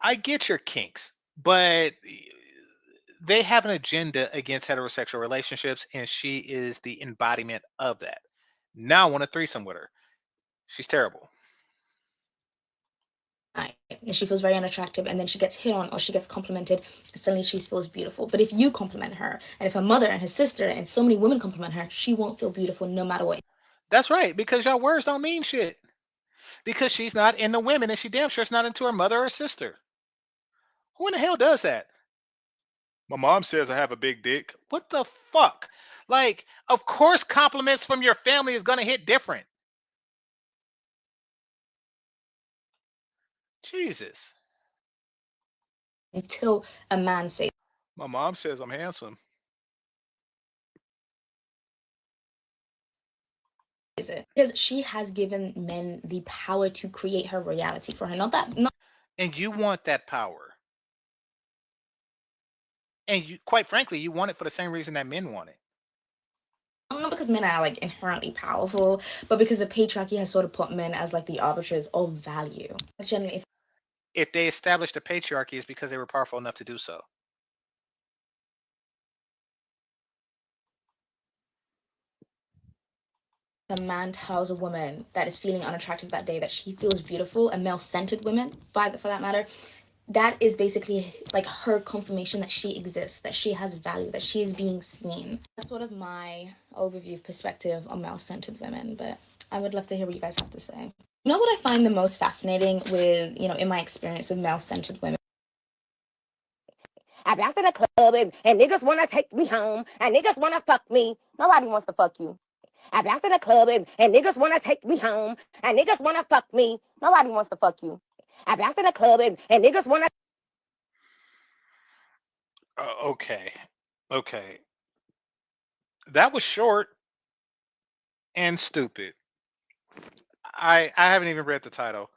S1: I get your kinks, but they have an agenda against heterosexual relationships, and she is the embodiment of that. Now I want a threesome with her. She's terrible.
S11: and she feels very unattractive, and then she gets hit on or she gets complimented, and suddenly she feels beautiful. But if you compliment her, and if her mother and her sister and so many women compliment her, she won't feel beautiful no matter what.
S1: That's right, because y'all words don't mean shit. Because she's not into women, and she damn sure is not into her mother or sister. Who in the hell does that? My mom says I have a big dick. What the fuck? Like, of course, compliments from your family is gonna hit different. Jesus.
S11: Until a man says
S1: My mom says I'm handsome.
S11: it, because she has given men the power to create her reality for her. Not
S1: And you want that power. And you, quite frankly, you want it for the same reason that men want it.
S11: not because men are like inherently powerful, but because the patriarchy has sort of put men as like the arbiters of value. Generally,
S1: If they established a patriarchy, it's because they were powerful enough to do so.
S11: a man tells a woman that is feeling unattractive that day that she feels beautiful, a male-centered woman, for that matter, that is basically like her confirmation that she exists, that she has value, that she is being seen. That's sort of my overview perspective on male-centered women, but I would love to hear what you guys have to say. You know what I find the most fascinating with, in my experience with male-centered women?
S12: I be out to the club and niggas wanna take me home and niggas wanna fuck me. Nobody wants to fuck you. I be out to the club and niggas wanna take me home and niggas wanna fuck me. Nobody wants to fuck you. I be out to the club and niggas wanna.
S1: Okay. Okay. That was short and stupid. I haven't even read the title.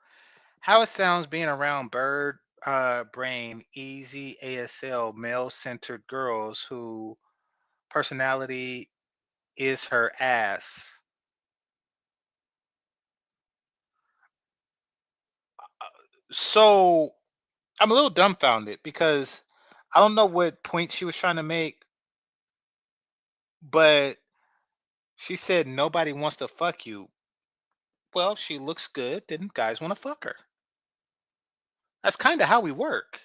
S1: How it sounds being around bird brain easy ASL male centered girls who personality is her ass. So I'm a little dumbfounded because I don't know what point she was trying to make, but she said nobody wants to fuck you. Well, if she looks good, then guys want to fuck her. That's kind of how we work.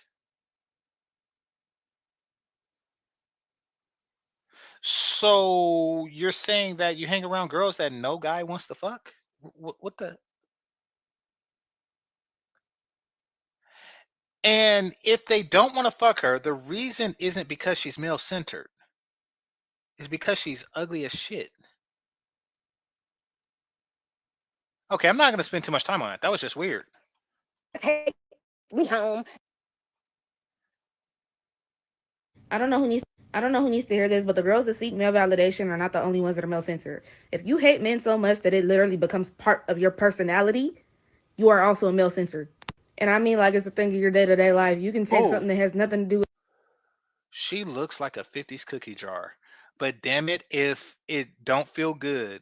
S1: So you're saying that you hang around girls that no guy wants to fuck? What the? And if they don't want to fuck her, the reason isn't because she's male centered. It's because she's ugly as shit. Okay, I'm not going to spend too much time on it. That was just weird.
S12: Take me home.
S13: I don't know who needs to hear this, but the girls that seek male validation are not the only ones that are male censored. If you hate men so much that it literally becomes part of your personality, you are also a male censored. And I mean, like, it's a thing of your day-to-day life. You can take something that has nothing to do with.
S1: She looks like a 50s cookie jar. But damn it, if it don't feel good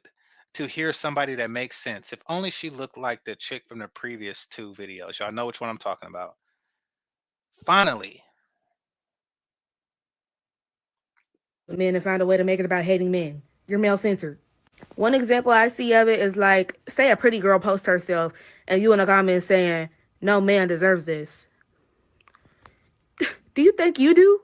S1: to hear somebody that makes sense. If only she looked like the chick from the previous two videos. Y'all know which one I'm talking about. Finally.
S13: Men and find a way to make it about hating men. You're male censored. One example I see of it is like, say a pretty girl posts herself and you in the comments saying, no man deserves this. Do you think you do?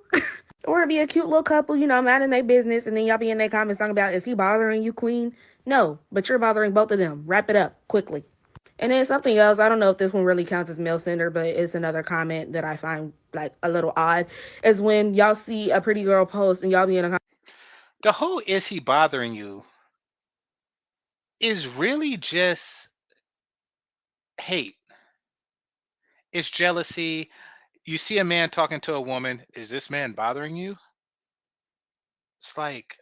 S13: Or it'd be a cute little couple, minding their business, and then y'all be in their comments talking about, is he bothering you, queen? No, but you're bothering both of them. Wrap it up quickly. And then something else, I don't know if this one really counts as male-centered, but it's another comment that I find like a little odd, is when y'all see a pretty girl post and y'all be in a comment.
S1: The whole is he bothering you is really just hate. It's jealousy. You see a man talking to a woman, is this man bothering you? It's like,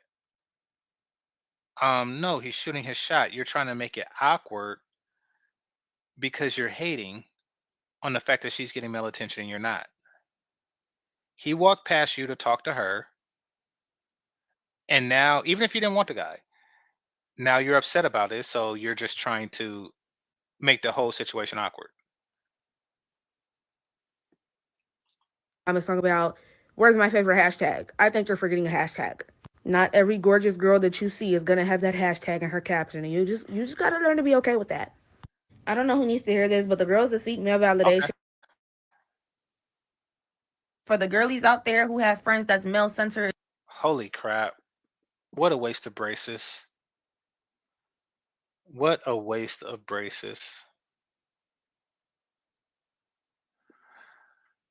S1: no, he's shooting his shot. You're trying to make it awkward because you're hating on the fact that she's getting male attention and you're not. He walked past you to talk to her. And now, even if you didn't want the guy, now you're upset about it. So you're just trying to make the whole situation awkward.
S13: I'm talking about, where's my favorite hashtag? I think you're forgetting a hashtag. Not every gorgeous girl that you see is gonna have that hashtag in her caption, and you just gotta learn to be okay with that. I don't know who needs to hear this, but the girls that seek male validation.
S1: Okay.
S13: For the girlies out there who have friends that's male centered.
S1: Holy crap. What a waste of braces. What a waste of braces.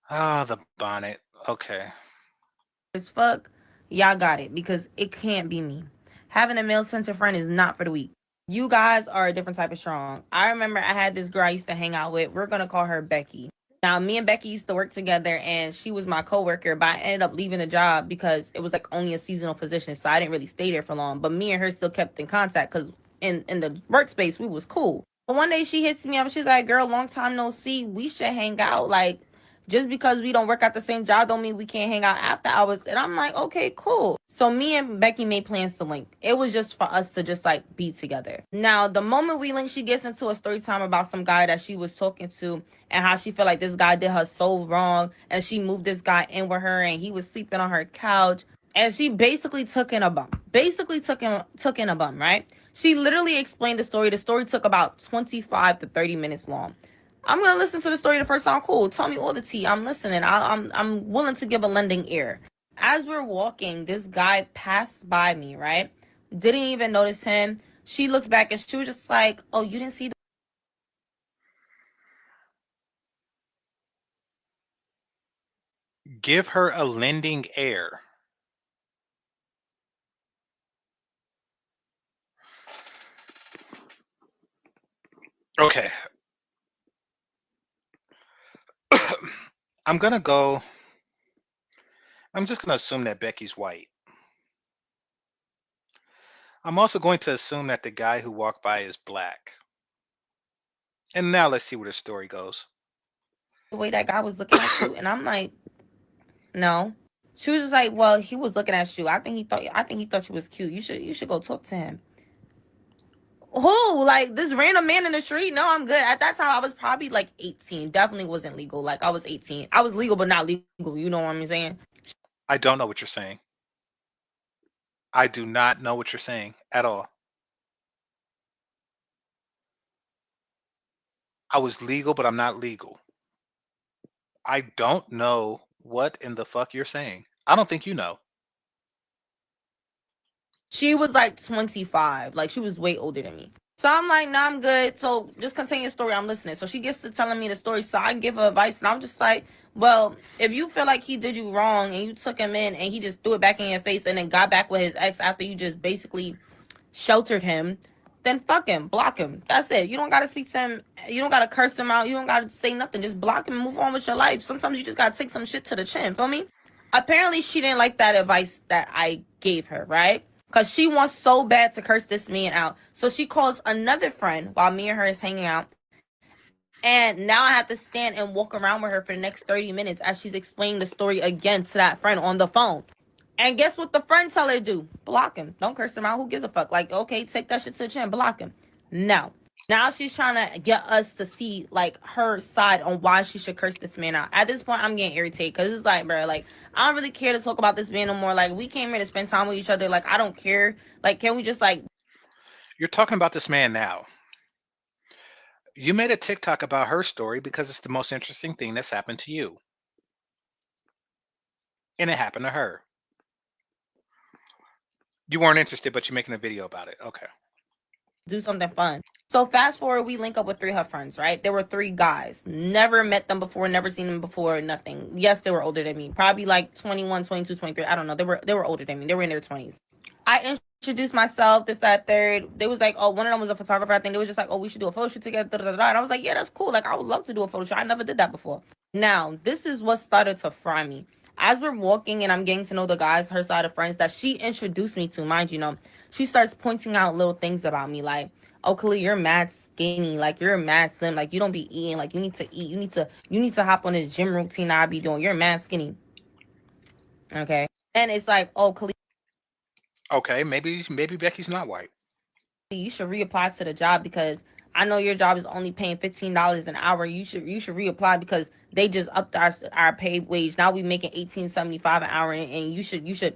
S1: Ah, the bonnet. Okay.
S13: As fuck, y'all got it because it can't be me. Having a male centered friend is not for the weak. You guys are a different type of strong. I remember I had this girl I used to hang out with. We're gonna call her Becky. Now, me and Becky used to work together, and she was my coworker. But I ended up leaving the job because it was like only a seasonal position, so I didn't really stay there for long. But me and her still kept in contact because in the workspace we was cool. But one day she hits me up. She's like, "Girl, long time no see. We should hang out. Like, just because we don't work at the same job don't mean we can't hang out after hours." And I'm like, okay, cool. So me and Becky made plans to link. It was just for us to just like be together. Now, the moment we link, she gets into a story time about some guy that she was talking to and how she felt like this guy did her so wrong. And she moved this guy in with her and he was sleeping on her couch. And she basically took in a bum. Took in a bum, right? She literally explained the story. The story took about 25 to 30 minutes long. I'm gonna listen to the story the first time. Cool. Tell me all the tea. I'm listening. I'm willing to give a lending ear. As we're walking, this guy passed by me, right? Didn't even notice him. She looks back and she was just like, "Oh, you didn't see
S1: Give her a lending air. Okay. I'm gonna go. I'm just gonna assume that Becky's white. I'm also going to assume that the guy who walked by is black. And now let's see where the story goes.
S13: the way that guy was looking at you?" And I'm like, "No." She was just like, "Well, he was looking at you. I think he thought you was cute. You should go talk to him." Who? Like this random man in the street? No, I'm good. At that time, I was probably like 18. Definitely wasn't legal. Like I was 18. I was legal, but not legal. You know what I'm saying?
S1: I don't know what you're saying. I do not know what you're saying at all. I was legal, but I'm not legal. I don't know what in the fuck you're saying. I don't think you know.
S13: She was like 25. Like she was way older than me. So I'm like, "Nah, I'm good. So just continue your story. I'm listening." So she gets to telling me the story. So I give her advice, and I'm just like, "Well, if you feel like he did you wrong and you took him in and he just threw it back in your face and then got back with his ex after you just basically sheltered him, then fuck him, block him. That's it. You don't gotta speak to him. You don't gotta curse him out. You don't gotta say nothing. Just block him and move on with your life. Sometimes you just gotta take some shit to the chin. Feel me?" Apparently, she didn't like that advice that I gave her, right? Because she wants so bad to curse this man out. So she calls another friend while me and her is hanging out. And now I have to stand and walk around with her for the next 30 minutes as she's explaining the story again to that friend on the phone. And guess what the friend tell her to do? Block him. Don't curse him out. Who gives a fuck? Like, okay, take that shit to the chin. Block him. No. Now she's trying to get us to see like her side on why she should curse this man out. At this point, I'm getting irritated because it's like, bro, like I don't really care to talk about this man no more. Like we came here to spend time with each other. Like I don't care. Like can we just like
S1: You're talking about this man now. You made a TikTok about her story because it's the most interesting thing that's happened to you. And it happened to her. You weren't interested, but you're making a video about it. Okay.
S13: do something fun? So fast forward, we link up with three of her friends, right? There were three guys. Never met them before, never seen them before, nothing. Yes, they were older than me. Probably like 21, 22, 23. I don't know. They were older than me. They were in their 20s. I introduced myself, this, that, third. They was like, oh, one of them was a photographer. I think they was just like, oh, we should do a photo shoot together. Da, da, da. And I was like, yeah, that's cool. Like, I would love to do a photo shoot. I never did that before. Now, this is what started to fry me. As we're walking and I'm getting to know the guys, her side of friends that she introduced me to, mind you know, she starts pointing out little things about me like, "Oh, Khalil, you're mad skinny. Like you're mad slim. Like you don't be eating. Like you need to eat. You need to hop on this gym routine I be doing. You're mad skinny." Okay. And it's like, "Oh, Khalil,
S1: Okay, maybe Becky's not white.
S13: you should reapply to the job because I know your job is only paying $15 an hour. You should reapply because they just upped our pay wage. Now we making $18.75 an hour, and you should.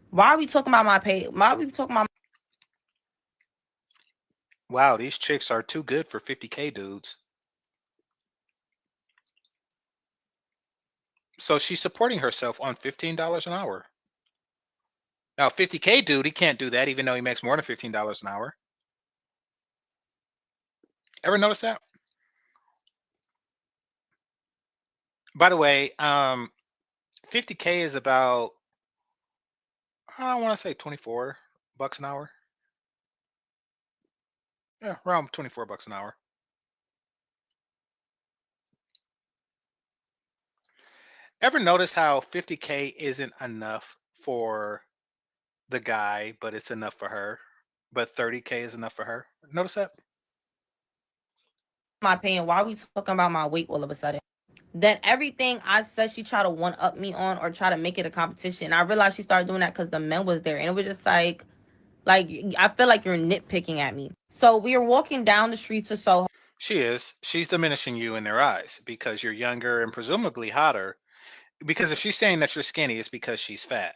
S13: Why are we talking about my pay? Why are we talking about?"
S1: Wow, these chicks are too good for 50K dudes. So she's supporting herself on $15 an hour. Now, 50K dude, he can't do that, even though he makes more than $15 an hour. Ever notice that? By the way, 50K is about, I want to say $24 an hour. Yeah, around $24 an hour. Ever notice how 50K isn't enough for the guy, but it's enough for her? But 30K is enough for her. Notice that?
S13: My opinion, why are we talking about my weight all of a sudden? Then everything I said she tried to one up me on or try to make it a competition. I realized she started doing that because the men was there, and it was just like I feel like you're nitpicking at me. So we were walking down the street to Soho.
S1: She is. She's diminishing you in their eyes because you're younger and presumably hotter. Because if she's saying that you're skinny, it's because she's fat.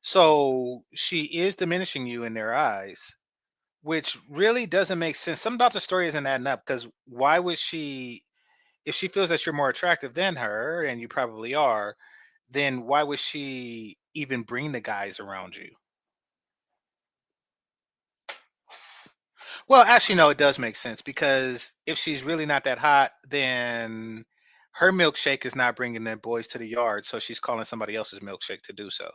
S1: So she is diminishing you in their eyes, which really doesn't make sense. Something about the story isn't adding up because why would she, if she feels that you're more attractive than her, and you probably are, then why would she even bring the guys around you? Well, actually, no, it does make sense because if she's really not that hot, then her milkshake is not bringing the boys to the yard, so she's calling somebody else's milkshake to do so.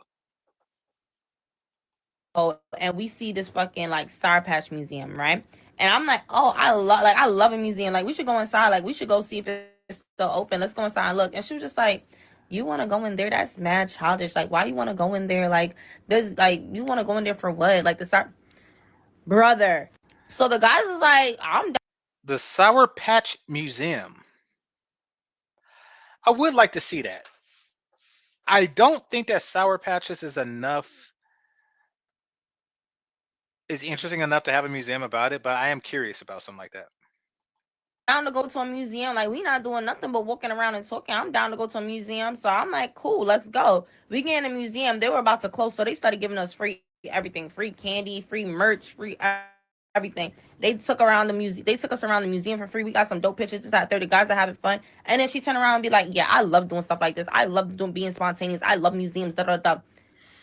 S13: And we see this fucking like Sour Patch Museum, right? And I'm like, oh, I love a museum. Like we should go inside. Like we should go see if it's still open. Let's go inside and look. And she was just like, you want to go in there? That's mad childish. Like why do you want to go in there? Like this, like you want to go in there for what? Like the Sour brother. So the guys is like, I'm done.
S1: The Sour Patch Museum. I would like to see that. I don't think that Sour Patches is interesting enough to have a museum about it, but I am curious about something like that.
S13: Down to go to a museum. Like we not doing nothing but walking around and talking. I'm down to go to a museum. So I'm like, cool, let's go. We get in the museum. They were about to close, so they started giving us free everything, free candy, free merch, free everything. They took around the museum. They took us around the museum for free. We got some dope pictures. Just had 30 guys are having fun. And then she turned around and be like, yeah, I love doing stuff like this. I love being spontaneous. I love museums. Da da da.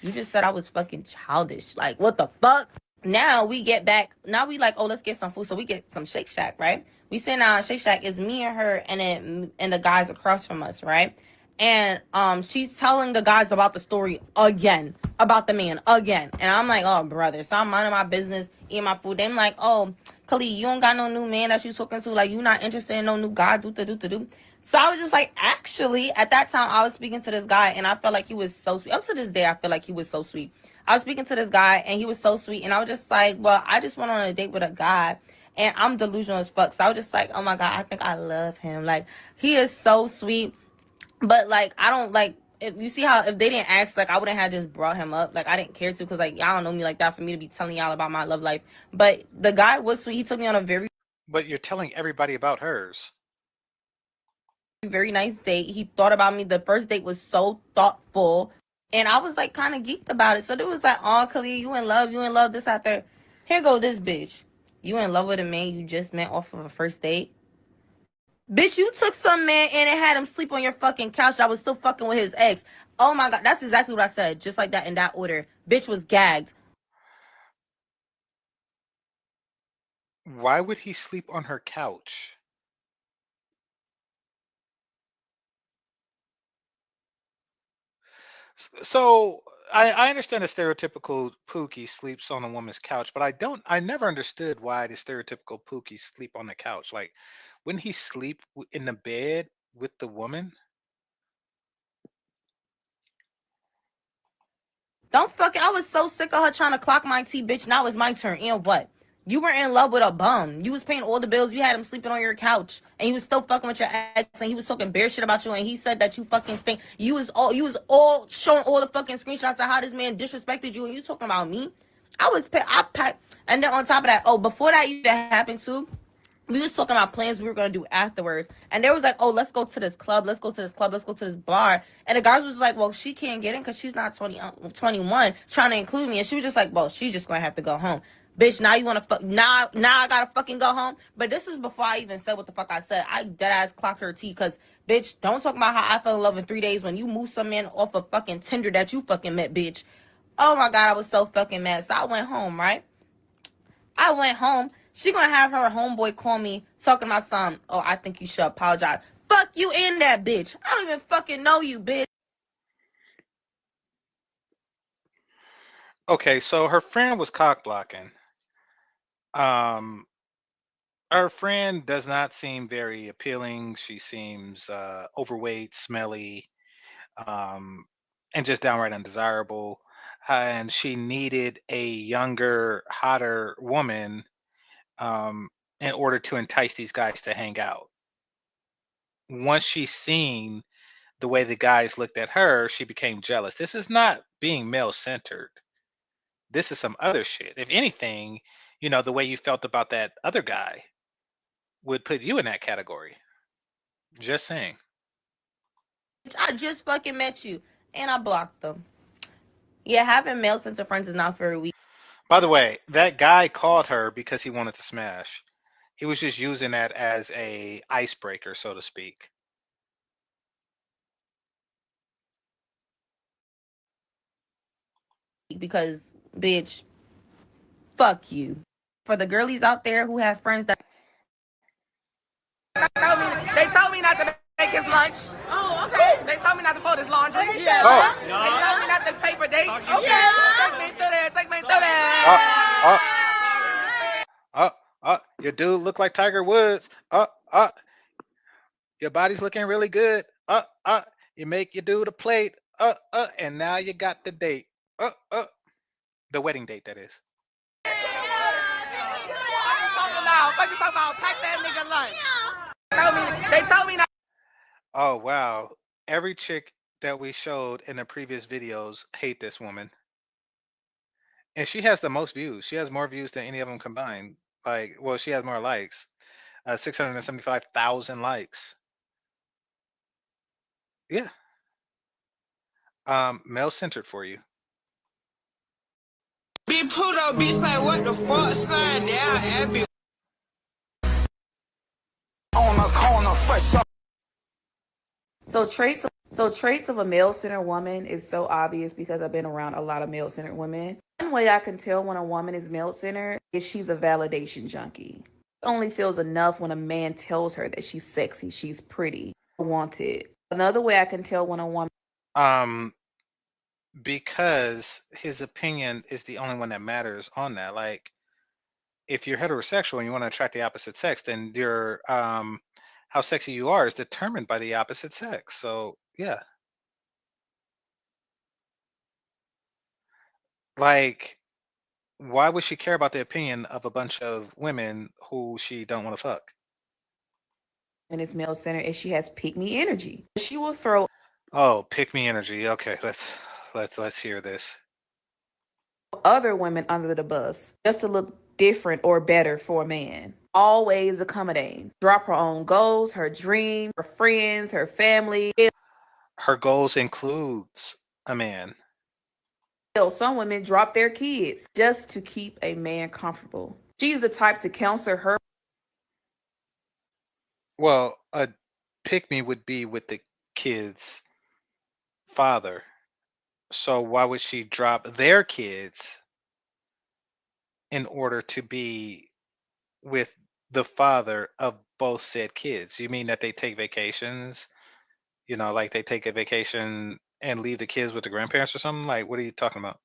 S13: You just said I was fucking childish. Like what the fuck? Now we get back. Now we like, oh, let's get some food. So we get some Shake Shack, right? We sit down at Shake Shack. It's me and her, and the guys across from us, right? And she's telling the guys about the story again, about the man again. And I'm like, oh, brother. So I'm minding my business, eating my food. They're like, oh, Khalid, you don't got no new man that you talking to. Like, you not interested in no new guy. Do. So I was just like, actually, at that time, I was speaking to this guy, and I felt like he was so sweet. Up to this day, I feel like he was so sweet. I was speaking to this guy, and he was so sweet, and I was just like, well, I just went on a date with a guy, and I'm delusional as fuck. So I was just like, oh my God, I think I love him. Like, he is so sweet. But, like, I don't, like, if you see how, if they didn't ask, like, I wouldn't have just brought him up. Like, I didn't care to, because, like, y'all don't know me like that for me to be telling y'all about my love life. But the guy was sweet. He took me on a very...
S1: But you're telling everybody about hers.
S13: Very nice date. He thought about me. The first date was so thoughtful. And I was, like, kind of geeked about it. So it was like, oh, Khalid, you in love, this out there. Here go this bitch. You in love with a man you just met off of a first date? Bitch, you took some man and it had him sleep on your fucking couch that was still fucking with his ex. Oh my God, that's exactly what I said. Just like that, in that order. Bitch was gagged.
S1: Why would he sleep on her couch? So I understand the stereotypical Pookie sleeps on a woman's couch, but I never understood why the stereotypical Pookie sleep on the couch. Like, wouldn't he sleep in the bed with the woman?
S13: Don't fucking, I was so sick of her trying to clock my tea, bitch. Now it's my turn. And what? You were in love with a bum. You was paying all the bills. You had him sleeping on your couch. And he was still fucking with your ex. And he was talking bare shit about you. And he said that you fucking stink. You was all showing all the fucking screenshots of how this man disrespected you. And you talking about me? I packed. And then on top of that, oh, before that even happened too, we was talking about plans we were going to do afterwards. And there was like, oh, let's go to this club. Let's go to this club. Let's go to this bar. And the guys was like, well, she can't get in because she's not 21, trying to include me. And she was just like, well, she's just going to have to go home. Bitch, now you wanna fuck now I gotta fucking go home. But this is before I even said what the fuck I said. I dead ass clocked her tea because bitch, don't talk about how I fell in love in 3 days when you moved some man off of fucking Tinder that you fucking met, bitch. Oh my god, I was so fucking mad. So I went home, right? I went home. She gonna have her homeboy call me talking about something. Oh, I think you should apologize. Fuck you in that bitch. I don't even fucking know you, bitch.
S1: Okay, so her friend was cock blocking. Um, Her friend does not seem very appealing. She seems overweight, smelly, um, and just downright undesirable. And she needed a younger, hotter woman um, in order to entice these guys to hang out. Once she seen the way the guys looked at her, she became jealous. This is not being male centered. This is some other shit. If anything, the way you felt about that other guy would put you in that category. Just saying.
S13: I just fucking met you. And I blocked them. Yeah, having male center friends is not very weak.
S1: By the way, that guy called her because he wanted to smash. He was just using that as a icebreaker, so to speak.
S13: Because, bitch, fuck you. For the girlies out there who have friends that they told me not to make his lunch. Oh, okay. They told me not to fold his laundry. Yeah.
S1: Oh.
S13: They told me not to pay for dates. Okay. Take me through there. Take me through there.
S1: Your dude look like Tiger Woods. Your body's looking really good. You make your dude a plate. And now you got the date. The wedding date, that is.
S13: What you talking about? Pack that nigga lunch. They told me not.
S1: Oh wow. Every chick that we showed in the previous videos hate this woman. And she has the most views. She has more views than any of them combined. Like, well, she has more likes. 675,000 likes. Yeah. Male centered for you.
S14: Be put up, bitch, like what the fuck, son? Yeah, Abby. On the corner, fresh up.
S13: So traits of a male-centered woman is so obvious because I've been around a lot of male-centered women. One way I can tell when a woman is male-centered is she's a validation junkie. She only feels enough when a man tells her that she's sexy, she's pretty, wanted. Another way I can tell when a woman
S1: Because his opinion is the only one that matters on that. Like, if you're heterosexual and you want to attract the opposite sex, then your how sexy you are is determined by the opposite sex. So yeah. Like, why would she care about the opinion of a bunch of women who she don't want to fuck?
S13: is male-centered is she has pick-me energy. She will throw
S1: Oh, pick me energy. Okay, let's hear this.
S13: other women under the bus just to look different or better for a man. Always accommodating. Drop her own goals, her dreams, her friends, her family.
S1: Her goals includes a man.
S13: Some women drop their kids just to keep a man comfortable. She's the type to counsel her.
S1: Well, a pick me would be with the kid's father. So why would she drop their kids in order to be with the father of both said kids? You mean that they take vacations? Like they take a vacation and leave the kids with the grandparents or something? Like, what are you talking about?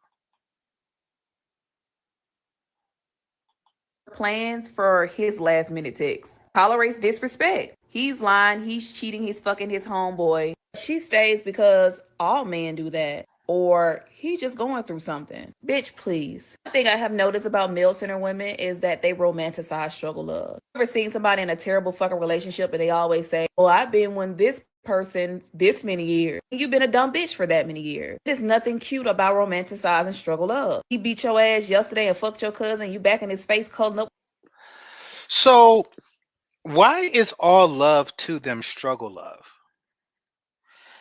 S13: Plans for his last minute text. Tolerates disrespect. He's lying, he's cheating, he's fucking his homeboy. She stays because all men do that. Or he's just going through something. Bitch, please. One thing I have noticed about male-centered women is that they romanticize struggle love. Ever seen somebody in a terrible fucking relationship and they always say, well, I've been with this person this many years. You've been a dumb bitch for that many years. There's nothing cute about romanticizing struggle love. He beat your ass yesterday and fucked your cousin, you back in his face cuddling up.
S1: So why is all love to them struggle love?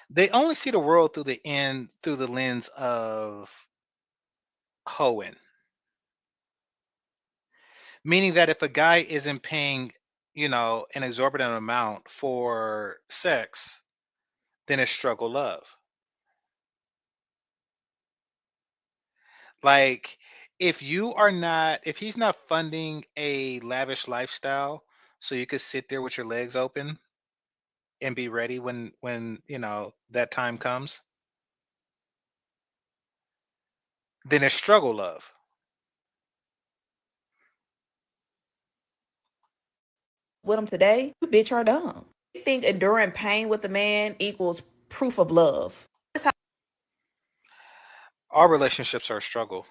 S1: They only see the world through the lens of hoeing. Meaning that if a guy isn't paying, an exorbitant amount for sex, then it's struggle love. Like, if he's not funding a lavish lifestyle so you could sit there with your legs open and be ready when that time comes, then it's struggle love.
S13: With them today, you bitch are dumb. They think enduring pain with a man equals proof of love.
S1: All relationships are a struggle.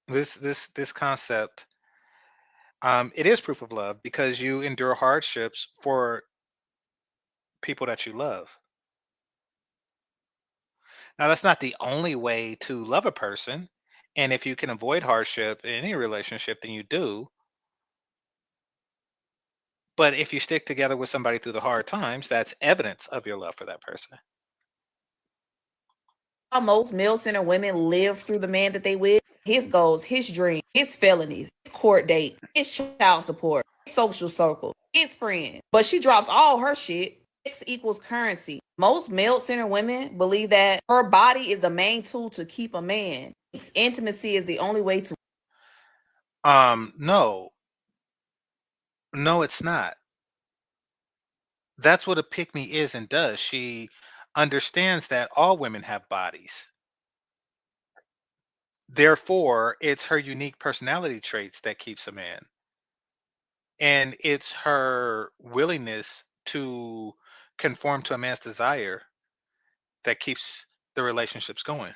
S1: This concept, it is proof of love because you endure hardships for people that you love. Now, that's not the only way to love a person. And if you can avoid hardship in any relationship, then you do. But if you stick together with somebody through the hard times, that's evidence of your love for that person.
S13: How most male-centered women live through the man that they with, his goals, his dreams, his felonies, his court dates, his child support, his social circle, his friends. But she drops all her shit. X equals currency. Most male-centered women believe that her body is the main tool to keep a man. Intimacy is the only way to.
S1: No, no, it's not. That's what a pick me is and does. She understands that all women have bodies. Therefore, it's her unique personality traits that keeps a man. And it's her willingness to conform to a man's desire that keeps the relationships going.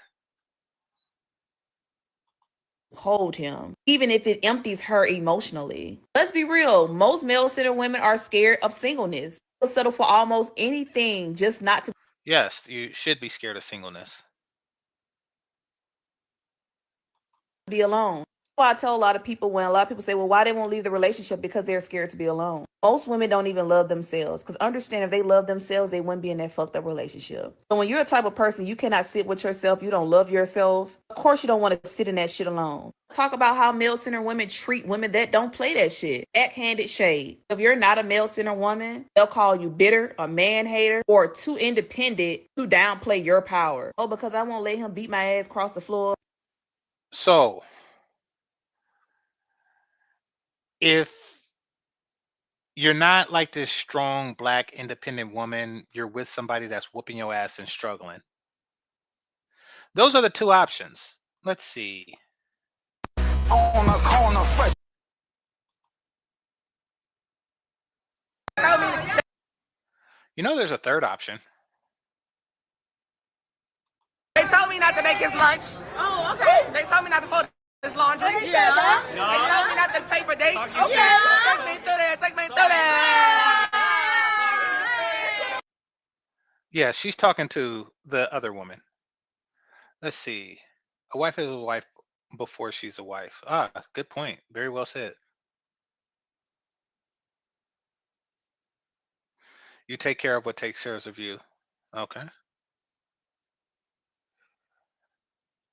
S13: Hold him, even if it empties her emotionally. Let's be real, most male-centered women are scared of singleness. They'll settle for almost anything just not to
S1: Yes, you should be scared of singleness.
S13: be alone. That's why I tell a lot of people when a lot of people say, well, why they won't leave the relationship because they're scared to be alone. Most women don't even love themselves because understand if they love themselves, they wouldn't be in that fucked up relationship. So when you're a type of person, you cannot sit with yourself, you don't love yourself. Of course, you don't want to sit in that shit alone. Talk about how male-centered women treat women that don't play that shit. Backhanded shade. If you're not a male-centered woman, they'll call you bitter, a man hater, or too independent to downplay your power. Oh, because I won't let him beat my ass across the floor.
S1: So, if you're not like this strong black independent woman, you're with somebody that's whooping your ass and struggling. Those are the two options. Let's see.
S14: On the corner fresh.
S1: There's a third option.
S6: They told me not to make his lunch. Oh, okay. They told me not to fold his laundry. Yeah. They told me not to pay for dates. Okay. Take me through there. Take me through there.
S1: Yeah, she's talking to the other woman. Let's see. A wife is a wife before she's a wife. Ah, good point. Very well said. You take care of what takes care of you. Okay.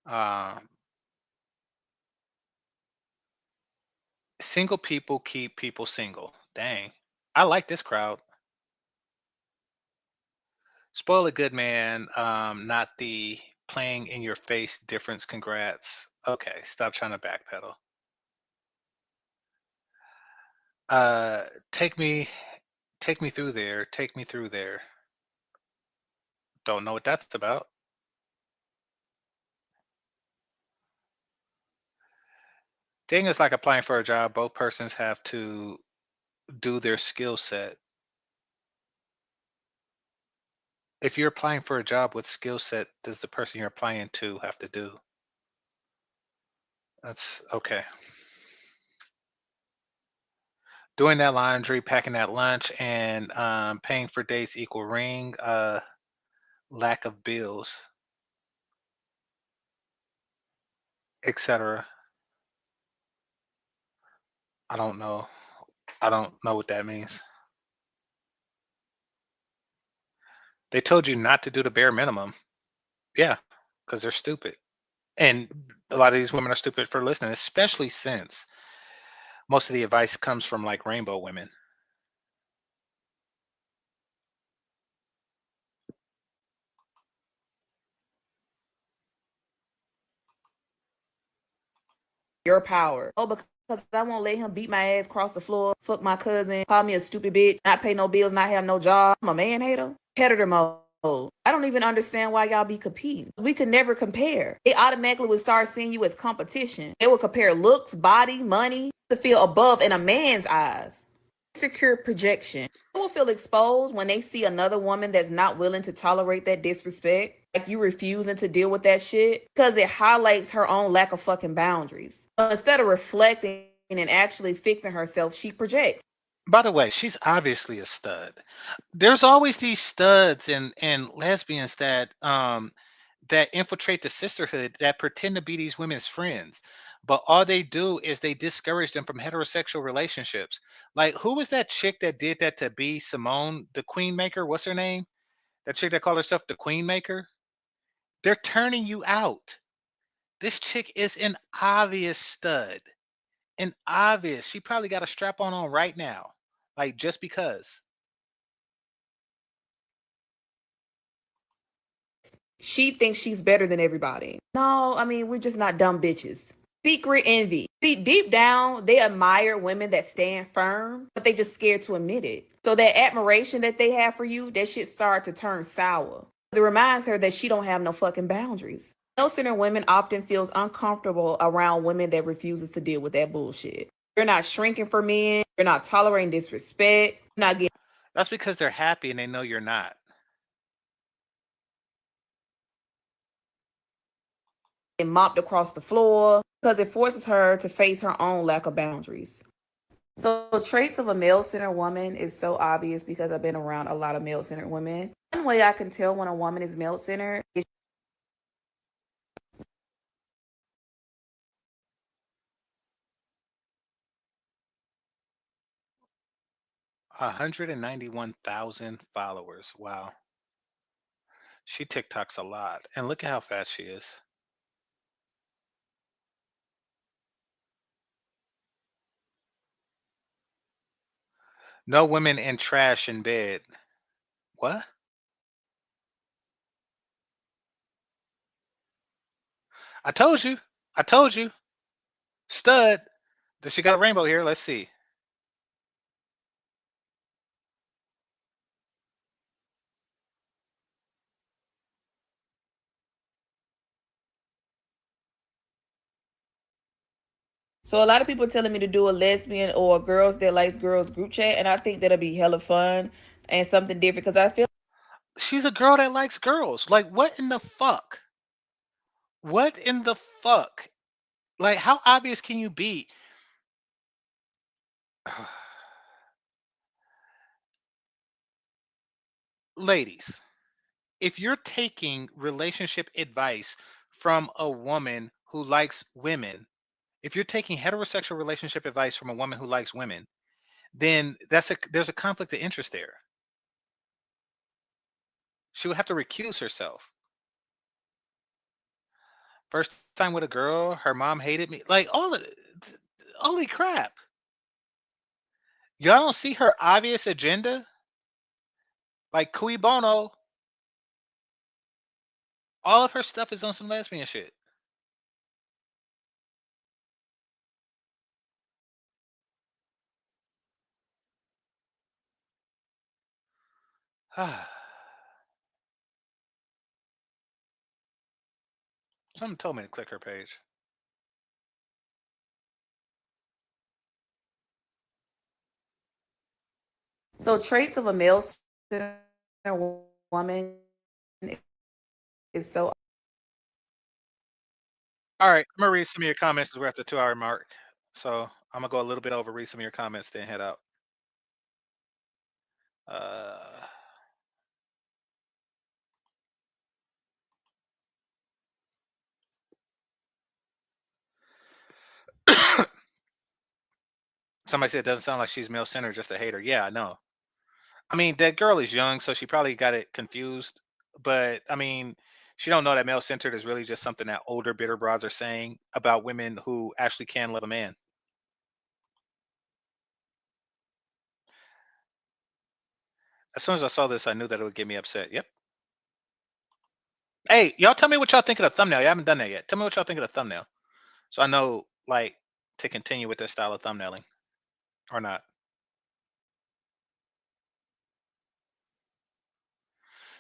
S1: Uh, Single people keep people single. Dang. I like this crowd. Spoil a good man, not the playing in your face difference. Congrats. Okay, stop trying to backpedal. Uh, take me, take me through there. Take me through there. Don't know what that's about. Thing is like applying for a job. Both persons have to do their skill set. If you're applying for a job, what skill set does the person you're applying to have to do? That's okay. Doing that laundry, packing that lunch, and paying for dates equal ring. Lack of bills, etc. I don't know. I don't know what that means. They told you not to do the bare minimum. Yeah, because they're stupid. And a lot of these women are stupid for listening, especially since most of the advice comes from like rainbow women.
S13: Your power. Oh, because I won't let him beat my ass across the floor, fuck my cousin, call me a stupid bitch, not pay no bills, not have no job. I'm a man hater. Predator mode. I don't even understand why y'all be competing. We could never compare. They automatically would start seeing you as competition. They would compare looks, body, money to feel above in a man's eyes. Insecure projection. They will feel exposed when they see another woman that's not willing to tolerate that disrespect. Like you refusing to deal with that shit. Because it highlights her own lack of fucking boundaries. Instead of reflecting and actually fixing herself, she projects.
S1: By the way, she's obviously a stud. There's always these studs and lesbians that infiltrate the sisterhood that pretend to be these women's friends. But all they do is they discourage them from heterosexual relationships. Like, who was that chick that did that to B Simone, the Queen Maker? What's her name? That chick that called herself the Queen Maker? They're turning you out. This chick is an obvious stud. An obvious. She probably got a strap on right now. Like, just because.
S13: She thinks she's better than everybody. No, I mean, we're just not dumb bitches. Secret envy. See, deep down, they admire women that stand firm, but they just scared to admit it. So that admiration that they have for you, that shit start to turn sour. It reminds her that she don't have no fucking boundaries. Male-centered women often feels uncomfortable around women that refuses to deal with that bullshit. You're not shrinking for men. You're not tolerating disrespect. You're not getting
S1: That's because they're happy and they know you're not.
S13: mopped across the floor because it forces her to face her own lack of boundaries. So, traits of a male centered woman is so obvious because I've been around a lot of male centered women. One way I can tell when a woman is male centered is
S1: 191,000 followers. Wow. She TikToks a lot. And look at how fast she is. No women in trash in bed. What? I told you. I told you. Stud. Does she got a rainbow here? Let's see.
S13: so a lot of people telling me to do a lesbian or girls that likes girls group chat, and I think that'll be hella fun and something different because I feel
S1: She's a girl that likes girls. Like, what in the fuck? What in the fuck? Like, how obvious can you be? Ladies, if you're taking relationship advice from a woman who likes women, if you're taking heterosexual relationship advice from a woman who likes women, then there's a conflict of interest there. She would have to recuse herself. First time with a girl, her mom hated me. Like, holy crap. Y'all don't see her obvious agenda? Like, cui bono, all of her stuff is on some lesbian shit. Someone told me to click her page.
S13: so traits of a male centered woman is so
S1: All right, I'm gonna read some of your comments 'cause we're at the 2 hour mark. So I'm gonna go a little bit over, read some of your comments, then head out. Uh, somebody said it doesn't sound like she's male centered, just a hater. Yeah, I know. I mean, that girl is young, so she probably got it confused. But I mean, She don't know that male centered is really just something that older bitter broads are saying about women who actually can love a man. As soon as I saw this, I knew that it would get me upset. Yep. Hey, y'all tell me what y'all think of the thumbnail. You haven't done that yet. Tell me what y'all think of the thumbnail. So I know like to continue with this style of thumbnailing or not.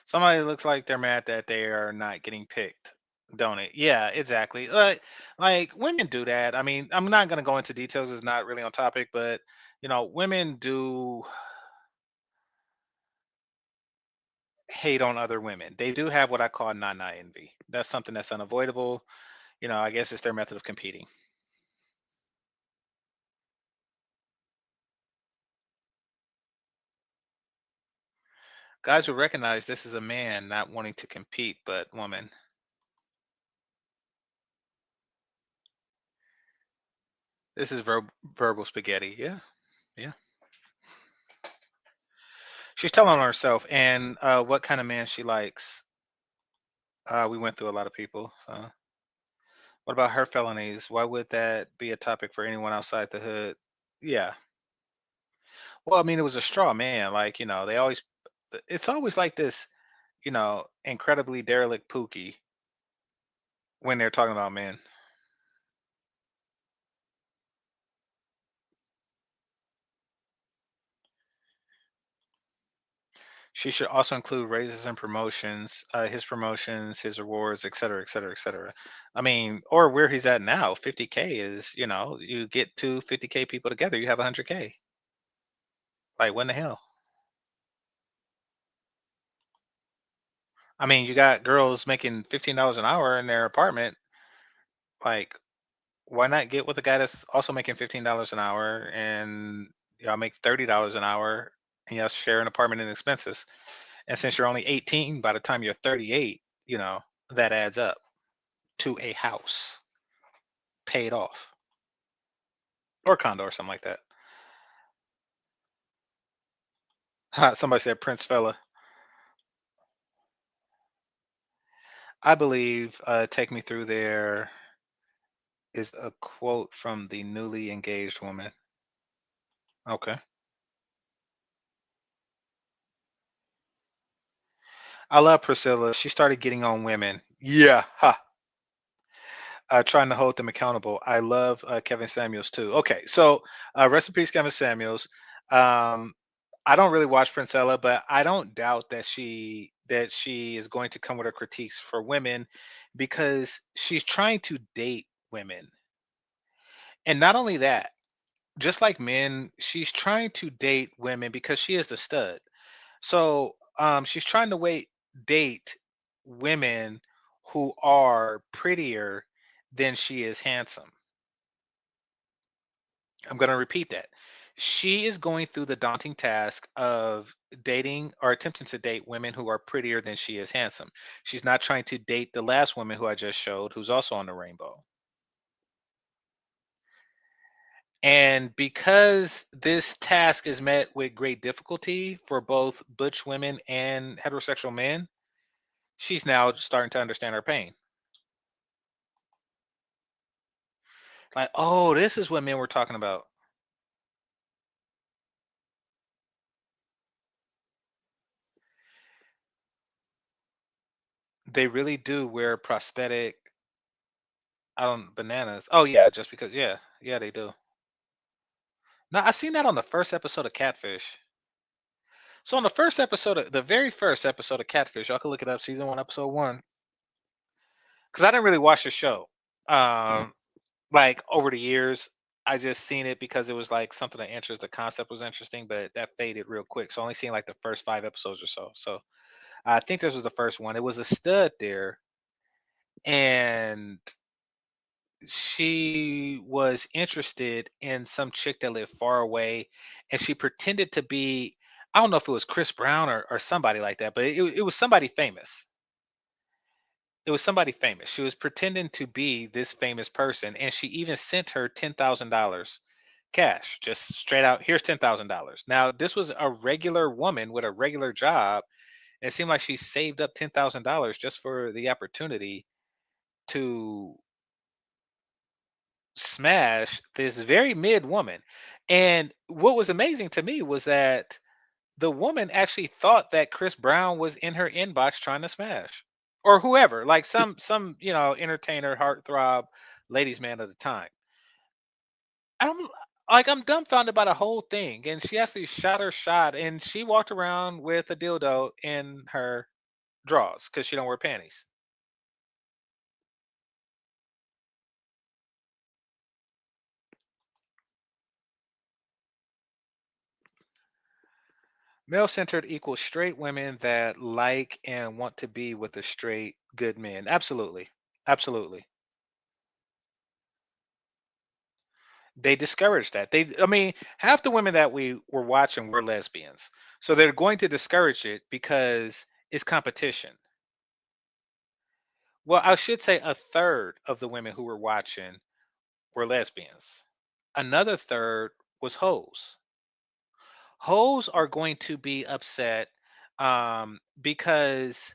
S1: Somebody looks like they're mad that they are not getting picked, don't it? Yeah, exactly. Like women do that. I mean, I'm not gonna go into details, it's not really on topic, but women do hate on other women. They do have what I call nana envy. That's something that's unavoidable. I guess it's their method of competing. Guys will recognize this is a man not wanting to compete, but woman. This is verbal spaghetti. Yeah, yeah. She's telling on herself and what kind of man she likes. We went through a lot of people. So. What about her felonies? Why would that be a topic for anyone outside the hood? Yeah. Well, I mean, it was a straw man. Like, they always, it's always like this, incredibly derelict Pookie when they're talking about men. She should also include raises and promotions, his rewards, et cetera, et cetera, et cetera. I mean, or where he's at now, 50K is, you get two 50K people together, you have 100K. Like, what in the hell? I mean, you got girls making $15 an hour in their apartment. Like, why not get with a guy that's also making $15 an hour and y'all make $30 an hour and y'all share an apartment and expenses? And since you're only 18, by the time you're 38, that adds up to a house paid off or condo or something like that. Somebody said Prince Fella. I believe Take Me Through There is a quote from the newly engaged woman. Okay. I love Priscilla. She started getting on women. Yeah. Ha. Trying to hold them accountable. I love Kevin Samuels too. Okay, so rest in peace, Kevin Samuels. Um, I don't really watch Princella, but I don't doubt that she is going to come with her critiques for women because she's trying to date women, and not only that, just like men, she's trying to date women because she is the stud. So she's trying to date women who are prettier than she is handsome. I'm going to repeat that. She is going through the daunting task of dating or attempting to date women who are prettier than she is handsome. She's not trying to date the last woman who I just showed, who's also on the rainbow. And because this task is met with great difficulty for both butch women and heterosexual men, she's now starting to understand her pain. Like, oh, this is what men were talking about. They really do wear prosthetic. I don't bananas. Oh yeah, just because. Yeah, yeah, they do. Now I seen that on the first episode of Catfish. So on the first episode, the very first episode of Catfish, y'all can look it up, season 1, episode 1. Because I didn't really watch the show. Um, like over the years, I just seen it because it was like something that interests. The concept was interesting, but that faded real quick. So I only seen like the first 5 episodes or so. So I think this was the first one. It was a stud there, and she was interested in some chick that lived far away, and she pretended to be, I don't know if it was Chris Brown or somebody like that, but it was somebody famous. It was somebody famous. She was pretending to be this famous person, and she even sent her $10,000 cash, just straight out. Here's $10,000. Now, this was a regular woman with a regular job, It seemed like she saved up $10,000 just for the opportunity to smash this very mid woman. And what was amazing to me was that the woman actually thought that Chris Brown was in her inbox trying to smash, or whoever, like some entertainer, heartthrob, ladies man of the time. I'm I'm dumbfounded by the whole thing, and she actually shot her shot, and she walked around with a dildo in her drawers because she don't wear panties. Male centered equals straight women that like and want to be with the straight good men. Absolutely, absolutely. They discourage that. I mean, half the women that we were watching were lesbians, so they're going to discourage it because it's competition. Well, I should say a third of the women who were watching were lesbians. Another third was hoes. Hoes are going to be upset because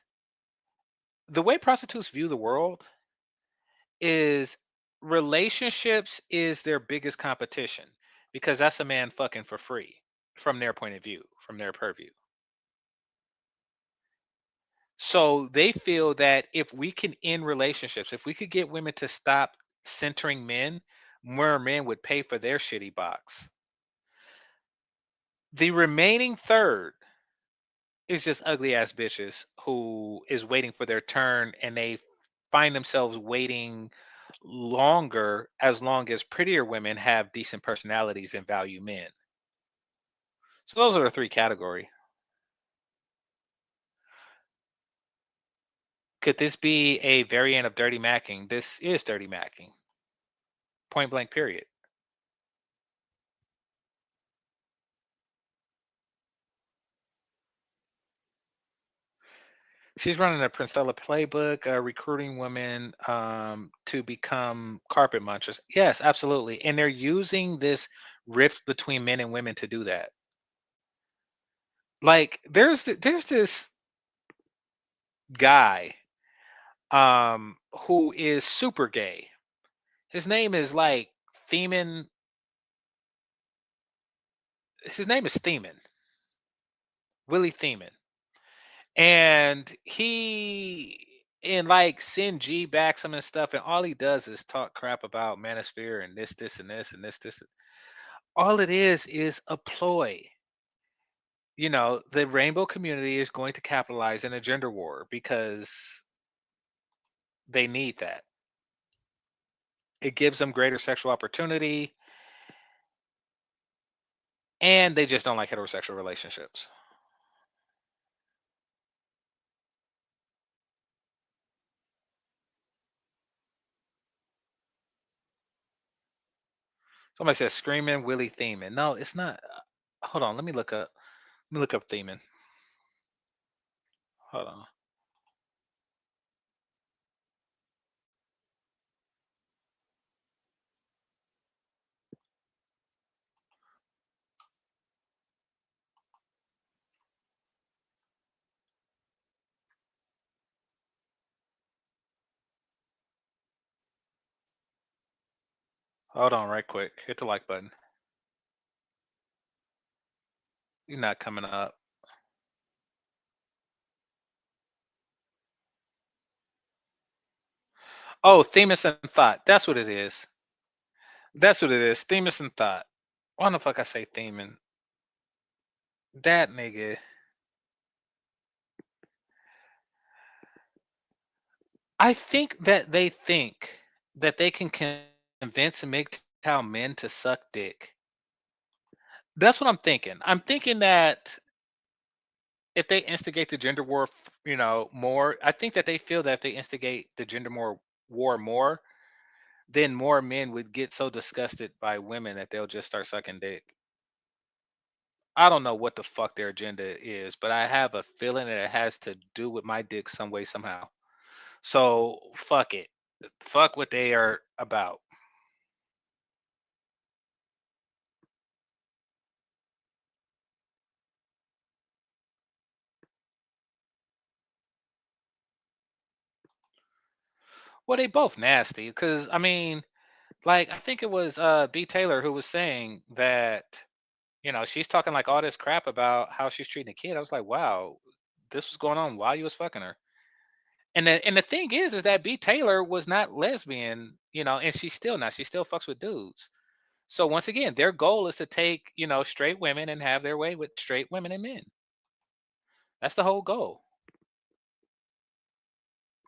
S1: the way prostitutes view the world is relationships is their biggest competition because that's a man fucking for free from their point of view, from their purview. So they feel that if we can end relationships, if we could get women to stop centering men, more men would pay for their shitty box. The remaining third is just ugly ass bitches who is waiting for their turn, and they find themselves waiting longer as long as prettier women have decent personalities and value men. So those are the three category. Could this be a variant of dirty macking? This is dirty macking. Point blank period. She's running a Princella playbook, recruiting women to become carpet munchers. Yes, absolutely. And they're using this rift between men and women to do that. Like there's this guy who is super gay. His name is like Theman. His name is Theman, Willie Theman. And he and like send G back some of his stuff, and all he does is talk crap about manosphere and this, and this, and this. All it is a ploy. The rainbow community is going to capitalize in a gender war because they need that. It gives them greater sexual opportunity, and they just don't like heterosexual relationships. Somebody says screaming Willie Theman. No, it's not. Hold on, let me look up. Let me look up Theman. Hold on. Hold on, right quick. Hit the like button. You're not coming up. Oh, Themis and Thought. That's what it is. That's what it is. Themis and Thought. Why the fuck I say Themin? That nigga. I think that they can convince MGTOW men to suck dick. That's what I'm thinking. I'm thinking that if they instigate the gender war, more, I think that they feel that if they instigate the war more, then more men would get so disgusted by women that they'll just start sucking dick. I don't know what the fuck their agenda is, but I have a feeling that it has to do with my dick some way, somehow. So fuck it. Fuck what they are about. Well, they both nasty because I mean, like I think it was B Taylor who was saying that she's talking like all this crap about how she's treating a kid. I was like, wow, this was going on while you was fucking her. And the thing is that B Taylor was not lesbian, and she's still not. She still fucks with dudes. So once again, their goal is to take straight women and have their way with straight women and men. That's the whole goal.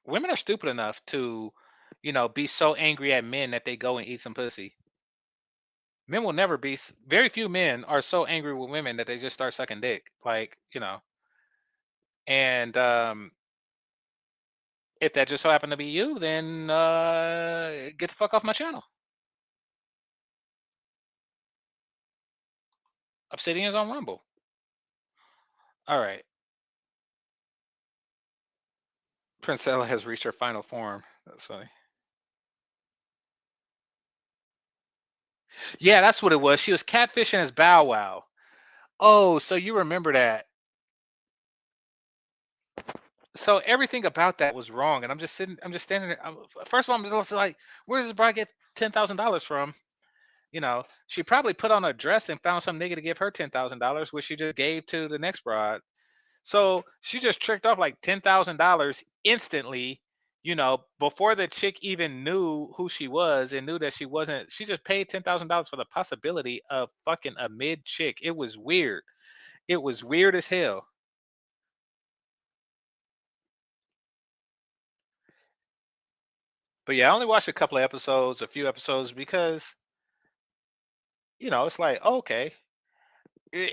S1: Women are stupid enough to, be so angry at men that they go and eat some pussy. Men will never be. Very few men are so angry with women that they just start sucking dick. Like and if that just so happened to be you, then get the fuck off my channel. Obsidian's on Rumble. All right. Princella has reached her final form. That's funny. Yeah, that's what it was. She was catfishing as Bow Wow. Oh, so you remember that. So everything about that was wrong. And I'm just standing there. First of all, I'm just like, where does this bride get $10,000 from? She probably put on a dress and found some nigga to give her $10,000, which she just gave to the next bride. So she just tricked off like $10,000 instantly, before the chick even knew who she was and knew that she wasn't. She just paid $10,000 for the possibility of fucking a mid chick. It was weird. It was weird as hell. But yeah, I only watched a couple of episodes, a few episodes, because it's like, okay.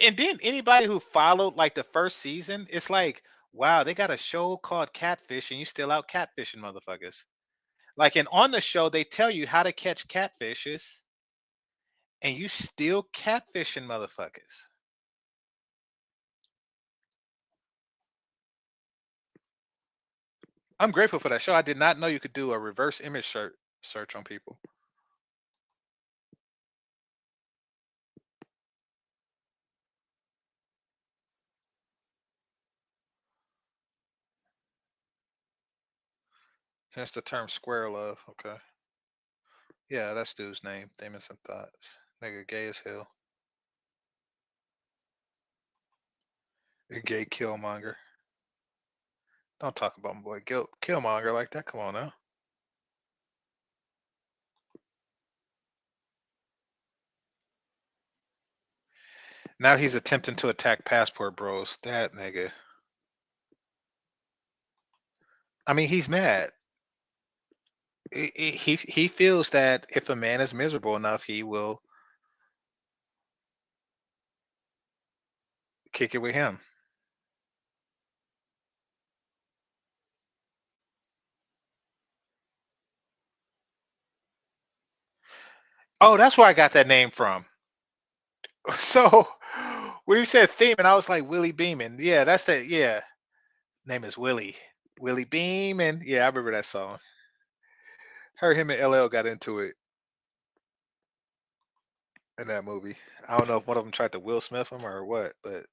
S1: And then anybody who followed like the first season, it's like, wow, they got a show called Catfish and you still out catfishing motherfuckers. Like, and on the show, they tell you how to catch catfishes, and you still catfishing motherfuckers. I'm grateful for that show. I did not know you could do a reverse image search on people. Hence the term square love. Okay. Yeah, that's dude's name. Famous and thoughts. Nigga gay as hell. A gay killmonger. Don't talk about my boy Killmonger like that. Come on now. Now he's attempting to attack Passport Bros. That nigga. I mean, he's mad. He feels that if a man is miserable enough, he will kick it with him. Oh, that's where I got that name from. So when he said theme, and I was like Willie Beeman. Yeah, that's that. Yeah, name is Willie. Willie Beeman. Yeah, I remember that song. Her, him, and LL got into it in that movie. I don't know if one of them tried to Will Smith him or what, but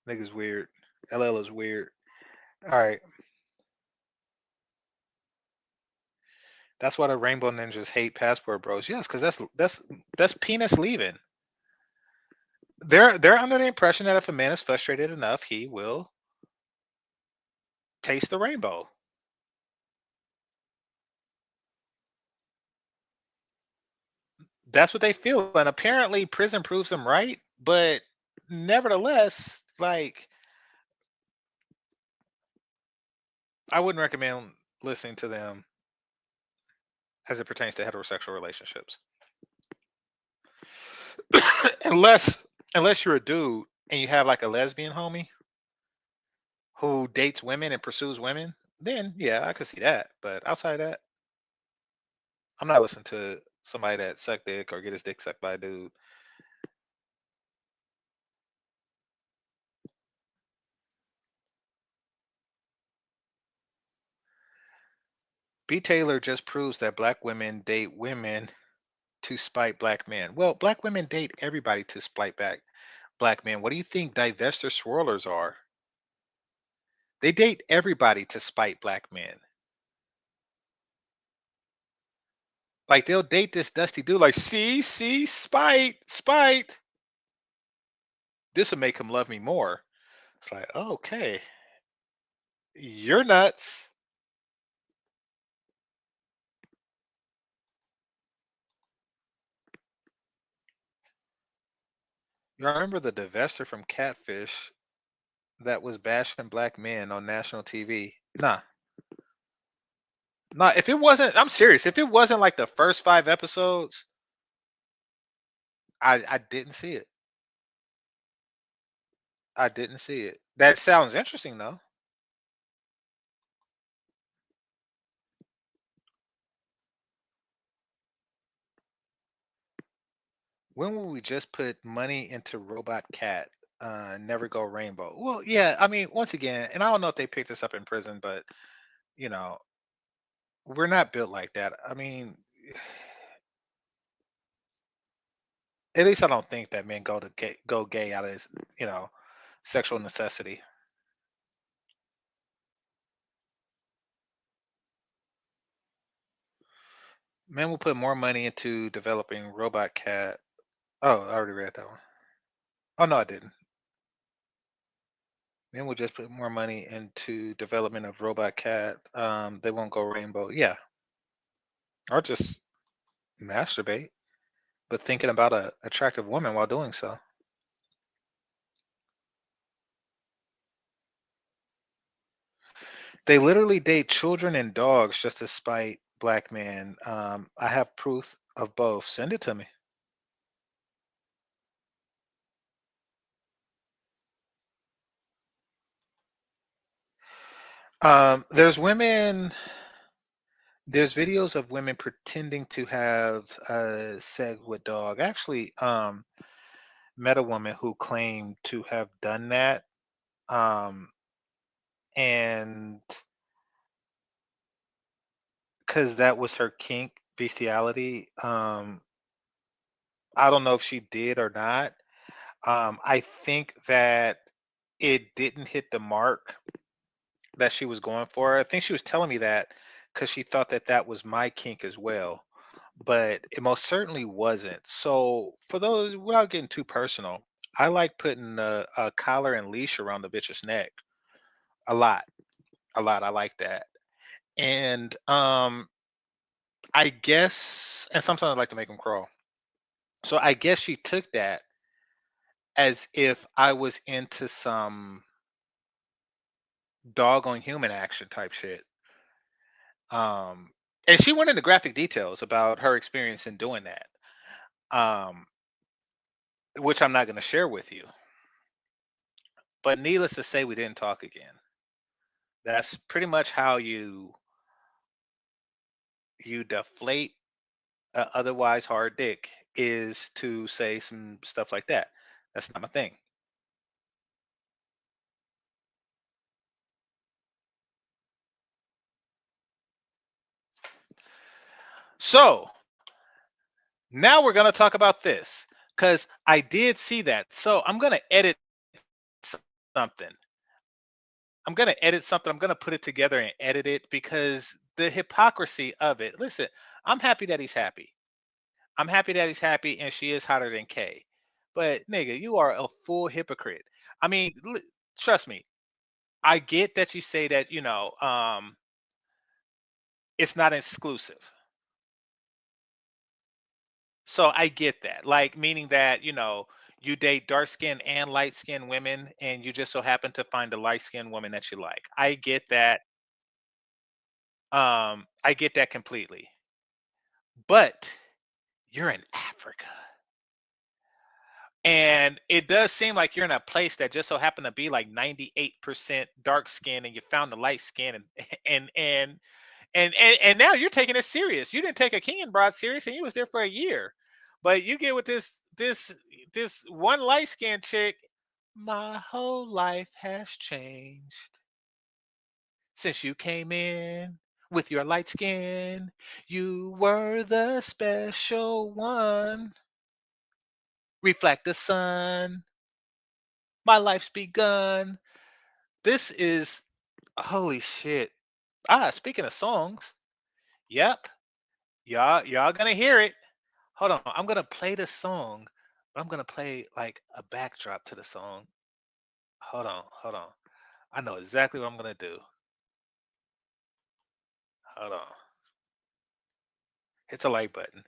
S1: nigga's weird. LL is weird. All right. That's why the Rainbow Ninjas hate Passport Bros. Yes, because that's penis leaving. They're under the impression that if a man is frustrated enough, he will taste the rainbow. That's what they feel, and apparently prison proves them right. But nevertheless, like I wouldn't recommend listening to them as it pertains to heterosexual relationships, unless you're a dude and you have like a lesbian homie who dates women and pursues women. Then yeah, I could see that. But outside of that, I'm not listening to somebody that suck dick or get his dick sucked by a dude. B. Taylor just proves that black women date women to spite black men. Well, black women date everybody to spite black men. What do you think divestiture swirlers are? They date everybody to spite black men. Like they'll date this dusty dude. Like, see, spite. This will make him love me more. It's like, okay, you're nuts. You remember the divester from Catfish that was bashing black men on national TV? Nah, nah. If it wasn't, I'm serious. If it wasn't like the first 5 episodes, I didn't see it. I didn't see it. That sounds interesting though. When will we just put money into Robot Cat? Never go rainbow. Well, yeah. I mean, once again, and I don't know if they picked this up in prison, but you know, we're not built like that. I mean, at least I don't think that men go gay out of this, you know, sexual necessity. Men will put more money into developing Robot Cat. Oh, I already read that one. Oh no, I didn't. Men will just put more money into development of Robot Cat. They won't go rainbow. Yeah, or just masturbate, but thinking about a attractive woman while doing so. They literally date children and dogs just to spite black men. I have proof of both. Send it to me. There's women. There's videos of women pretending to have sex with dog. Actually, met a woman who claimed to have done that, um, and because that was her kink, bestiality. I don't know if she did or not. I think that it didn't hit the mark that she was going for. I think she was telling me that because she thought that that was my kink as well, but it most certainly wasn't. So, for those, without getting too personal, I like putting a collar and leash around the bitch's neck a lot, a lot. I like that, and I guess, and sometimes I like to make them crawl. So I guess she took that as if I was into some dog on human action type shit. Um, and she went into graphic details about her experience in doing that, um, which I'm not going to share with you. But needless to say, we didn't talk again. That's pretty much how you deflate a otherwise hard dick, is to say some stuff like that. That's not my thing. So now we're going to talk about this because I did see that. So I'm going to edit something. I'm going to edit something. I'm going to put it together and edit it because the hypocrisy of it. Listen, I'm happy that he's happy. I'm happy that he's happy and she is hotter than K. But nigga, you are a full hypocrite. I mean, trust me. I get that you say that, it's not exclusive. So I get that. Like meaning that, you date dark skinned and light skinned women and you just so happen to find a light skinned woman that you like. I get that. I get that completely. But you're in Africa. And it does seem like you're in a place that just so happened to be like 98% dark skin and you found the light skin and and and now you're taking it serious. You didn't take a king and broad serious and you was there for a year. But you get with this one light skinned chick, my whole life has changed since you came in with your light skin. You were the special one. Reflect the sun. My life's begun. This is holy shit. Ah, speaking of songs, yep. Y'all gonna hear it. Hold on. I'm gonna play the song, but I'm gonna play like a backdrop to the song. Hold on. I know exactly what I'm gonna do. Hold on. Hit the like button.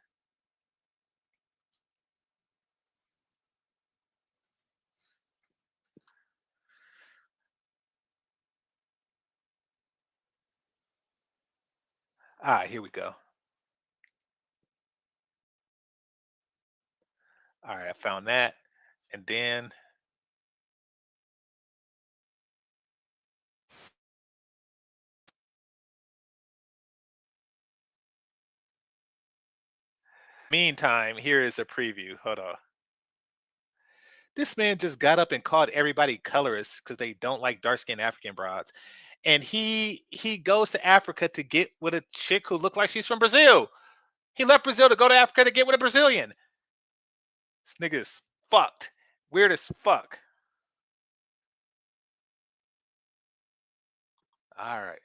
S1: All right, here we go. All right, I found that. And then meantime, here is a preview. Hold on. This man just got up and called everybody colorist because they don't like dark skinned African broads. And he goes to Africa to get with a chick who looked like she's from Brazil. He left Brazil to go to Africa to get with a Brazilian. This nigga is fucked. Weird as fuck. All right.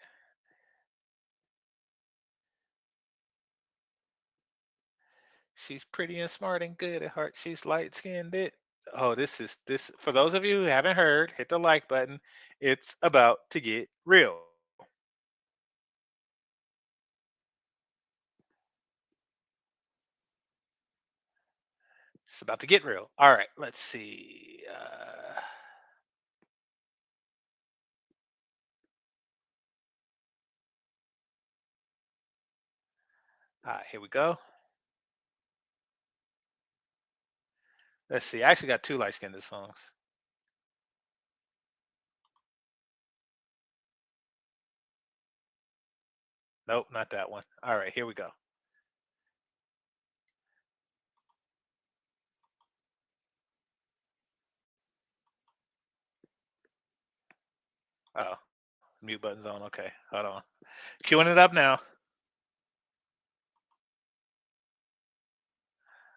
S1: She's pretty and smart and good at heart. She's light skinned. It. Oh, this for those of you who haven't heard, hit the like button. It's about to get real. It's about to get real. All right, let's see. All right, here we go. Let's see. I actually got two light skinned songs. Nope, not that one. All right, here we go. Oh, mute button's on. Okay, hold on. Queuing it up now.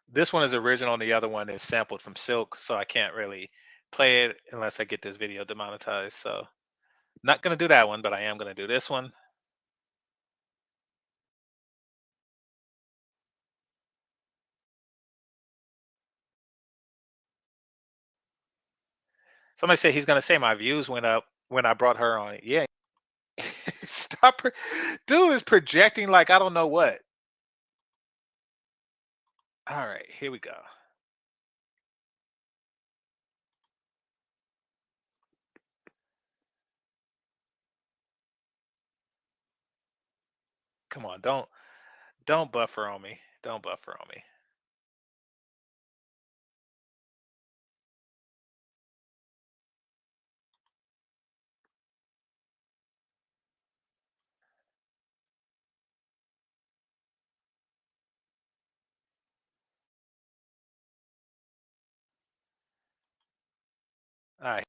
S1: This one is original, and the other one is sampled from Silk, so I can't really play it unless I get this video demonetized. So, not gonna do that one, but I am gonna do this one. Somebody said he's gonna say my views went up when I brought her on. Yeah, stop. Dude is projecting like I don't know what. All right, here we go. Come on, don't buffer on me. Don't buffer on me. All right.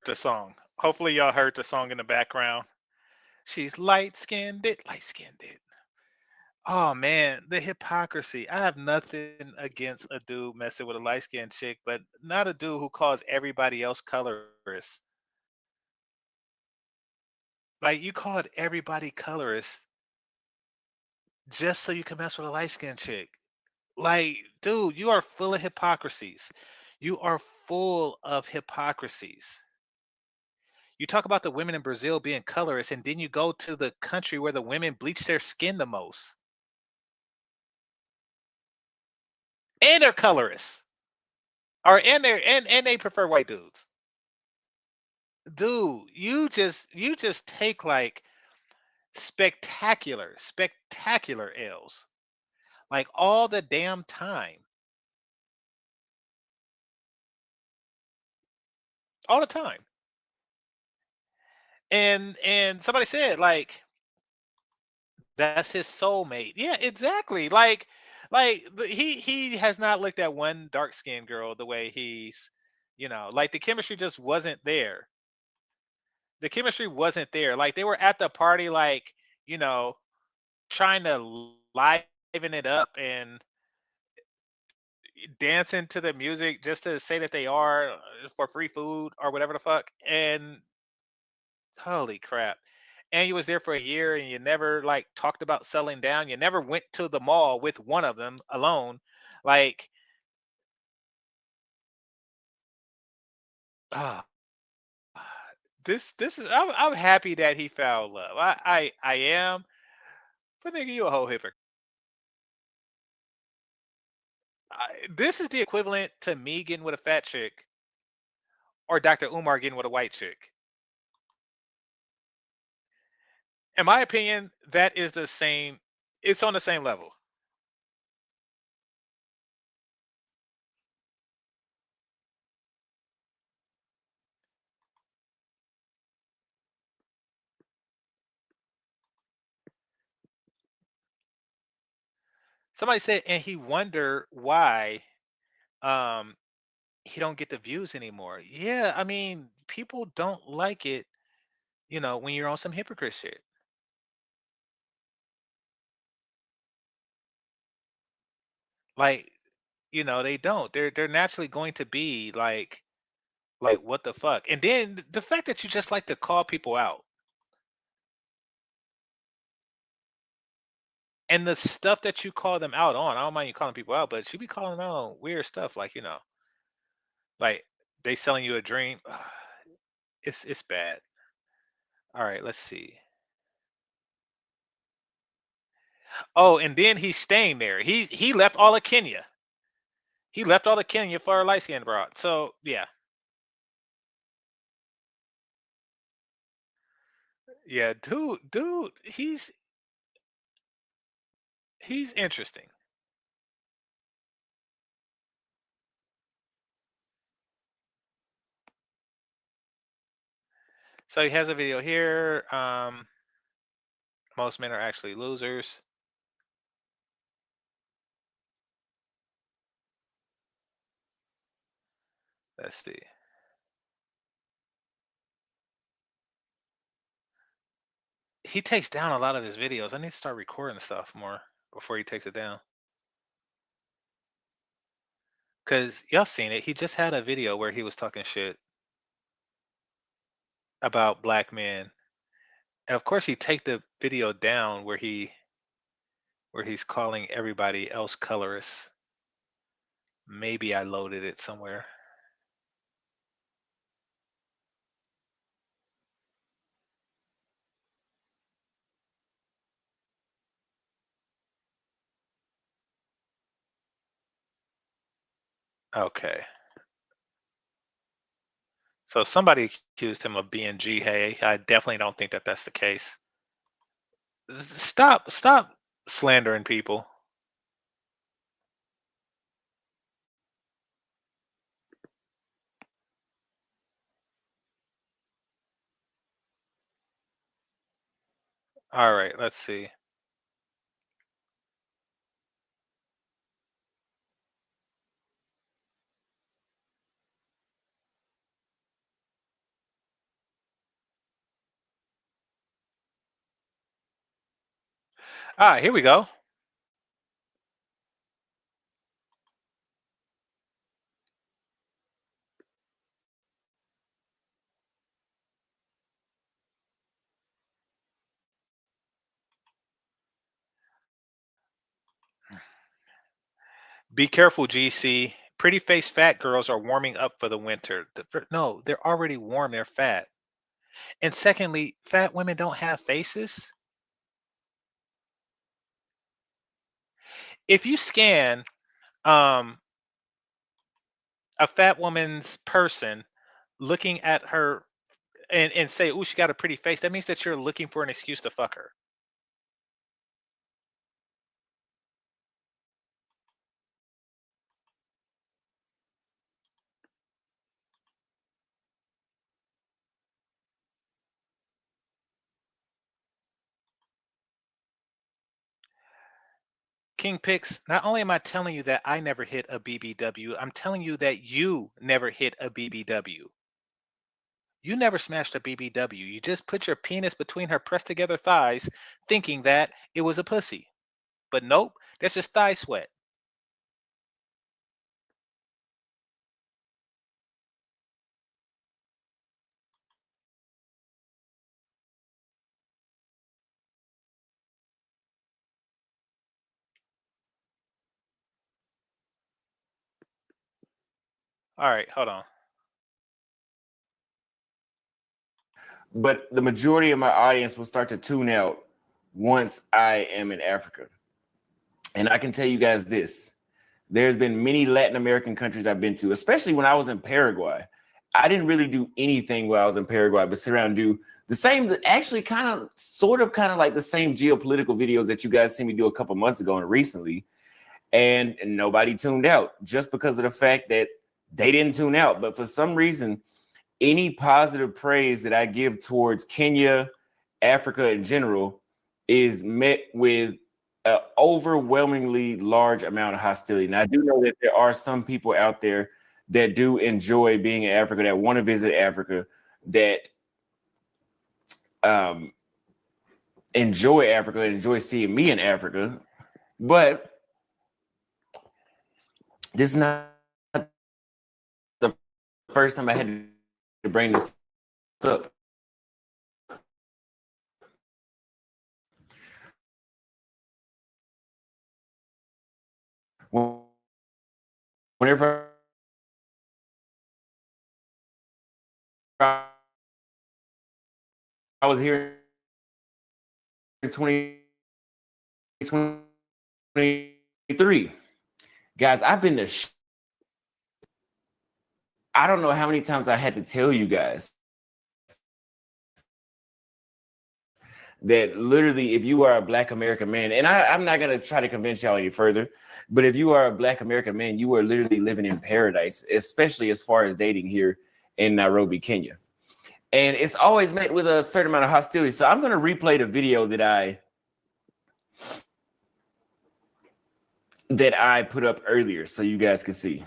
S1: the song. Hopefully y'all heard the song in the background. She's light skinned it, light skinned it. Oh man, the hypocrisy. I have nothing against a dude messing with a light skinned chick, but not a dude who calls everybody else colorist. Like you called everybody colorist just so you can mess with a light skinned chick. Like, dude, you are full of hypocrisies. You are full of hypocrisies. You talk about the women in Brazil being colorist, and then you go to the country where the women bleach their skin the most, and they're colorists, or and they prefer white dudes. Dude, you just take like spectacular L's, like all the damn time, all the time. And somebody said like that's his soulmate. Yeah, exactly. He has not looked at one dark skinned girl the way like the chemistry just wasn't there. The chemistry wasn't there. Like they were at the party, like you know, trying to liven it up and dancing to the music just to say that they are for free food or whatever the fuck. And holy crap. And you was there for a year and you never like talked about settling down. You never went to the mall with one of them alone. Like, ah, this is I'm happy that he found love. I am, but nigga, you a whole hypocrite. This is the equivalent to me getting with a fat chick or Dr. Umar getting with a white chick. In my opinion, that is the same. It's on the same level. Somebody said, and he wonder why um he don't get the views anymore. Yeah, I mean, people don't like it, when you're on some hypocrite shit. Like, they don't. They're naturally going to be like what the fuck. And then the fact that you just like to call people out and the stuff that you call them out on. I don't mind you calling people out, but you be calling them out on weird stuff like they selling you a dream. It's bad. All right, let's see. Oh, and then he's staying there. He left all of Kenya. He left all of Kenya for a light skinned broad. So yeah. Yeah, dude, he's interesting. So he has a video here. Most men are actually losers. Let's see. He takes down a lot of his videos. I need to start recording stuff more before he takes it down. Cause y'all seen it. He just had a video where he was talking shit about black men. And of course he take the video down where he's calling everybody else colorists. Maybe I loaded it somewhere. Okay. So somebody accused him of being G. Hey, I definitely don't think that that's the case. Stop slandering people. All right, let's see. Ah, here we go. Be careful, GC. Pretty face fat girls are warming up for the winter. No, they're already warm. They're fat. And secondly, fat women don't have faces. If you scan um, a fat woman's person, looking at her and say, "Ooh, she got a pretty face," that means that you're looking for an excuse to fuck her. King Pix, not only am I telling you that I never hit a BBW, I'm telling you that you never hit a BBW. You never smashed a BBW. You just put your penis between her pressed together thighs thinking that it was a pussy. But nope, that's just thigh sweat. All right, hold on.
S15: But the majority of my audience will start to tune out once I am in Africa. And I can tell you guys this. There's been many Latin American countries I've been to, especially when I was in Paraguay. I didn't really do anything while I was in Paraguay, but sit around and do the same, actually kind of like the same geopolitical videos that you guys see me do a couple months ago and recently. And nobody tuned out just because of the fact that they didn't tune out. But for some reason, any positive praise that I give towards Kenya, Africa in general, is met with an overwhelmingly large amount of hostility. And I do know that there are some people out there that do enjoy being in Africa, that want to visit Africa, that enjoy Africa, and enjoy seeing me in Africa. But this is not the first time I had to bring this up. Whenever I was here in 2023, guys, I've been to I don't know how many times I had to tell you guys that literally, if you are a Black American man, and I'm not going to try to convince y'all any further, but if you are a Black American man, you are literally living in paradise, especially as far as dating here in Nairobi, Kenya. And it's always met with a certain amount of hostility. So I'm going to replay the video that I put up earlier so you guys can see.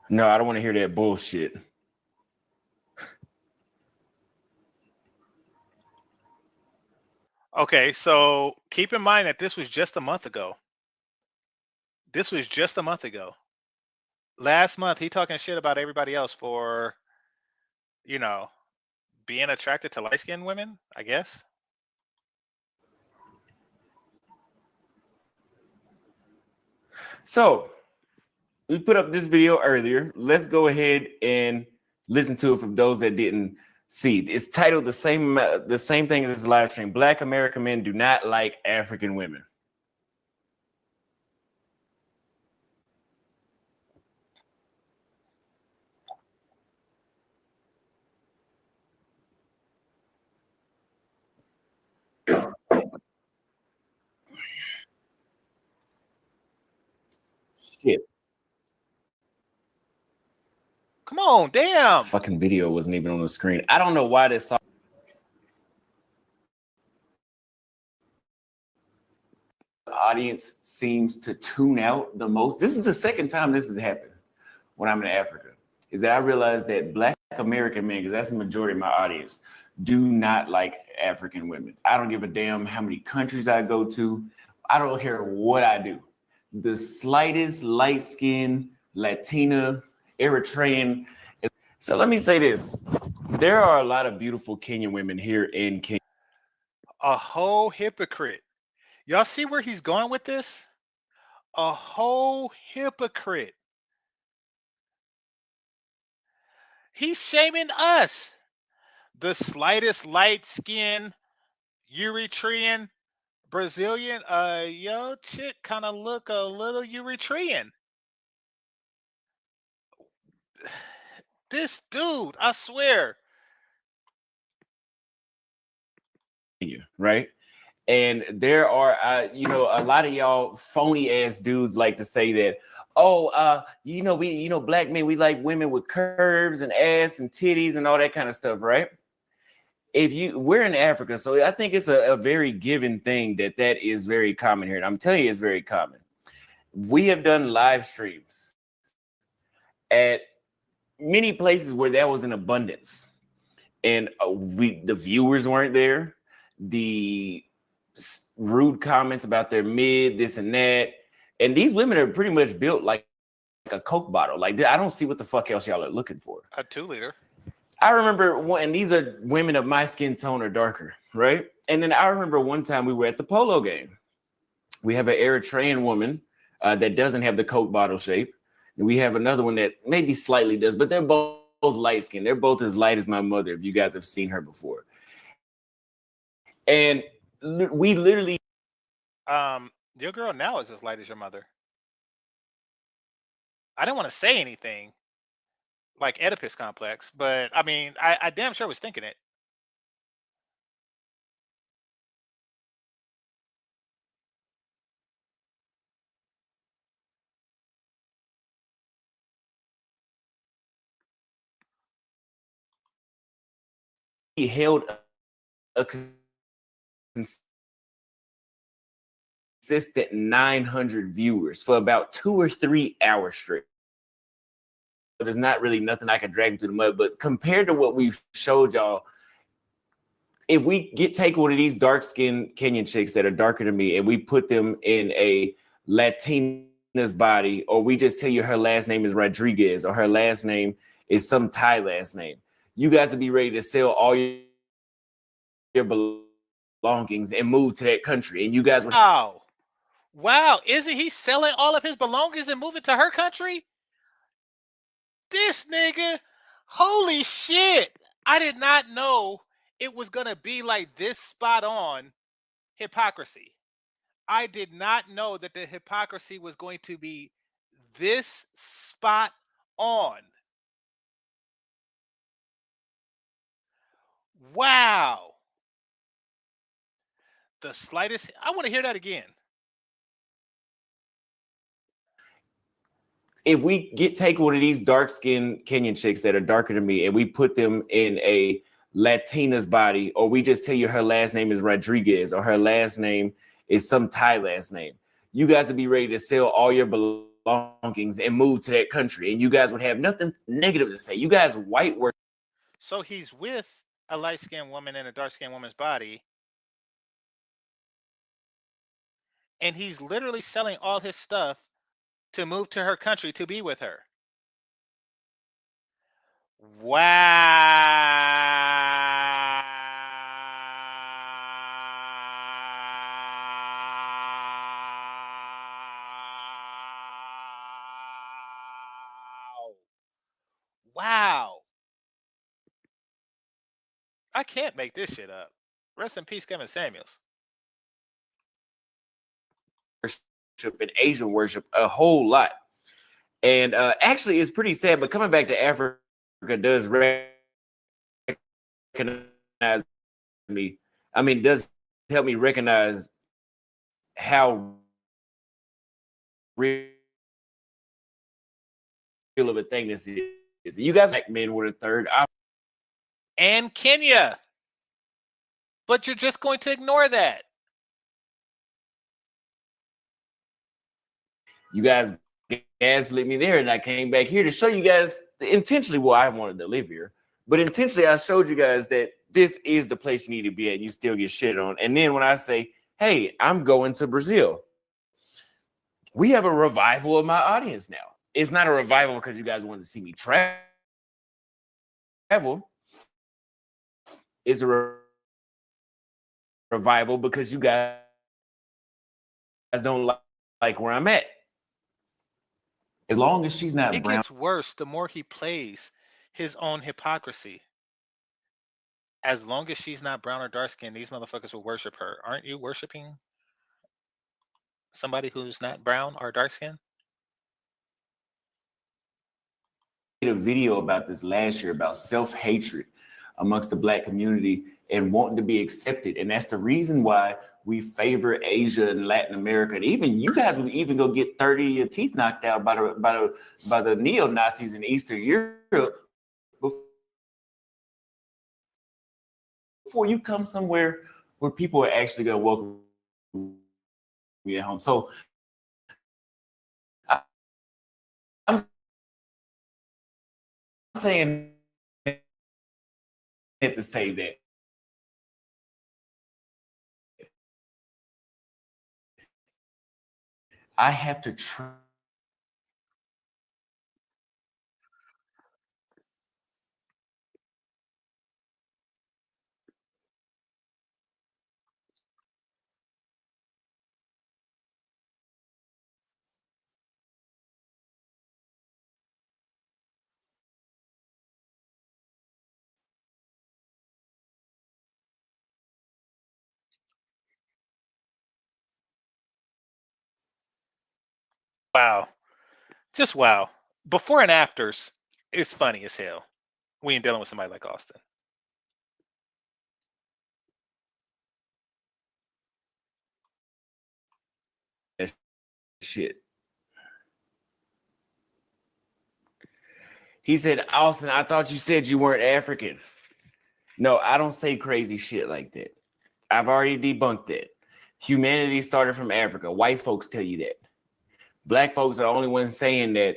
S15: No, I don't want to hear that bullshit.
S1: Okay, so keep in mind that this was just a month ago. This was just a month ago. Last month, he talking shit about everybody else for, you know, being attracted to light-skinned women, I guess.
S15: So we put up this video earlier. Let's go ahead and listen to it from those that didn't see. It's titled the same thing as this live stream. Black American men do not like African women. Shit.
S1: Come on, damn.
S15: Fucking video wasn't even on the screen. I don't know why this audience seems to tune out the most. This is the second time this has happened when I'm in Africa, is that I realized that Black American men, because that's the majority of my audience, do not like African women. I don't give a damn how many countries I go to. I don't care what I do. The slightest light skin, Latina, Eritrean. So let me say this. There are a lot of beautiful Kenyan women here in Kenya.
S1: A whole hypocrite. Y'all see where he's going with this? A whole hypocrite. He's shaming us. The slightest light skin, Eritrean, Brazilian, yo, chick kind of look a little Eritrean. This dude, I swear.
S15: Right? And there are, a lot of y'all phony ass dudes like to say that, black men, we like women with curves and ass and titties and all that kind of stuff, right? We're in Africa, so I think it's a very given thing that is very common here. And I'm telling you, it's very common. We have done live streams at many places where that was in abundance, and the viewers weren't there. The rude comments about their mid, this and that, and these women are pretty much built like a Coke bottle. Like, I don't see what the fuck else y'all are looking for.
S1: A 2-liter.
S15: I remember one, and these are women of my skin tone or darker, right? And then I remember one time we were at the polo game. We have an Eritrean woman that doesn't have the Coke bottle shape. And we have another one that maybe slightly does, but they're both light skinned. They're both as light as my mother, if you guys have seen her before. And we literally...
S1: Your girl now is as light as your mother. I didn't want to say anything like Oedipus complex, but I mean, I damn sure was thinking it.
S15: He held a consistent 900 viewers for about 2 or 3 hours straight. There's not really nothing I can drag him through the mud, but compared to what we've showed y'all, if we take one of these dark-skinned Kenyan chicks that are darker than me and we put them in a Latina's body, or we just tell you her last name is Rodriguez or her last name is some Thai last name, you guys would be ready to sell all your belongings and move to that country, and you guys would...
S1: Wow, isn't he selling all of his belongings and moving to her country? This nigga, holy shit. I did not know it was going to be like this spot on hypocrisy. I did not know that the hypocrisy was going to be this spot on. Wow. The slightest... I want to hear that again.
S15: If we take one of these dark-skinned Kenyan chicks that are darker than me and we put them in a Latina's body, or we just tell you her last name is Rodriguez or her last name is some Thai last name, you guys would be ready to sell all your belongings and move to that country, and you guys would have nothing negative to say. You guys white work.
S1: So he's with a light-skinned woman in a dark-skinned woman's body, and he's literally selling all his stuff to move to her country to be with her. Wow. Wow. I can't make this shit up. Rest in peace, Kevin Samuels.
S15: Worship and Asian worship a whole lot. And actually, it's pretty sad, but coming back to Africa does recognize me. I mean, does help me recognize how real of a thing this is. You guys like men were the third option.
S1: And Kenya. But you're just going to ignore that.
S15: You guys gaslit me there, and I came back here to show you guys intentionally. Well, I wanted to live here, but intentionally I showed you guys that this is the place you need to be at, and you still get shit on. And then when I say, hey, I'm going to Brazil, we have a revival of my audience now. It's not a revival because you guys wanted to see me travel. It's a revival because you guys don't like where I'm at. As long as she's not
S1: It
S15: brown.
S1: gets worse the more he plays his own hypocrisy. As long as she's not brown or dark skinned, these motherfuckers will worship her. Aren't you worshiping somebody who's not brown or dark skinned?
S15: A video about this last year about self-hatred amongst the Black community and wanting to be accepted, and that's the reason why we favor Asia and Latin America. And even you guys would even go get 30 of your teeth knocked out by the neo-Nazis in Eastern Europe before you come somewhere where people are actually going to welcome you at home. So I'm saying it to say that I have to try.
S1: Wow. Just wow. Before and afters, it's funny as hell. We ain't dealing with somebody like Austin.
S15: Shit. He said, Austin, I thought you said you weren't African. No, I don't say crazy shit like that. I've already debunked that. Humanity started from Africa. White folks tell you that. Black folks are the only ones saying that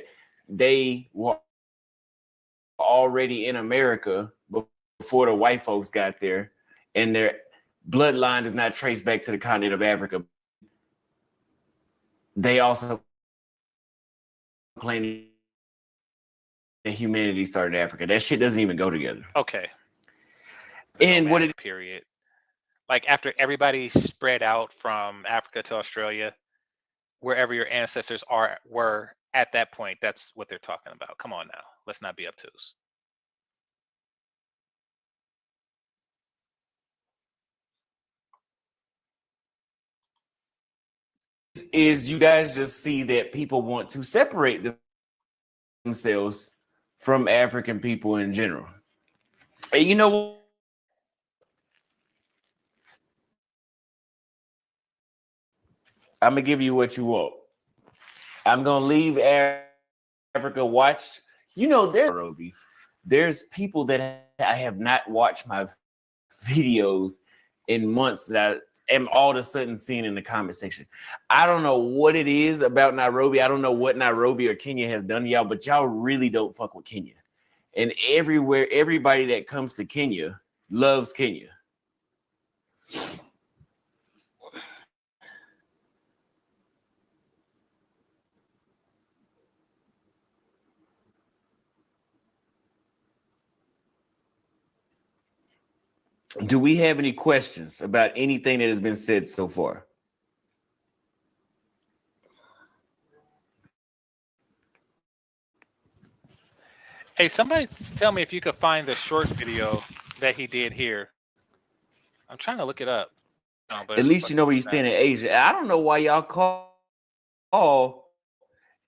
S15: they were already in America before the white folks got there, and their bloodline does not trace back to the continent of Africa. They also claim that humanity started in Africa. That shit doesn't even go together.
S1: Okay.
S15: And what it
S1: period. Like after everybody spread out from Africa to Australia, wherever your ancestors were at that point, that's what they're talking about. Come on now. Let's not be obtuse.
S15: is, you guys just see that people want to separate themselves from African people in general. And you know, I'm gonna give you what you want. I'm gonna leave Africa. Watch, you know, there's people that I have not watched my videos in months that I am all of a sudden seeing in the comment section. I don't know what it is about Nairobi. I don't know what Nairobi or Kenya has done to y'all, but y'all really don't fuck with Kenya. And everywhere, everybody that comes to Kenya loves Kenya. Do we have any questions about anything that has been said so far?
S1: Hey, somebody tell me if you could find the short video that he did here. I'm trying to look it up. No, but
S15: at least you know where you stand in Asia. I don't know why y'all call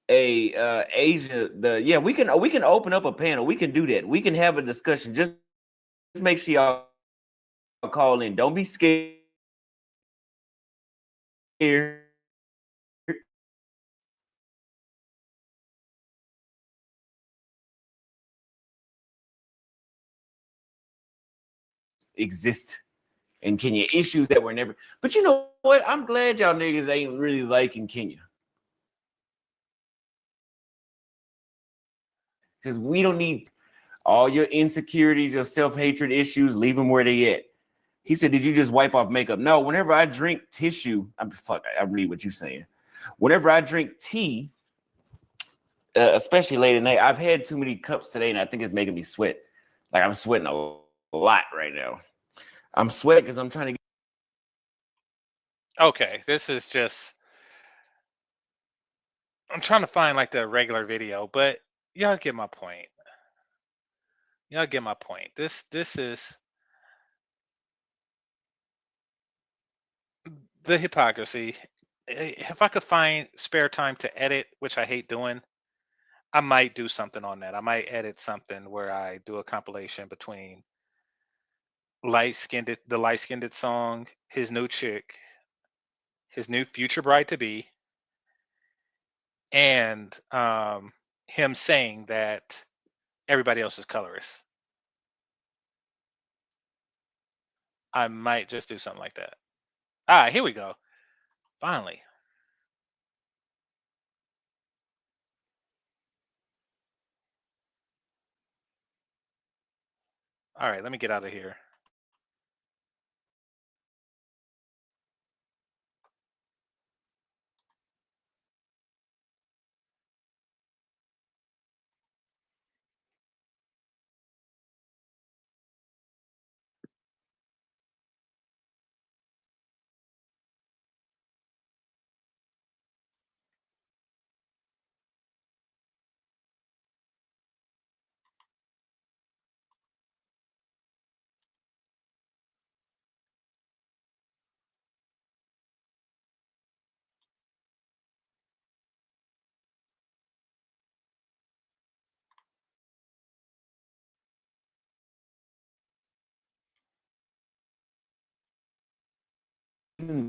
S15: Asia we can open up a panel. We can do that. We can have a discussion. Just make sure y'all call in. Don't be scared. Exist in Kenya, issues that were never. But you know what? I'm glad y'all niggas ain't really liking Kenya, because we don't need All your insecurities, your self-hatred issues, leave them where they at. He said, did you just wipe off makeup? No, whenever I drink tissue, I read what you're saying. Whenever I drink tea, especially late at night, I've had too many cups today, and I think it's making me sweat. Like I'm sweating a lot right now. I'm sweating because I'm trying to
S1: Okay, this is just. I'm trying to find like the regular video, but y'all get my point. Y'all get my point. This is the hypocrisy. If I could find spare time to edit, which I hate doing, I might do something on that. I might edit something where I do a compilation between the light skinned song, his new chick, his new future bride to be, and him saying that everybody else is colorist. I might just do something like that. Ah, here we go. Finally. All right, let me get out of here.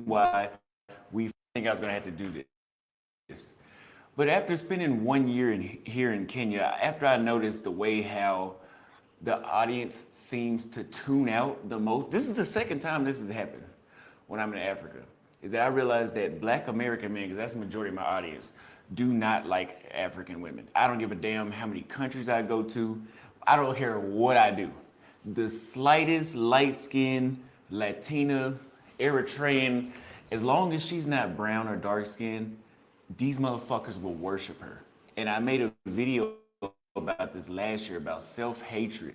S15: why we think I was going to have to do this. But after spending 1 year here in Kenya, after I noticed the way how the audience seems to tune out the most, this is the second time this has happened when I'm in Africa, is that I realized that Black American men, because that's the majority of my audience, do not like African women. I don't give a damn how many countries I go to. I don't care what I do. The slightest light skinned Latina, Eritrean, as long as she's not brown or dark skinned, these motherfuckers will worship her. And I made a video about this last year about self-hatred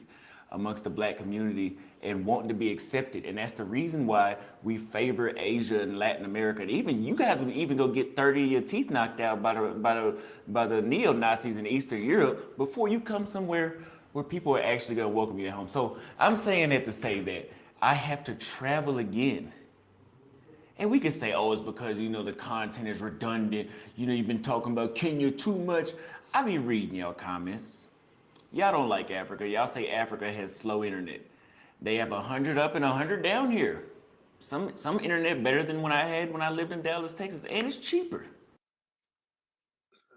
S15: amongst the Black community and wanting to be accepted. And that's the reason why we favor Asia and Latin America. And even you guys would even go get 30 of your teeth knocked out by the neo-Nazis in Eastern Europe before you come somewhere where people are actually gonna welcome you at home. So I'm saying that to say that I have to travel again. And we could say, oh, it's because, the content is redundant. You've been talking about Kenya too much. I be reading y'all comments. Y'all don't like Africa. Y'all say Africa has slow internet. They have 100 up and 100 down here. Some internet better than when I had when I lived in Dallas, Texas, and it's cheaper.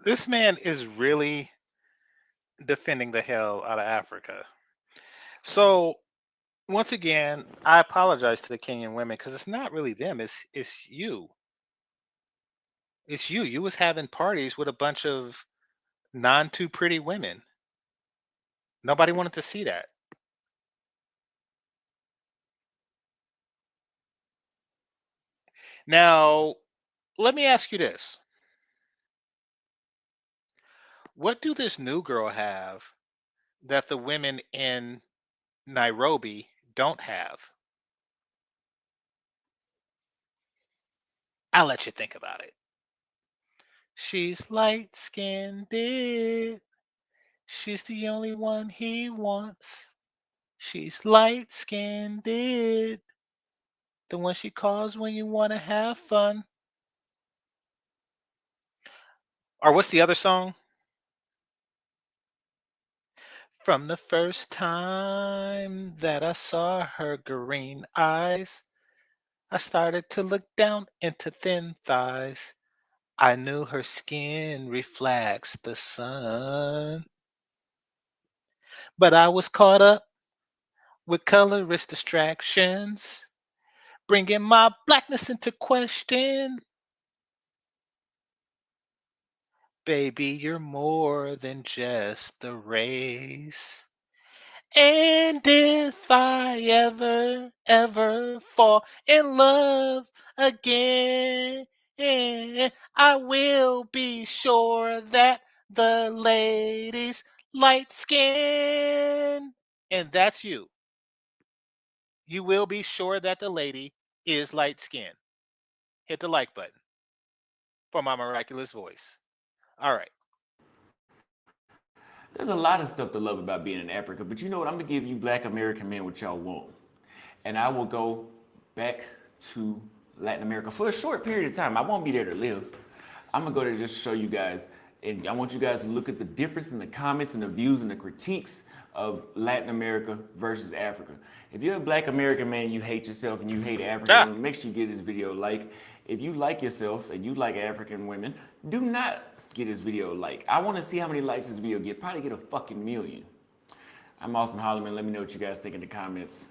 S1: This man is really defending the hell out of Africa. So once again, I apologize to the Kenyan women because it's not really them. It's you. It's you. You was having parties with a bunch of non too pretty women. Nobody wanted to see that. Now, let me ask you this. What do this new girl have that the women in Nairobi don't have? I'll let you think about it. She's light skinned. She's the only one he wants. She's light skinned. The one she calls when you want to have fun. Or what's the other song? From the first time that I saw her green eyes, I started to look down into thin thighs. I knew her skin reflects the sun. But I was caught up with colorist distractions, bringing my blackness into question. Baby, you're more than just a race. And if I ever fall in love again, I will be sure that the lady's light skin. And that's you. You will be sure that the lady is light skinned. Hit the like button for my miraculous voice. All right.
S15: There's a lot of stuff to love about being in Africa, but you know what? I'm gonna give you Black American men what y'all want, and I will go back to Latin America for a short period of time. I won't be there to live. I'm gonna go there just to show you guys, and I want you guys to look at the difference in the comments and the views and the critiques of Latin America versus Africa. If you're a Black American man, you hate yourself and you hate African women, make sure you give this video a like. If you like yourself and you like African women, do not get this video a like. I want to see how many likes this video get. Probably get a fucking million. I'm Austin Holloman. Let me know what you guys think in the comments.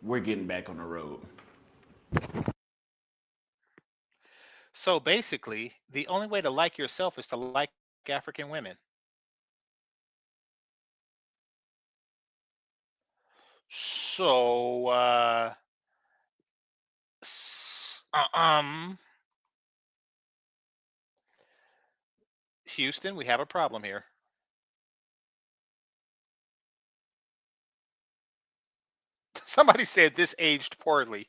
S15: We're getting back on the road.
S1: So basically, the only way to like yourself is to like African women. So, Houston, we have a problem here. Somebody said this aged poorly.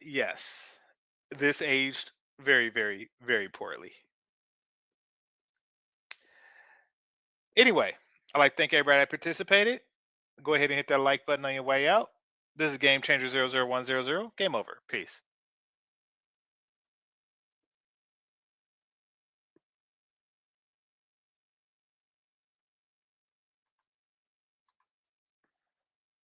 S1: Yes, this aged very, very, very poorly. Anyway, I'd like to thank everybody that participated. Go ahead and hit that like button on your way out. This is GameChanger 00100. Game over. Peace.